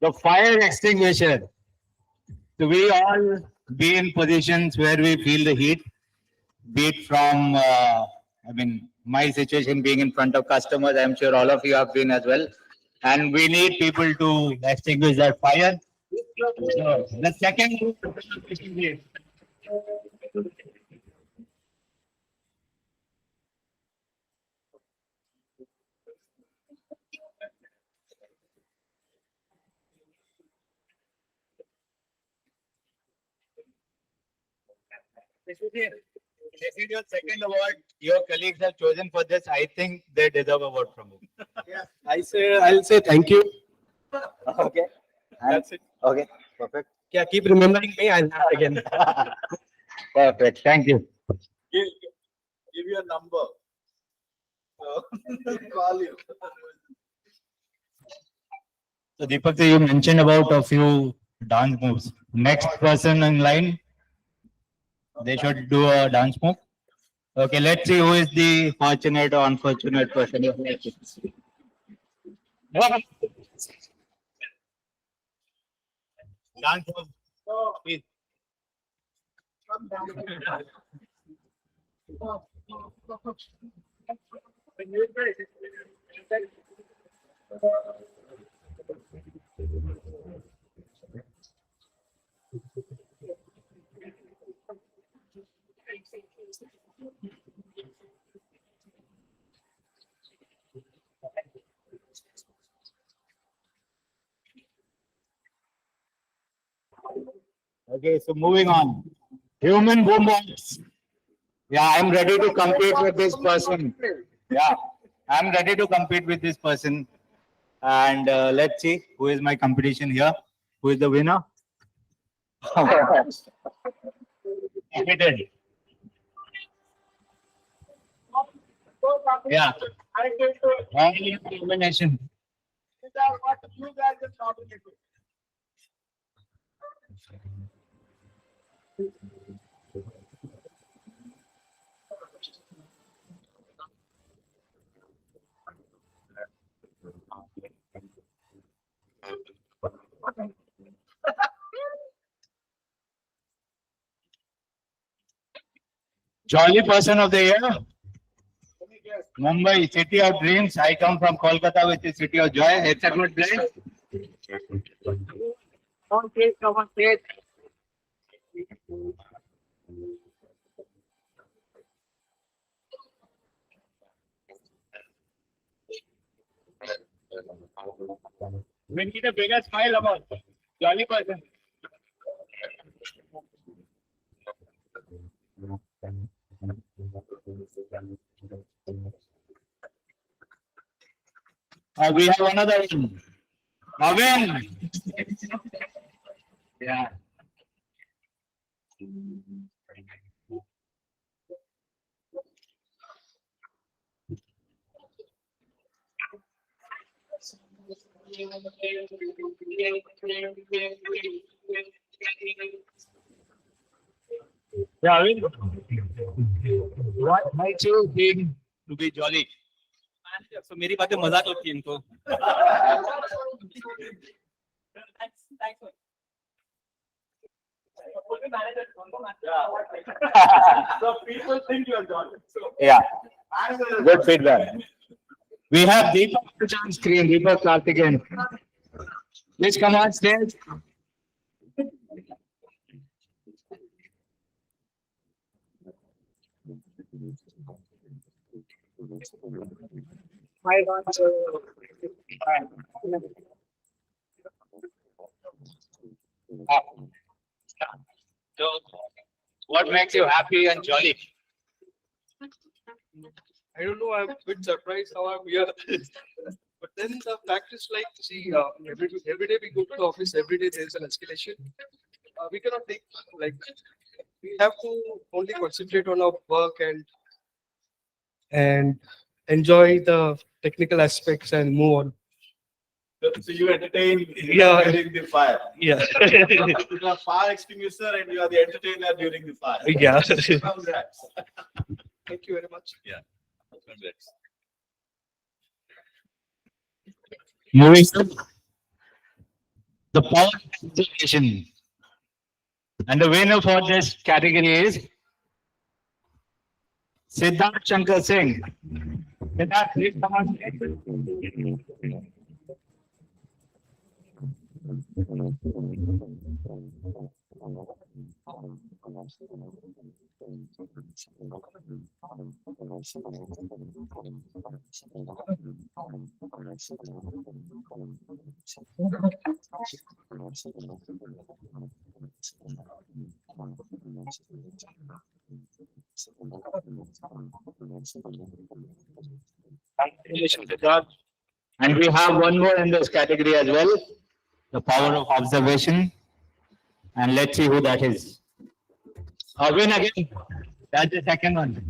The fire extinguisher. So we all be in positions where we feel the heat, be it from, my situation being in front of customers, I'm sure all of you have been as well. And we need people to extinguish that fire. So the second this is your second award. Your colleagues have chosen for this. I think they deserve a award from you. Yeah, I'll say thank you. Okay. That's it. Okay. Perfect. Yeah, keep remembering me. I'll have it again. Perfect. Thank you. Give you a number. So, call you. So Deepak, you mentioned about a few dance moves. Next person in line, they should do a dance move. Okay, let's see who is the fortunate or unfortunate person. Dance move, please. Okay, so moving on. Human boombox. Yeah, I'm ready to compete with this person. Yeah, I'm ready to compete with this person. And let's see who is my competition here. Who is the winner? Defeated. Yeah. Only elimination. Jolly person of the year. Mumbai, city of dreams. I come from Kolkata, which is city of joy. It's a good place. Come on, please. We need a bigger smile about jolly person. We have another one. Bhavin. Yeah. Yeah, what makes you think to be jolly? So मेरी बातें मजाक लगती है इनको. So people think you are jolly. Yeah. Good feedback. We have Deepak on screen, Deepak Karthikeyan. Please come on stage. So, what makes you happy and jolly? I don't know, I'm a bit surprised how I'm here. But then the fact is like, see, every day we go to the office, every day there's an escalation. We cannot take, like, we have to only concentrate on our work and enjoy the technical aspects and move on. So you entertain Yeah. during the fire. Yeah. You are fire extinguisher and you are the entertainer during the fire. Yeah. Congrats. Thank you very much. Yeah. Congrats. Moving to the power observation. And the winner for this category is Siddharth Shankar Singh. Siddharth, please come on stage. Congratulations, Siddharth. And we have one more in this category as well, the power of observation. And let's see who that is. Win again. That's the second one.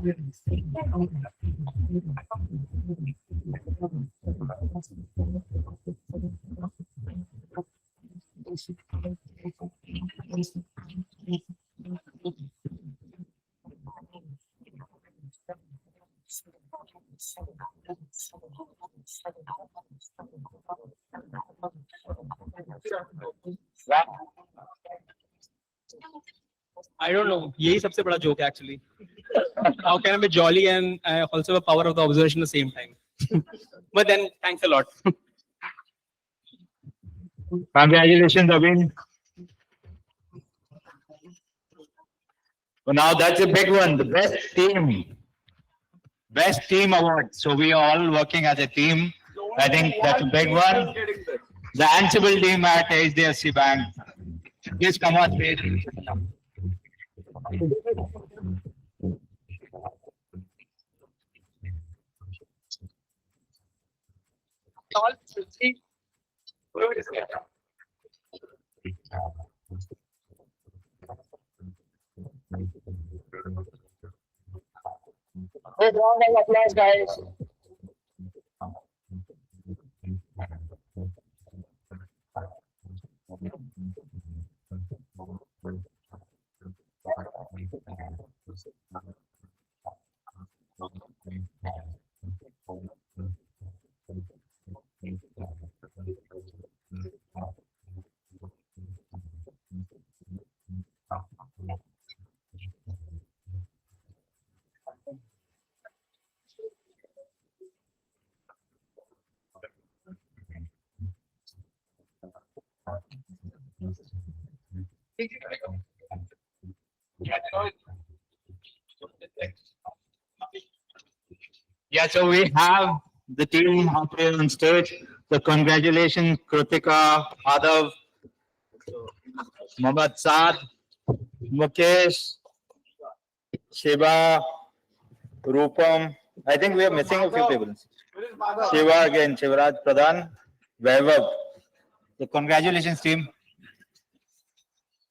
I don't know. यही सबसे बड़ा joke है actually. How can I be jolly and also have power of the observation at the same time? But then, thanks a lot. Congratulations, Abhin. So now that's a big one, the best team. Best team award. So we are all working as a team. I think that's a big one. The Ansible team at HDFC Bank. Please come on, please. Yeah, so we have the team up here on stage. So congratulations, Kritika, Madhav, Mohammad Saad, Mukesh, Shiva, Rupam. I think we are missing a few people. Shiva again, Shivraj Pradhan, Vaibhav. So congratulations, team.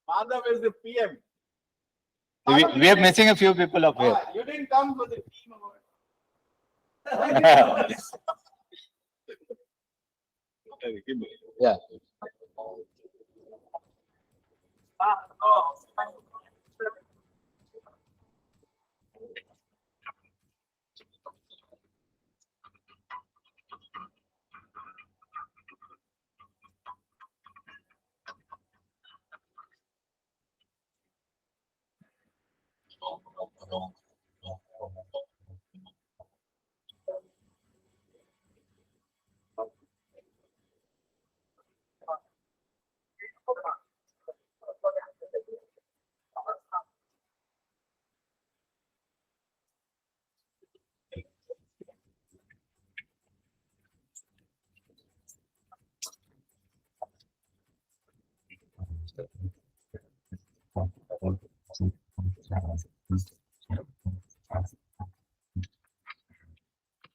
Madhav is the PM. We are missing a few people up here. You didn't come for the team award. Yeah.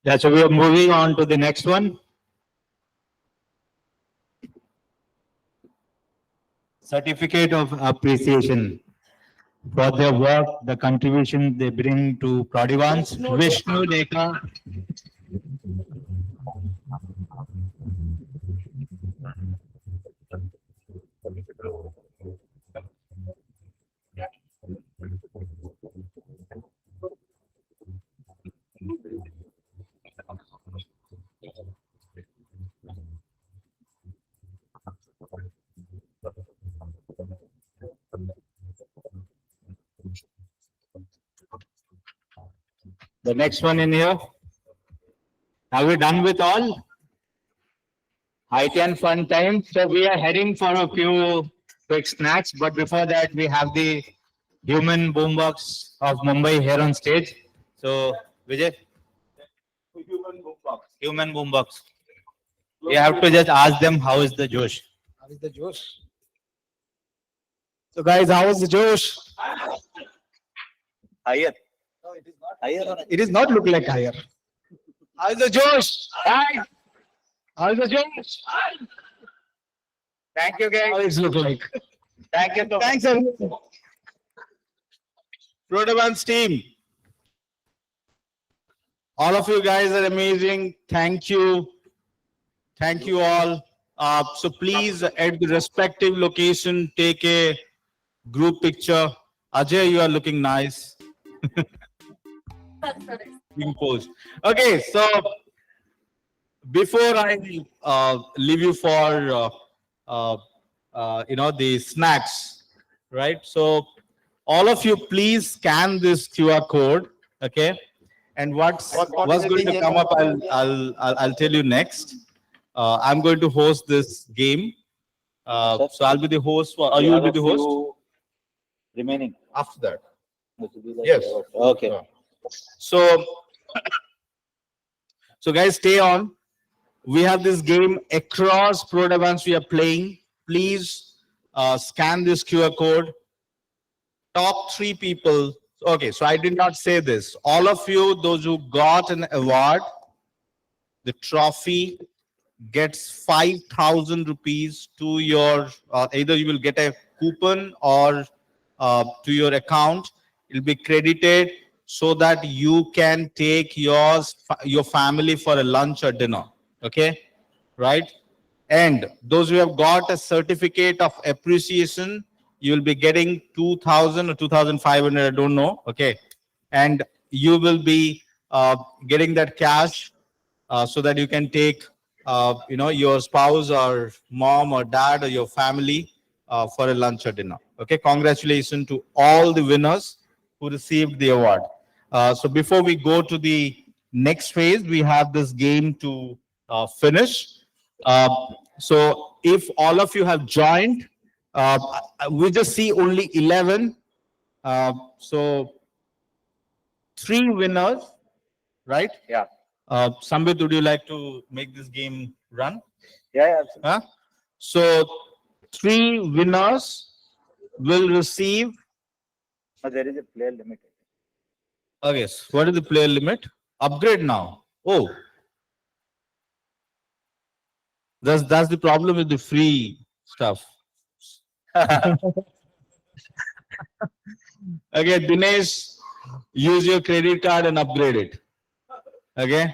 Yeah, so we are moving on to the next one. Certificate of appreciation for their work, the contribution they bring to Prodevans. Vishnu Lekha. The next one in here. Are we done with all? IT and fun time. So we are heading for a few quick snacks, but before that, we have the human boombox of Mumbai here on stage. So Vijay, Human boombox. human boombox. You have to just ask them how is the Josh. How is the Josh? So guys, how is the Josh? Higher. No, it is not. Higher. It is not look like higher. How is the Josh? Hi. How is the Josh? Thank you, How guys. it look like? Thank you. Thanks, sir. Prodevans team. All of you guys are amazing. Thank you. Thank you all. So please, at the respective location, take a group picture. Ajay, you are looking nice. Being posed. Okay, so before I leave you for the snacks, right? So all of you, please scan this QR code, okay? And what's going to come up, I'll tell you next. I'm going to host this game. So I'll be the host. Or you will be the host Remaining. after that. Yes. Okay. So guys, stay on. We have this game across Prodevans we are playing. Please scan this QR code. Top 3 people. Okay, so I did not say this. All of you, those who got an award, the trophy, gets 5,000 rupees to your, either you will get a coupon or to your account. It'll be credited so that you can take your family for a lunch or dinner. Okay, right? And those who have got a certificate of appreciation, you will be getting 2,000 or 2,500, I don't know. Okay, and you will be getting that cash so that you can take your spouse or mom or dad or your family for a lunch or dinner. Okay, congratulations to all the winners who received the award. So before we go to the next phase, we have this game to finish. uh, so if all of you have joined, uh, we just see only 11. So three winners, right? Yeah. Sambit, would you like to make this game run? Yeah. Huh? So three winners will receive. There is a player limit. Okay, what is the player limit? Upgrade now. Oh, that's the problem with the free stuff. Okay, Dinesh, use your credit card and upgrade it. Okay.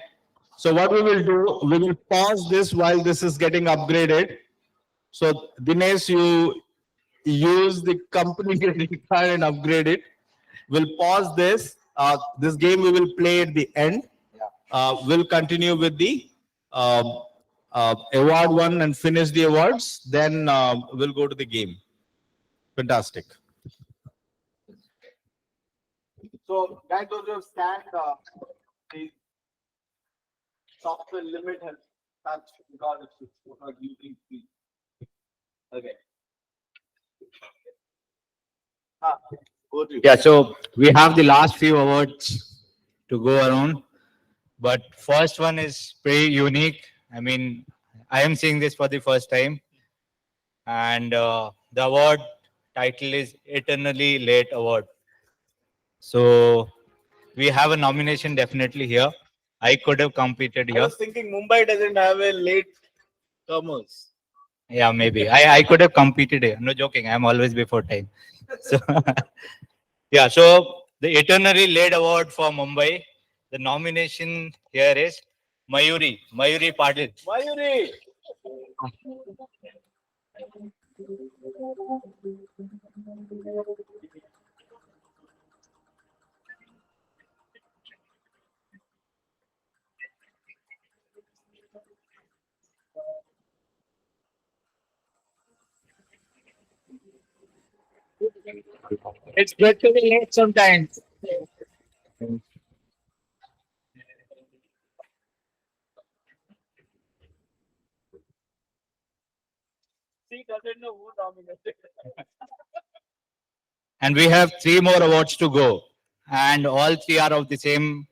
So what we will do, we will pause this while this is getting upgraded. So Dinesh, you use the company credit card and upgrade it. We'll pause this. This game we will play at the end. We'll continue with the award one and finish the awards. Then we'll go to the game. Fantastic. So, guys, those who have scanned the software limit has touched because it's not using free. Okay. Go to you. Yeah, so we have the last few awards to go around, but first one is pretty unique. I mean, I am seeing this for the first time, and the award title is Eternally Late Award. So we have a nomination definitely here. I could have competed I here. was thinking Mumbai doesn't have a late comers. Yeah, maybe. I could have competed here. No joking. I'm always before time. So yeah, so the Eternally Late Award for Mumbai. The nomination here is Mayuri Patil. Mayuri. It's good to be late sometimes. She doesn't know who nominated. And we have three more awards to go. And all three are of the same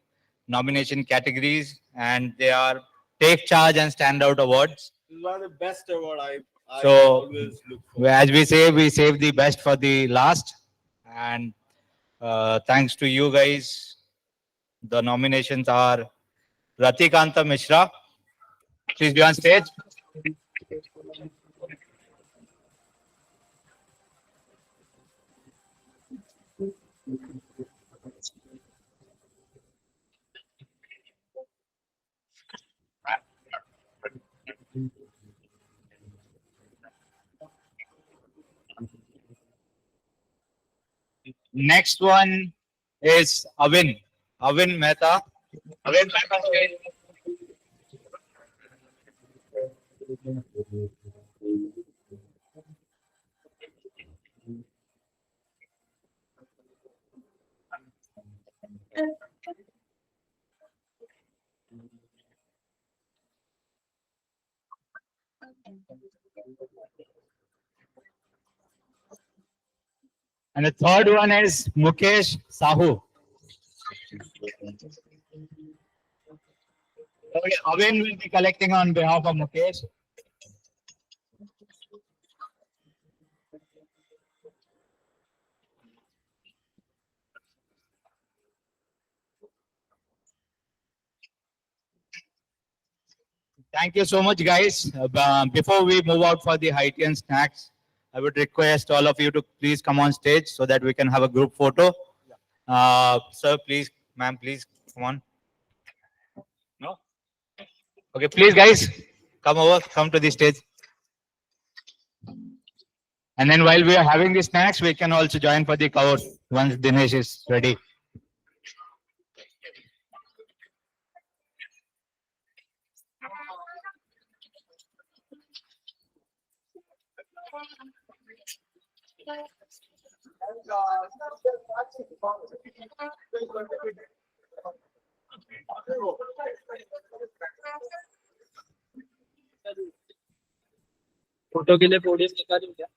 nomination categories. And they are Take Charge and Standout Awards. This is one of the best award I So, always look for. as we say, we save the best for the last. And thanks to you guys, the nominations are Ratikanta Mishra. Please be on stage. Next one is Avin Mehta. Avin, back on stage. And the third one is Mukesh Sahu. Okay, Avin will be collecting on behalf of Mukesh. Thank you so much, guys. Before we move out for the high tea and snacks, I would request all of you to please come on stage so that we can have a group photo. Sir, please, ma'am, please come on. No? Okay, please, guys, come over, come to the stage. And then while we are having the snacks, we can also join for the cover once Dinesh is ready. Photo के लिए podium दिखा दूं क्या?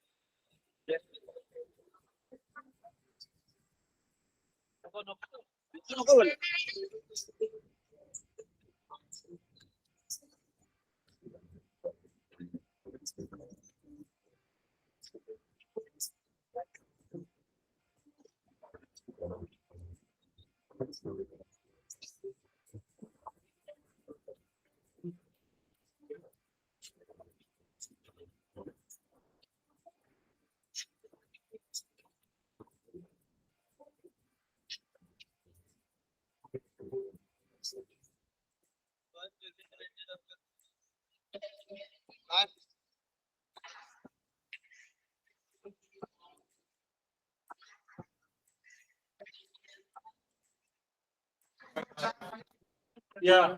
Yeah.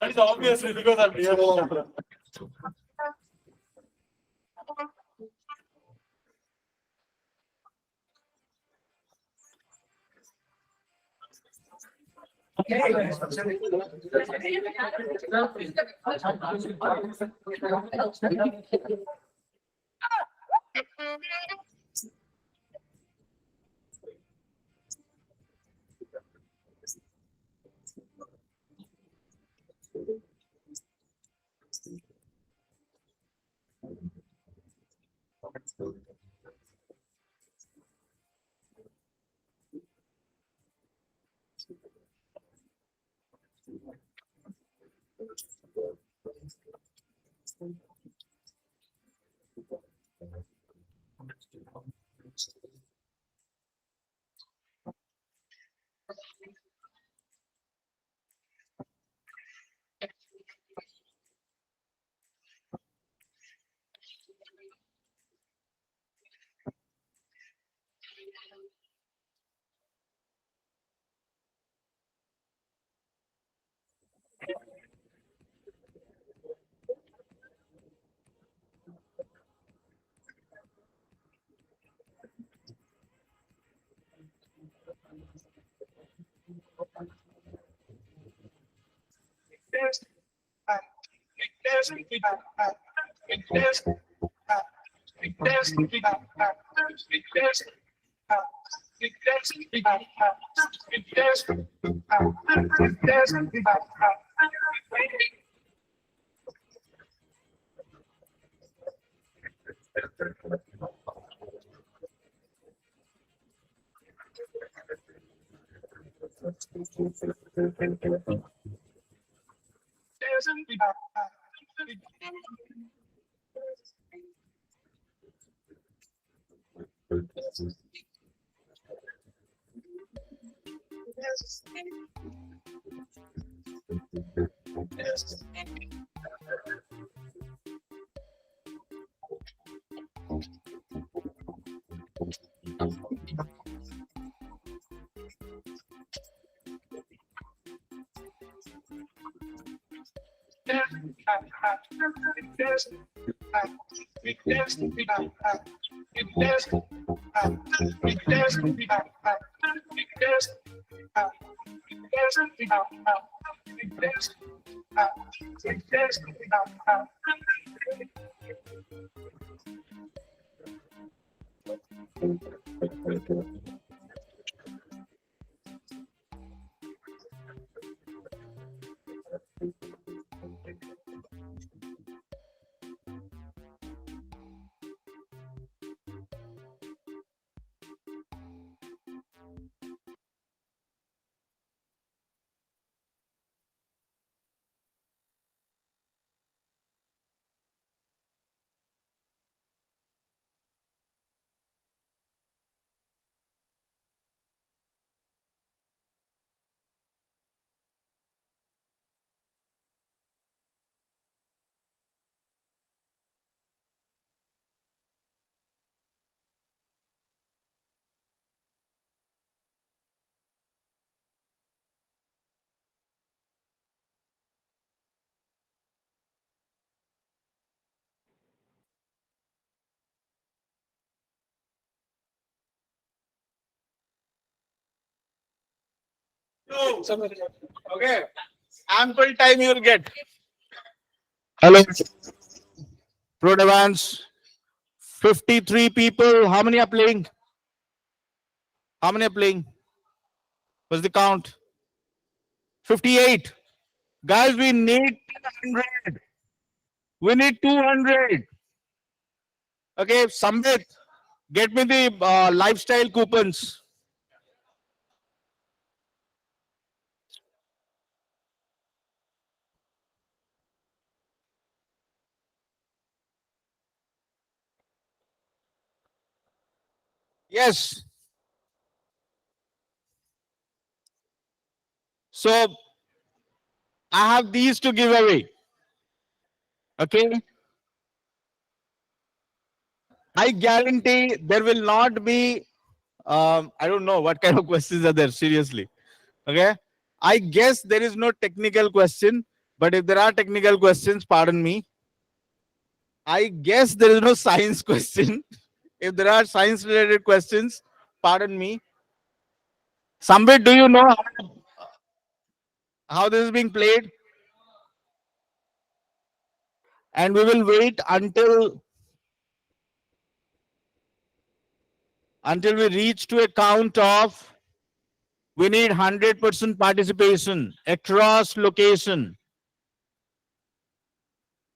That is obviously because I'm here. Okay. Ample time you will get. Hello. Prodevans. 53 people. How many are playing? How many are playing? What's the count? 58. Guys, we need 200. We need 200. Okay, Sambit, get me the lifestyle coupons. Yes. So I have these to give away. Okay. I guarantee there will not be, I don't know what kind of questions are there, seriously. Okay. I guess there is no technical question, but if there are technical questions, pardon me. I guess there is no science question. If there are science related questions, pardon me. Sambit, do you know how this is being played? And we will wait until we reach to a count of, we need 100% participation across location.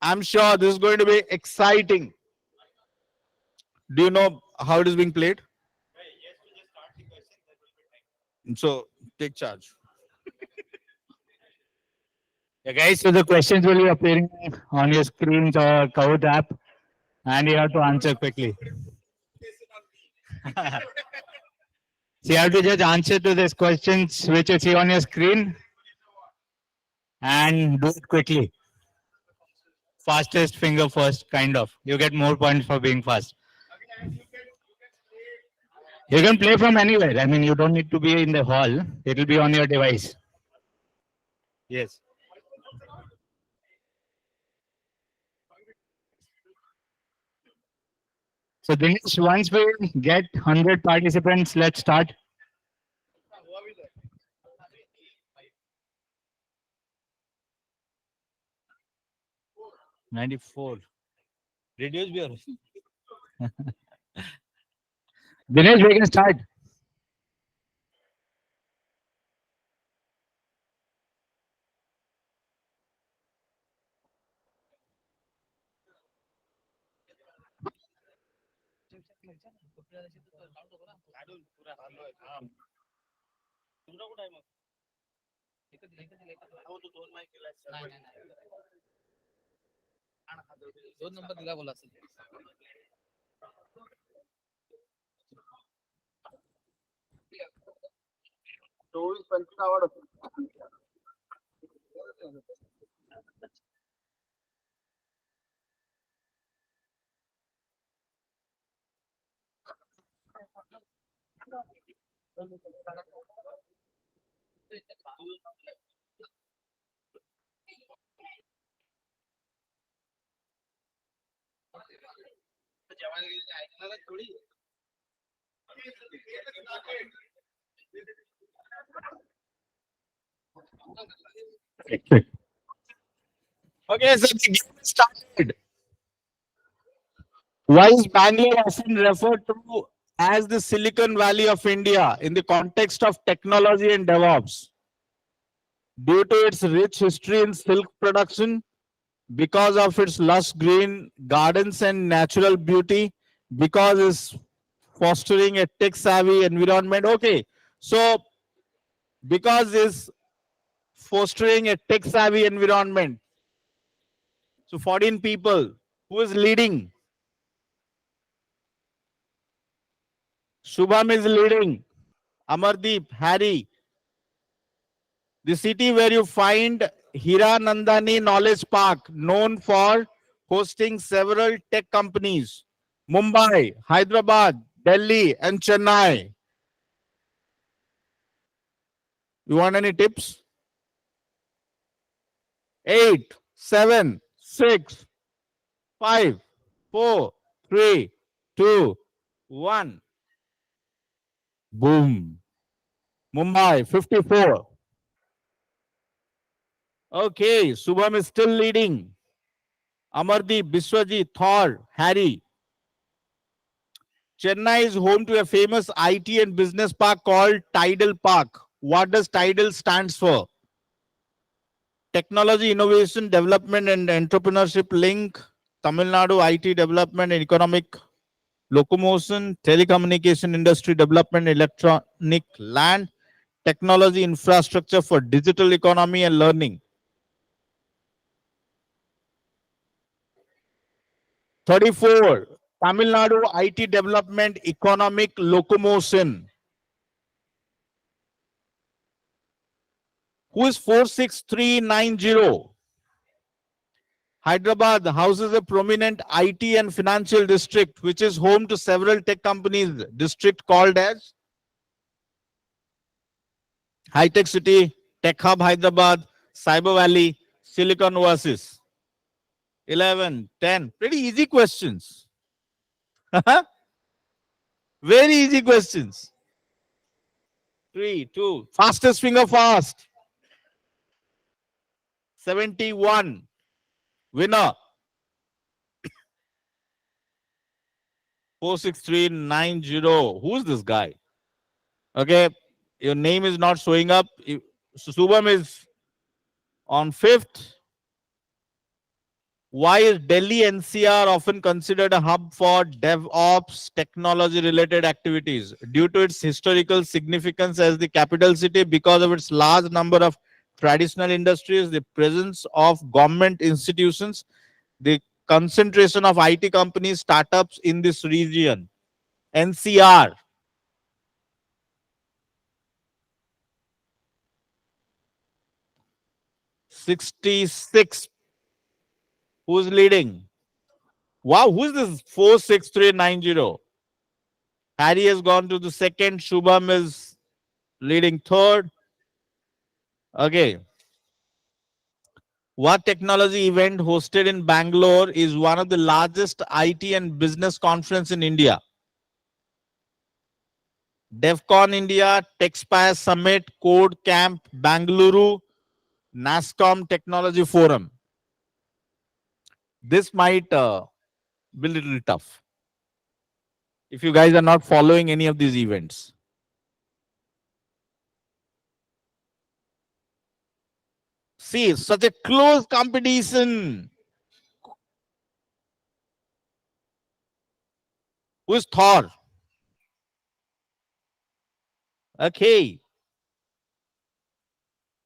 I'm sure this is going to be exciting. Do you know how it is being played? So take charge. Yeah, guys, so the questions will be appearing on your screens or Kahoot app, and you have to answer quickly. So you have to just answer to these questions which you see on your screen and do it quickly. Fastest finger first, kind of. You get more points for being fast. You can play from anywhere. I mean, you don't need to be in the hall. It will be on your device. Yes. So Dinesh, once we get 100 participants, let's start. $94. Reduce your. Dinesh, we can start. Okay, so the game started. Why is Bangalore often referred to as the Silicon Valley of India in the context of technology and DevOps? Due to its rich history in silk production, because of its lush green gardens and natural beauty, because it's fostering a tech-savvy environment. Okay, so because it's fostering a tech-savvy environment. So 14 people. Who is leading? Shubham is leading. Amardeep, Harry. The city where you find Hiranandani Knowledge Park, known for hosting several tech companies. Mumbai, Hyderabad, Delhi, and Chennai. You want any tips? 8, 7, 6, 5, 4, 3, 2, 1. Boom. Mumbai, 54. Okay, Subham is still leading. Amardeep, Biswajit, Thor, Harry. Chennai is home to a famous IT and business park called Tidal Park. What does Tidal stands for? Technology, Innovation, Development and Entrepreneurship Link, Tamil Nadu IT Development and Economic Locomotion, Telecommunication Industry Development, Electronic Land, Technology Infrastructure for Digital Economy and Learning. 34, Tamil Nadu IT Development Economic Locomotion. Who is 46390? Hyderabad houses a prominent IT and financial district which is home to several tech companies. District called as High Tech City, Tech Hub Hyderabad, Cyber Valley, Silicon Oasis. 11, 10. Pretty easy questions. Very easy questions. 3, 2. Fastest finger fast. 71. Winner. 46390. Who's this guy? Okay. Your name is not showing up. Subham is on 5th. Why is Delhi NCR often considered a hub for DevOps technology related activities? Due to its historical significance as the capital city, because of its large number of traditional industries, the presence of government institutions, the concentration of IT companies, startups in this region. NCR. '66. Who's leading? Wow, who's this 46390? Harry has gone to the second. Shubham is leading third. Okay. What technology event hosted in Bangalore is one of the largest IT and business conference in India? DevCon India, TechSpire Summit, Code Camp, Bangalore, NASCOM Technology Forum. This might be a little tough if you guys are not following any of these events. See, such a close competition. Who is Thor? Okay.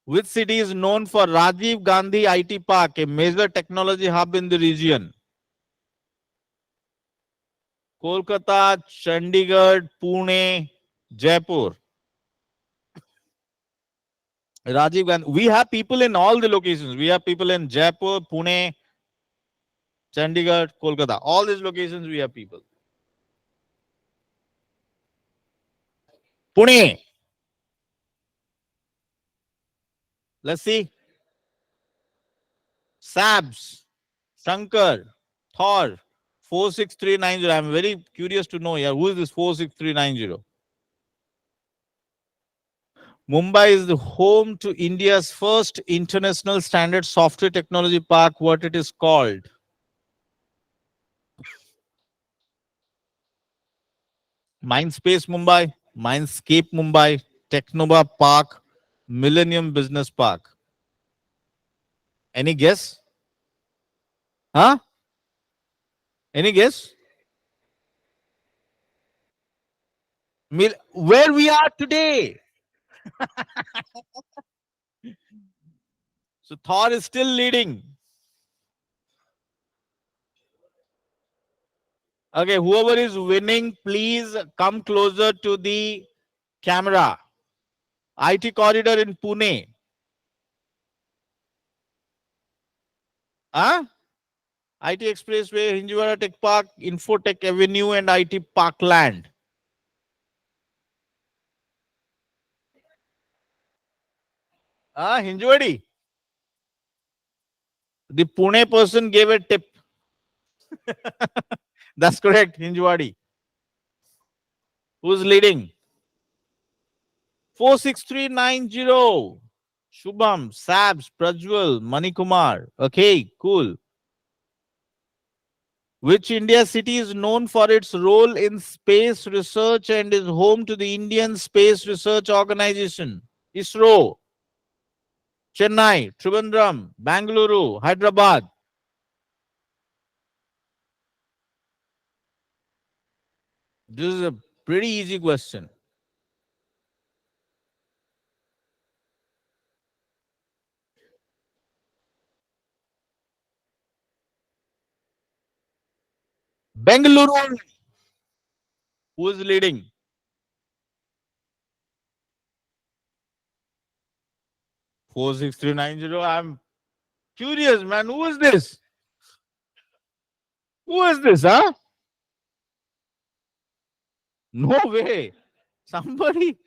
Which city is known for Rajiv Gandhi IT Park, a major technology hub in the region? Kolkata, Chandigarh, Pune, Jaipur. Rajiv Gandhi. We have people in all the locations. We have people in Jaipur, Pune, Chandigarh, Kolkata. All these locations we have people. Pune. Let's see. Sabs, Shankar, Thor, 46390. I'm very curious to know here. Who is this 46390? Mumbai is the home to India's first international standard software technology park. What it is called? Mindspace Mumbai, Mindscape Mumbai, Technova Park, Millennium Business Park. Any guess? Huh? Any guess? Where we are today. So Thor is still leading. Okay, whoever is winning, please come closer to the camera. IT corridor in Pune. Huh? IT Expressway, Hinjawara Tech Park, Infotech Avenue, and IT Parkland. Hinjawadi. The Pune person gave a tip. That's correct, Hinjawadi. Who's leading? 46390. Shubham, Sabs, Prajwal, Manikumar. Okay, cool. Which India city is known for its role in space research and is home to the Indian Space Research Organization? ISRO. Chennai, Trivandrum, Bangalore, Hyderabad. This is a pretty easy question. Bangalore. Who is leading? Four six three nine zero. I'm curious, man. Who is this? Who is this, huh? No way. Somebody.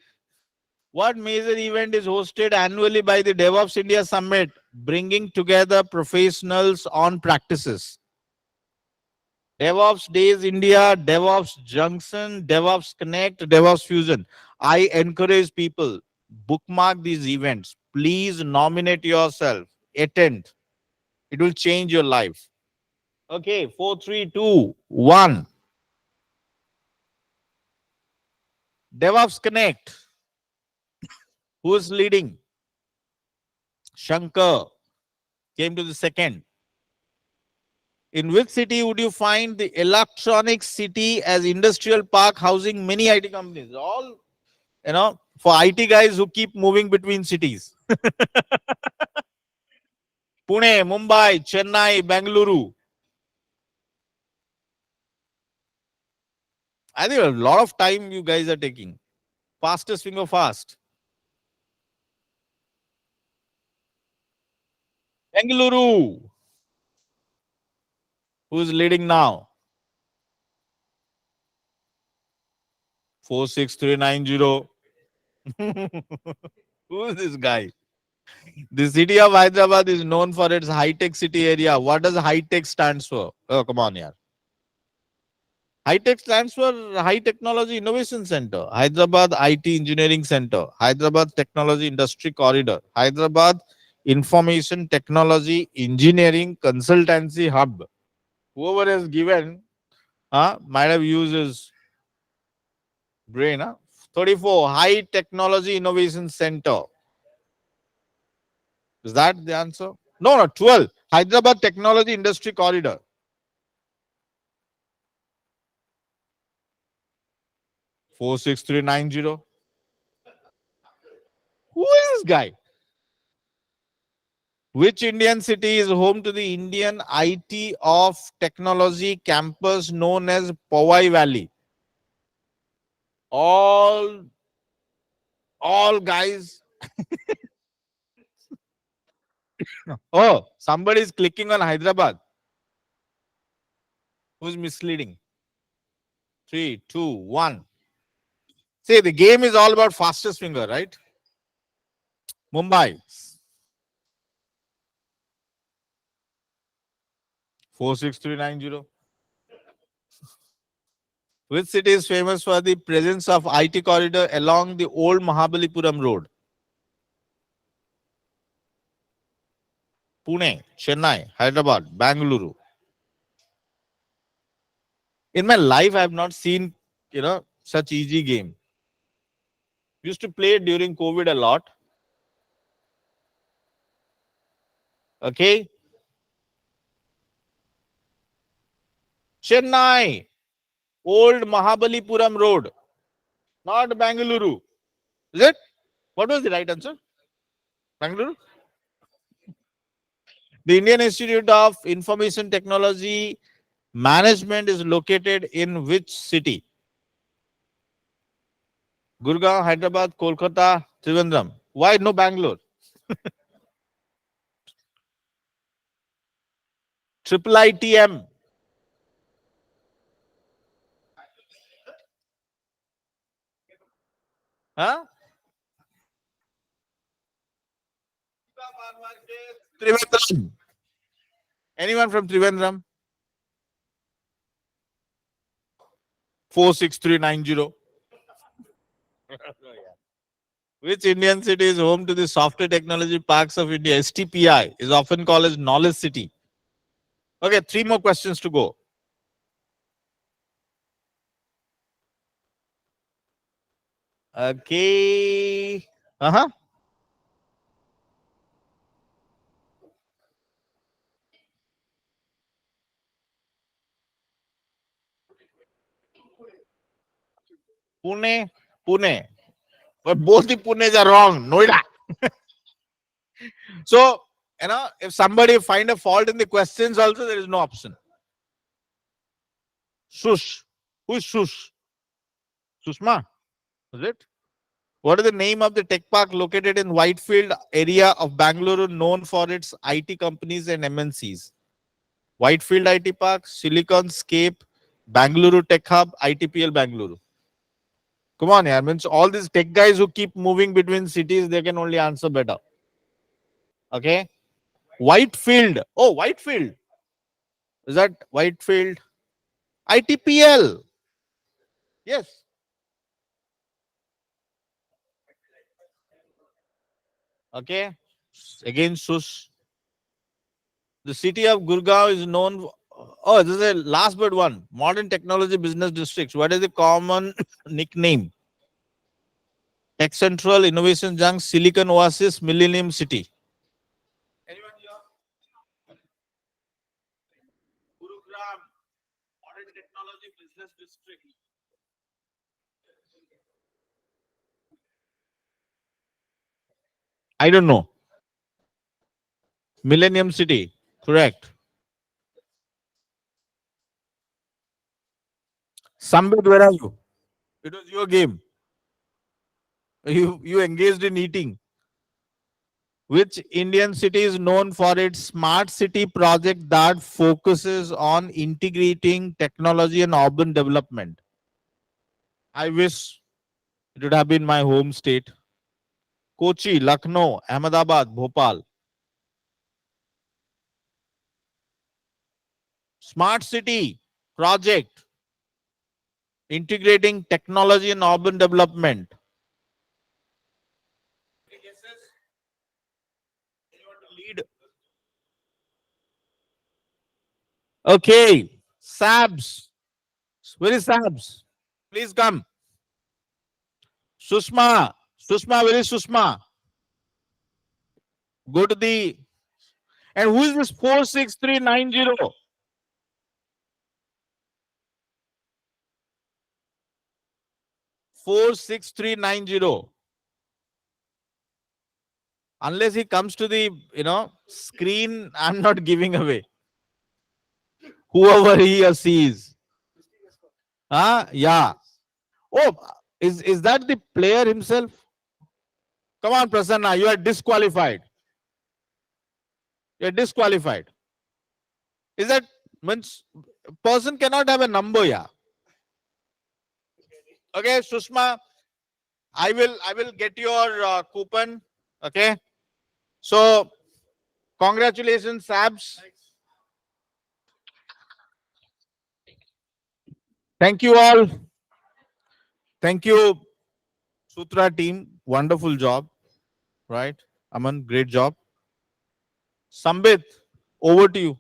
What major event is hosted annually by the DevOps India Summit, bringing together professionals on practices? DevOps Days India, DevOps Junction, DevOps Connect, DevOps Fusion. I encourage people, bookmark these events. Please nominate yourself, attend. It will change your life. Okay, 4, 3, 2, 1. DevOps Connect. Who is leading? Shankar came to the second. In which city would you find the electronic city as industrial park housing many IT companies? All, for IT guys who keep moving between cities. Pune, Mumbai, Chennai, Bangalore. I think a lot of time you guys are taking. Fastest finger fast. Bangalore. Who's leading now? 46390. Who is this guy? The city of Hyderabad is known for its high-tech city area. What does high-tech stands for? Oh, come on, yeah. High-tech stands for High Technology Innovation Center, Hyderabad IT Engineering Center, Hyderabad Technology Industry Corridor, Hyderabad Information Technology Engineering Consultancy Hub. Whoever has given might have used his brain. 34, High Technology Innovation Center. Is that the answer? No, 12. Hyderabad Technology Industry Corridor. 46390. Who is this guy? Which Indian city is home to the Indian IT of Technology campus known as Powai Valley? All guys. Oh, somebody is clicking on Hyderabad. Who's misleading? 3, 2, 1. See, the game is all about fastest finger, right? Mumbai. 46390. Which city is famous for the presence of IT corridor along the old Mahabalipuram road? Pune, Chennai, Hyderabad, Bangalore. In my life, I have not seen, such easy game. Used to play during COVID a lot. Okay. Chennai, old Mahabalipuram road, not Bangalore. Is it? What was the right answer? Bangalore? The Indian Institute of Information Technology Management is located in which city? Gurgaon, Hyderabad, Kolkata, Trivandrum. Why no Bangalore? Triple ITM. Huh? Trivandrum. Anyone from Trivandrum? 46390. Which Indian city is home to the Software Technology Parks of India? STPI is often called as Knowledge City. Okay, 3 more questions to go. Okay. Uh-huh. Pune, Pune. But both the Punes are wrong. Noida. So, if somebody find a fault in the questions also, there is no option. Sush. Who is Sush? Sushma? Is it? What is the name of the tech park located in Whitefield area of Bangalore known for its IT companies and MNCs? Whitefield IT Park, Silicon Scape, Bangalore Tech Hub, ITPL Bangalore. Come on, yeah. Means all these tech guys who keep moving between cities, they can only answer better. Okay. Whitefield. Oh, Whitefield. Is that Whitefield? ITPL. Yes. Okay. Again, Sush. The city of Gurgaon is known. Oh, this is a last but one. Modern technology business districts. What is the common nickname? Tech Central, Innovation Junk, Silicon Oasis, Millennium City. Anyone here? Gurugram, Modern Technology Business District. I don't know. Millennium City. Correct. Sambit, where are you? It was your game. You engaged in eating. Which Indian city is known for its smart city project that focuses on integrating technology and urban development? I wish it would have been my home state. Kochi, Lucknow, Ahmedabad, Bhopal. Smart city project integrating technology and urban development. Any guesses? Anyone to lead? Okay, Sabs. Where is Sabs? Please come. Sushma. Sushma, where is Sushma? Go to the. And who is this 46390? 46390. Unless he comes to the screen, I'm not giving away. Whoever he or she is. Yeah. Oh, is that the player himself? Come on, Prasanna, you are disqualified. You're disqualified. Is that means person cannot have a number, yeah? Okay, Sushma, I will get your coupon. Okay. So congratulations, Sabs. Thank you all. Thank you, Sutra team. Wonderful job. Right? Aman, great job. Sambit, over to you.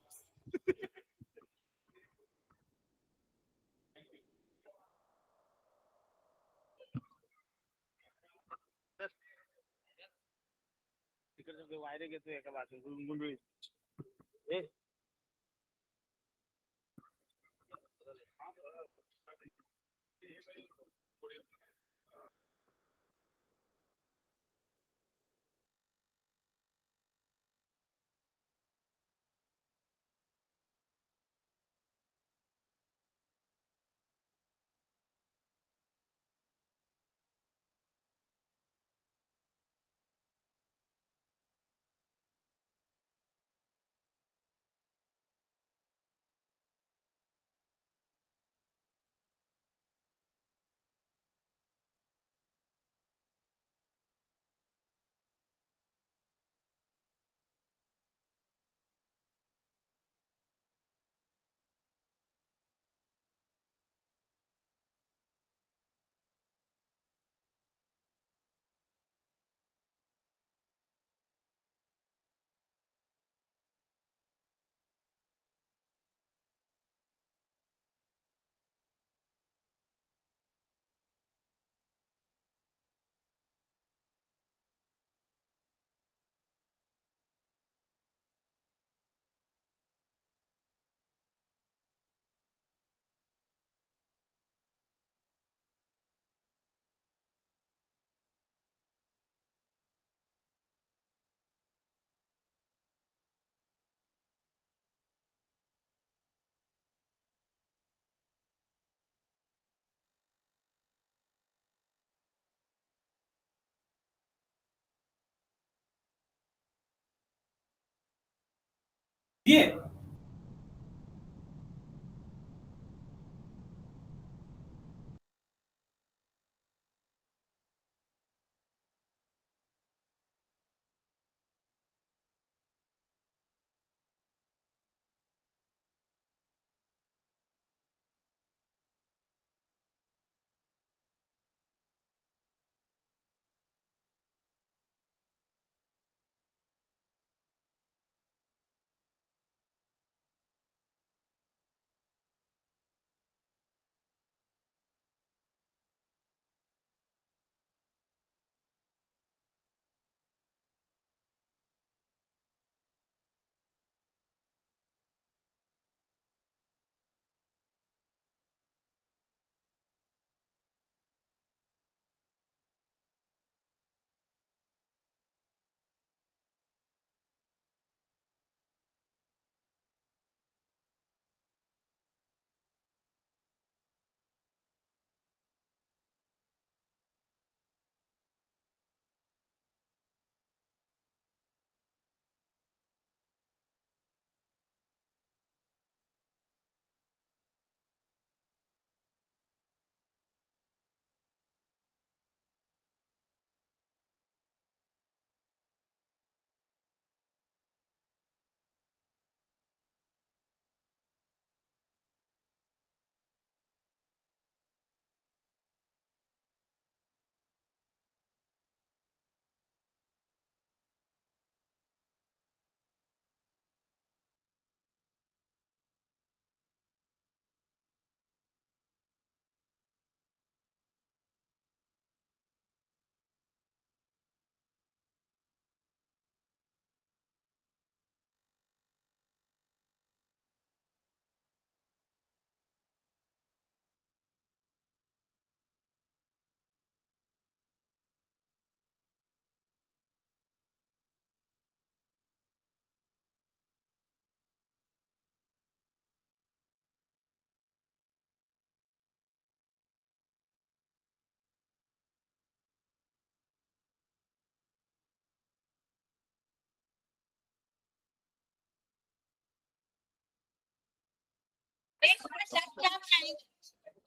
Yeah.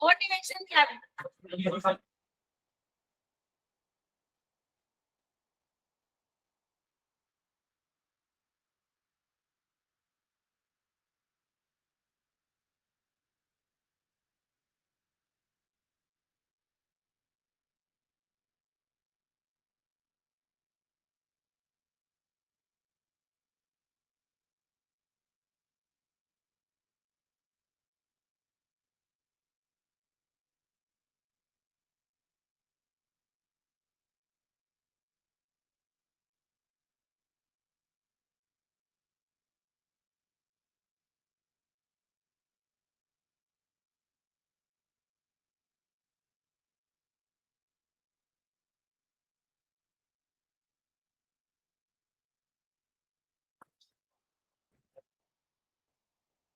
Motivation camp.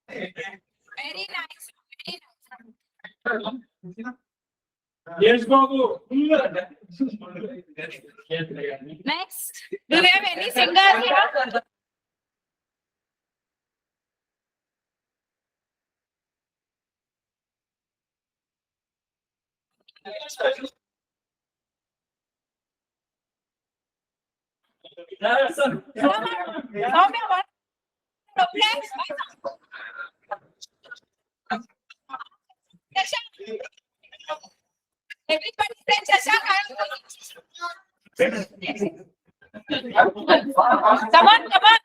Very nice. Very nice. Yes, Babu. Next, do we have any singers here? Soumya, what? Everybody say Shashank. Come on, come on.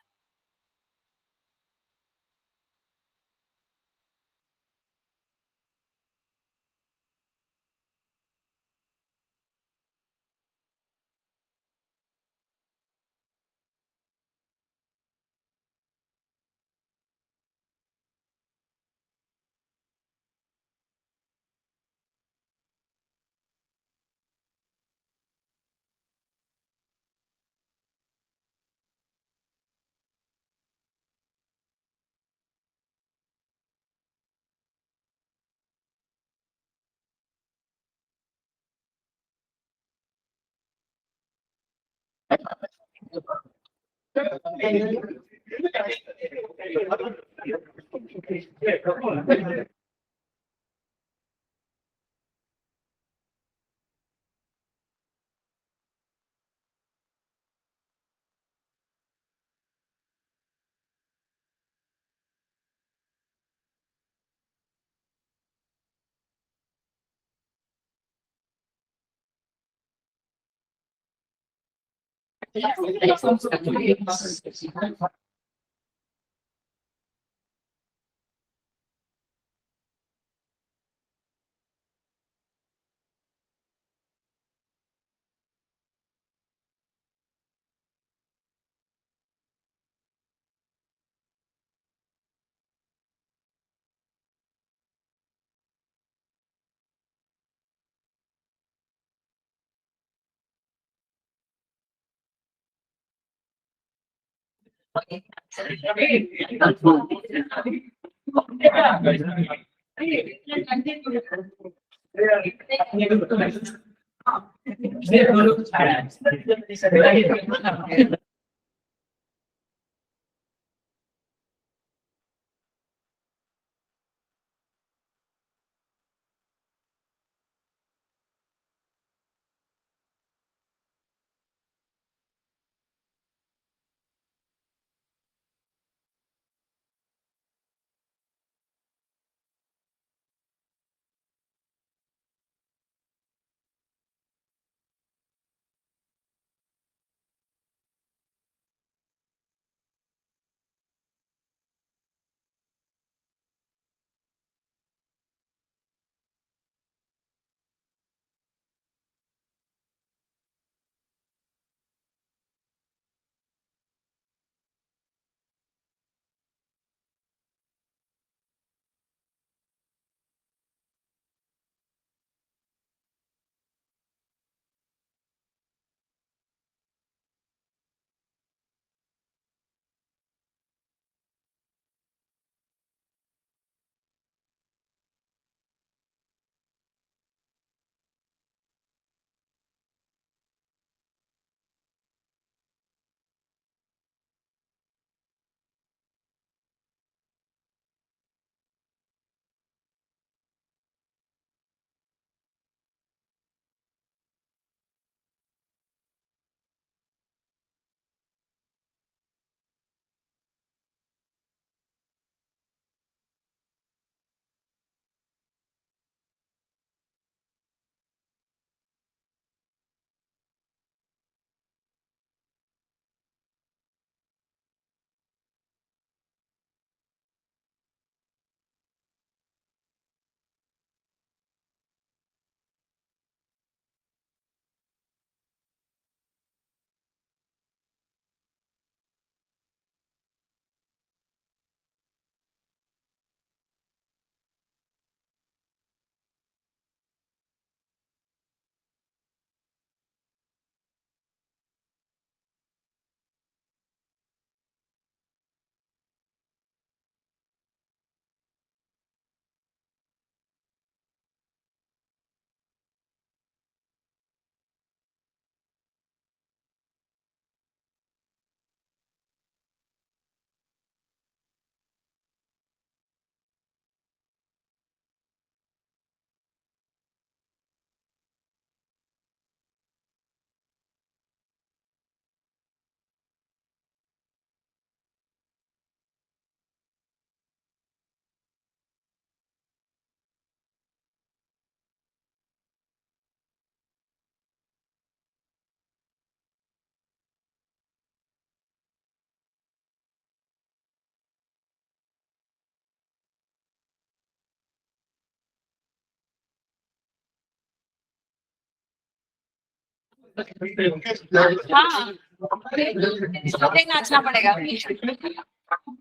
हाँ मुझे ही नाचना पड़ेगा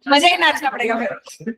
मुझे ही नाचना पड़ेगा फिर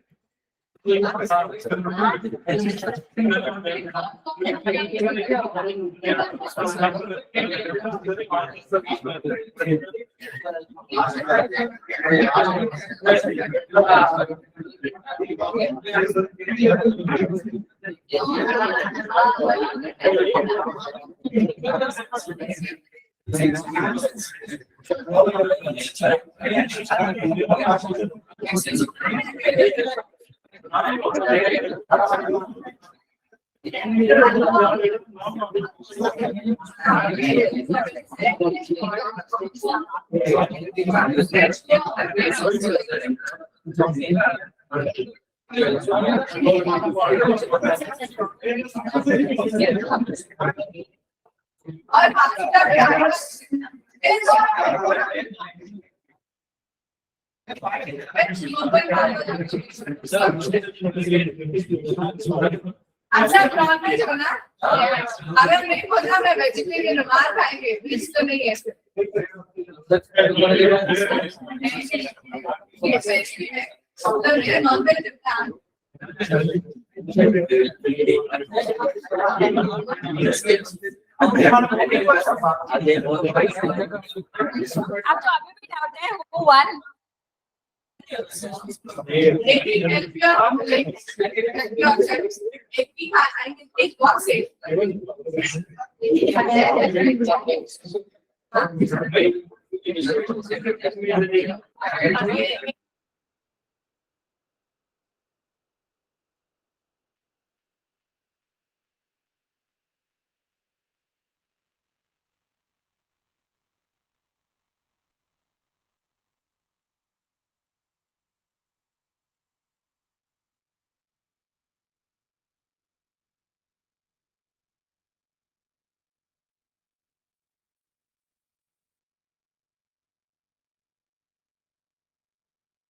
अच्छा problem है ना, अगर नहीं बोला मैं वेजिटेरियन मार खाएंगे, बीच तो नहीं है। अब तो अभी भी डाउट है who won?